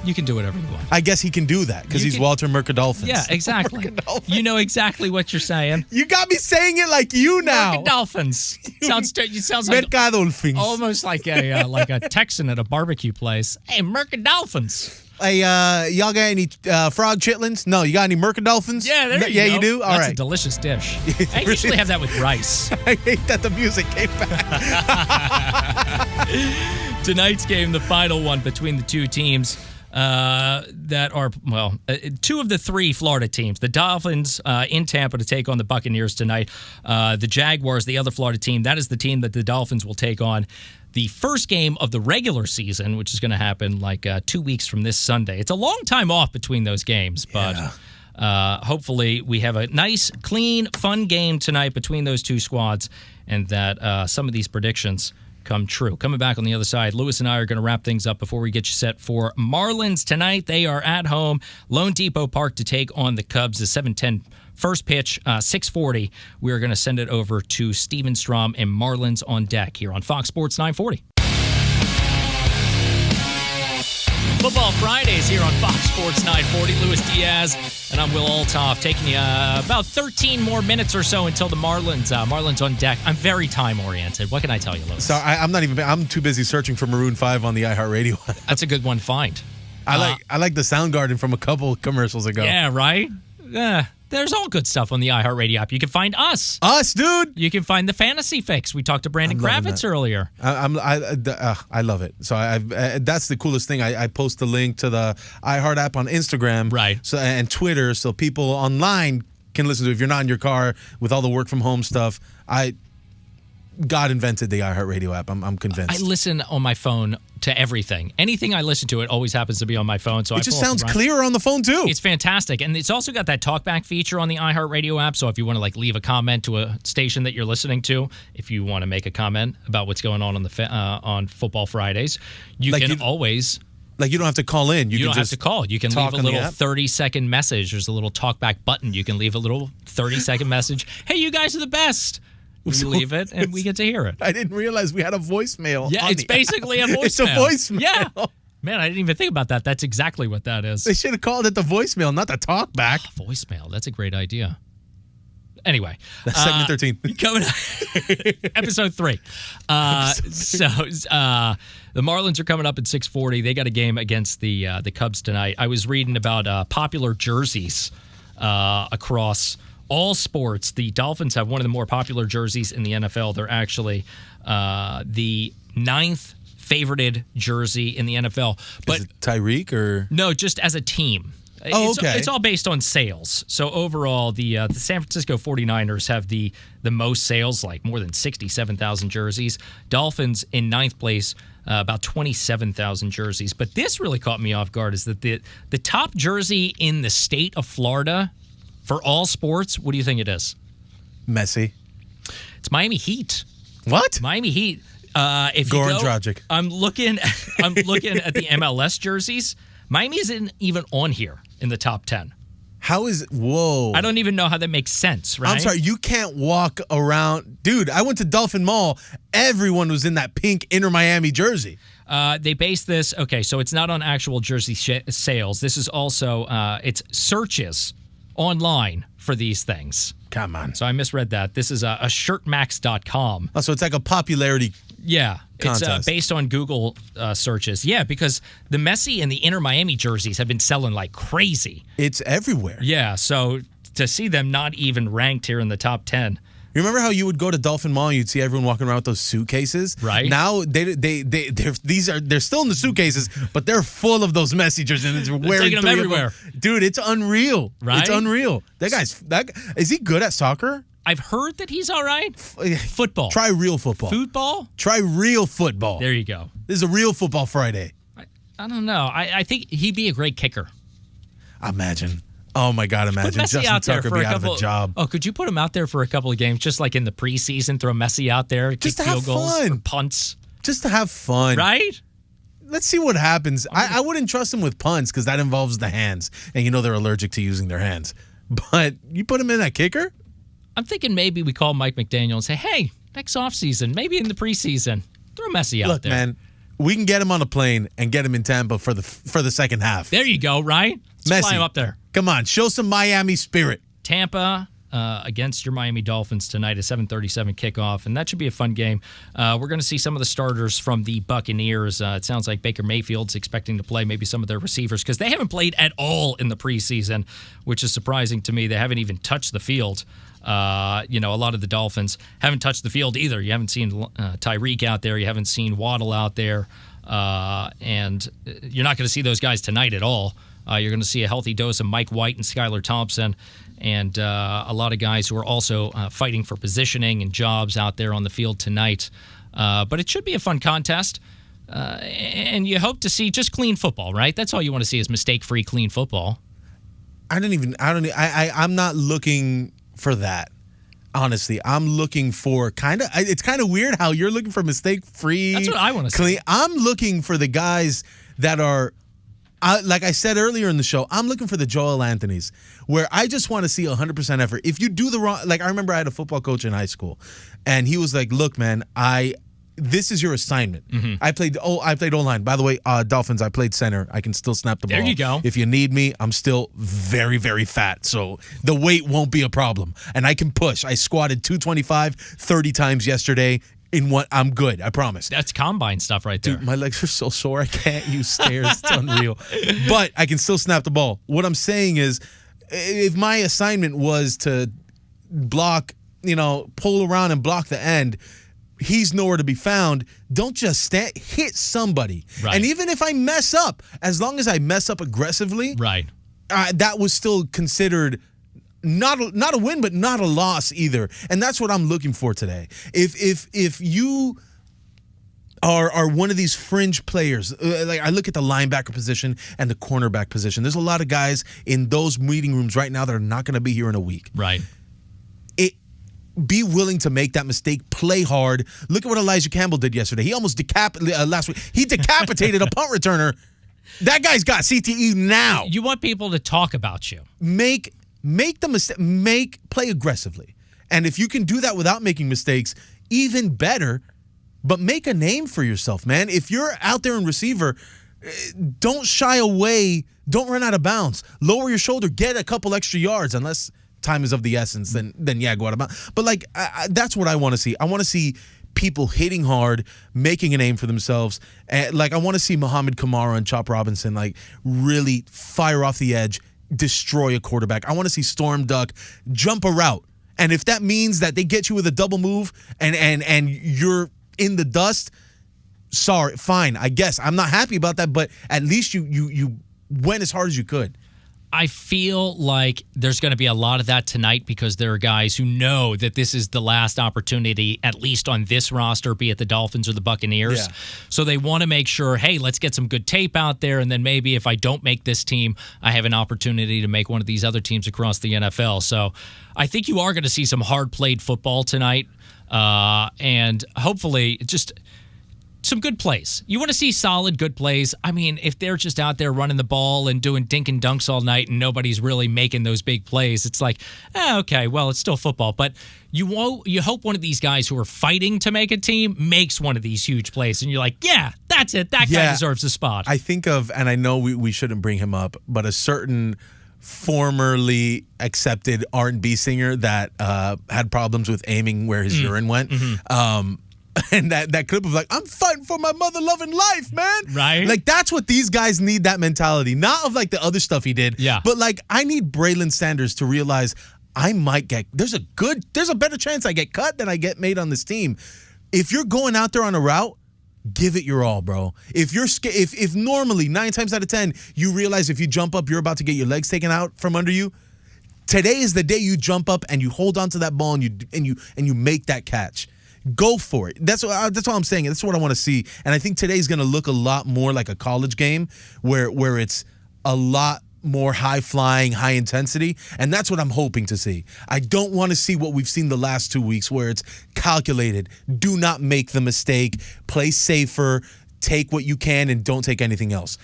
you can do whatever you want. I guess he can do that because he's Walter Merca-Dolphins. Yeah, exactly. You know exactly what you're saying. You got me saying it like you now. Merca-Dolphins. Sounds like Merca-Dolphins. Almost like a Texan at a barbecue place. Hey, Merca-Dolphins. Hey, y'all got any frog chitlins? No, you got any Merca-Dolphins? Yeah, there you go. Yeah, you do? All right. That's a delicious dish. I usually have that with rice. I hate that the music came back. Tonight's game, the final one between the two teams that are, two of the three Florida teams. The Dolphins in Tampa to take on the Buccaneers tonight. The Jaguars, the other Florida team, that is the team that the Dolphins will take on the first game of the regular season, which is going to happen 2 weeks from this Sunday. It's a long time off between those games, but hopefully we have a nice, clean, fun game tonight between those two squads, and that some of these predictions come true. Coming back on the other side, Lewis and I are going to wrap things up before we get you set for Marlins tonight. They are at home, Lone Depot Park, to take on the Cubs. The 7:10 first pitch, 6:40. We're going to send it over to Steven Strom and Marlins on deck here on Fox Sports 940. Football Fridays here on Fox Sports 940. Luis Diaz and I'm Will Althoff, taking you about 13 more minutes or so until the Marlins on deck. I'm very time oriented. What can I tell you, Luis? So I'm too busy searching for Maroon 5 on the iHeartRadio. That's a good one find. I like the Soundgarden from a couple commercials ago. Yeah, right? Yeah. There's all good stuff on the iHeartRadio app. You can find us. Us, dude. You can find the Fantasy Fix. We talked to Brandon Kravitz earlier. I love it. So that's the coolest thing. I post the link to the iHeart app on Instagram, right? So and Twitter, so people online can listen to it. If you're not in your car with all the work from home stuff. God invented the iHeartRadio app. I'm convinced. I listen on my phone to everything. Anything I listen to, it always happens to be on my phone. So it just sounds clearer on the phone too. It's fantastic, and it's also got that talkback feature on the iHeartRadio app. So if you want to leave a comment to a station that you're listening to, if you want to make a comment about what's going on on Football Fridays, you can always. You don't have to call in. You don't have to call. You can leave a little 30-second message. There's a little talkback button. You can leave a little 30-second message. Hey, you guys are the best. We leave it, and we get to hear it. I didn't realize we had a voicemail. Yeah, it's basically a voicemail. It's a voicemail. Yeah. Man, I didn't even think about that. That's exactly what that is. They should have called it the voicemail, not the talkback. Voicemail. That's a great idea. Anyway. That's segment 13. Coming up, episode 3. The Marlins are coming up at 6:40. They got a game against the Cubs tonight. I was reading about popular jerseys across all sports. The Dolphins have one of the more popular jerseys in the NFL. They're actually the 9th favorited jersey in the NFL. But is it Tyreek or no, just as a team. Okay. It's all based on sales. So overall, the San Francisco 49ers have the most sales, more than 67,000 jerseys. Dolphins in 9th place, about 27,000 jerseys. But this really caught me off guard, is that the top jersey in the state of Florida for all sports, what do you think it is? Messi. It's Miami Heat. What? Miami Heat. If Goran you go, Dragic. I'm looking at the MLS jerseys. Miami isn't even on here in the top 10. How is it? Whoa. I don't even know how that makes sense, right? I'm sorry, you can't walk around. Dude, I went to Dolphin Mall. Everyone was in that pink Inter Miami jersey. They base this, okay, so it's not on actual jersey sales. This is also, it's searches online for these things. Come on. So I misread that. This is a shirtmax.com. Oh, so it's like a popularity contest. It's based on Google searches. Yeah, because the Messi and the Inter Miami jerseys have been selling like crazy. It's everywhere. Yeah, so to see them not even ranked here in the top 10, You remember how you would go to Dolphin Mall and you'd see everyone walking around with those suitcases? Right. Now they're still in the suitcases, but they're full of those messengers and they're wearing taking them everywhere. Dude, it's unreal. Right? It's unreal. Is he good at soccer? I've heard that he's all right. Football. Try real football. Football? Try real football. There you go. This is a real football Friday. I don't know. I think he'd be a great kicker. Imagine. Oh, my God, imagine Put Messi Justin out there Tucker for be a out couple. of a job. Oh, could you put him out there for a couple of games, just like in the preseason? Throw Messi out there, Just kick to field have goals, fun. or punts, Just to have fun. right? Let's see what happens. I wouldn't trust him with punts because that involves the hands. And you know they're allergic to using their hands. But you put him in that kicker? I'm thinking maybe we call Mike McDaniel and say, hey, next offseason, maybe in the preseason, throw Messi out Look, there. man, we can get him on a plane and get him in Tampa for the second half. There you go, right? Let's fly Messi, him up there. Come on, show some Miami spirit. Tampa against your Miami Dolphins tonight, a 7:37 kickoff, and that should be a fun game. We're going to see some of the starters from the Buccaneers. It sounds like Baker Mayfield's expecting to play, maybe some of their receivers, because they haven't played at all in the preseason, which is surprising to me. They haven't even touched the field. A lot of the Dolphins haven't touched the field either. You haven't seen Tyreek out there. You haven't seen Waddle out there. And you're not going to see those guys tonight at all. You're going to see a healthy dose of Mike White and Skylar Thompson and a lot of guys who are also fighting for positioning and jobs out there on the field tonight. But it should be a fun contest. And you hope to see just clean football, right? That's all you want to see is mistake-free, clean football. I'm not looking for that. Honestly, I'm looking for it's kind of weird how you're looking for mistake-free. That's what I want to see. I'm looking for the guys that are, like I said earlier in the show, I'm looking for the Joel Anthonys, where I just want to see 100% effort. If you do the wrong, like I remember I had a football coach in high school, and he was like, look, man, this is your assignment. Mm-hmm. I played O-line. By the way, Dolphins, I played center. I can still snap the ball. There you go. If you need me, I'm still very, very fat, so the weight won't be a problem. And I can push. I squatted 225 30 times yesterday. I'm good, I promise. That's combine stuff right there. Dude, my legs are so sore, I can't use stairs. It's unreal. But I can still snap the ball. What I'm saying is, if my assignment was to block, pull around and block the end, he's nowhere to be found. Don't just hit somebody. Right. And even if I mess up, as long as I mess up aggressively, right, that was still considered not a win, but not a loss either. And that's what I'm looking for today. If you are one of these fringe players, like I look at the linebacker position and the cornerback position, there's a lot of guys in those meeting rooms right now that are not going to be here in a week. Right. Be willing to make that mistake. Play hard. Look at what Elijah Campbell did yesterday. He almost last week. He decapitated a punt returner. That guy's got CTE now. You want people to talk about you. Make the mistake. Play aggressively, and if you can do that without making mistakes, even better. But make a name for yourself, man. If you're out there in receiver, don't shy away. Don't run out of bounds. Lower your shoulder. Get a couple extra yards, unless time is of the essence, then yeah, go out of bounds. But that's what I want to see. I want to see people hitting hard, making a name for themselves. And I want to see Muhammad Kamara and Chop Robinson really fire off the edge, destroy a quarterback. I want to see Storm Duck jump a route, and if that means that they get you with a double move and you're in the dust, sorry, fine. I guess I'm not happy about that, but at least you went as hard as you could. I feel like there's going to be a lot of that tonight because there are guys who know that this is the last opportunity, at least on this roster, be it the Dolphins or the Buccaneers. Yeah. So they want to make sure, hey, let's get some good tape out there, and then maybe if I don't make this team, I have an opportunity to make one of these other teams across the NFL. So I think you are going to see some hard-played football tonight, and hopefully just some good plays. You want to see solid, good plays. I mean, if they're just out there running the ball and doing dink and dunks all night and nobody's really making those big plays, it's like, okay, well, it's still football. But you hope one of these guys who are fighting to make a team makes one of these huge plays, and you're like, yeah, that's it. That guy deserves a spot. I think of, and I know we shouldn't bring him up, but a certain formerly accepted R&B singer that had problems with aiming where his urine went. Mm-hmm. And that clip of I'm fighting for my mother-loving life, man. Right. That's what these guys need, that mentality. Not of the other stuff he did. Yeah. But I need Braylon Sanders to realize I might get. There's a better chance I get cut than I get made on this team. If you're going out there on a route, give it your all, bro. If you're if normally 9 times out of 10 you realize if you jump up you're about to get your legs taken out from under you, today is the day you jump up and you hold on to that ball and you make that catch. Go for it. That's what I'm saying. That's what I want to see. And I think today's going to look a lot more like a college game where it's a lot more high-flying, high-intensity, and that's what I'm hoping to see. I don't want to see what we've seen the last 2 weeks where it's calculated. Do not make the mistake. Play safer. Take what you can and don't take anything else.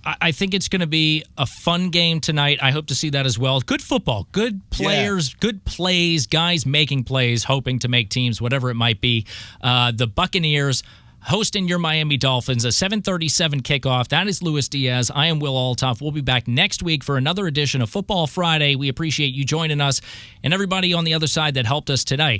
I think it's going to be a fun game tonight. I hope to see that as well. Good football, good players, good plays, guys making plays, hoping to make teams, whatever it might be. The Buccaneers hosting your Miami Dolphins, a 7:37 kickoff. That is Luis Diaz. I am Will Althoff. We'll be back next week for another edition of Football Friday. We appreciate you joining us and everybody on the other side that helped us tonight.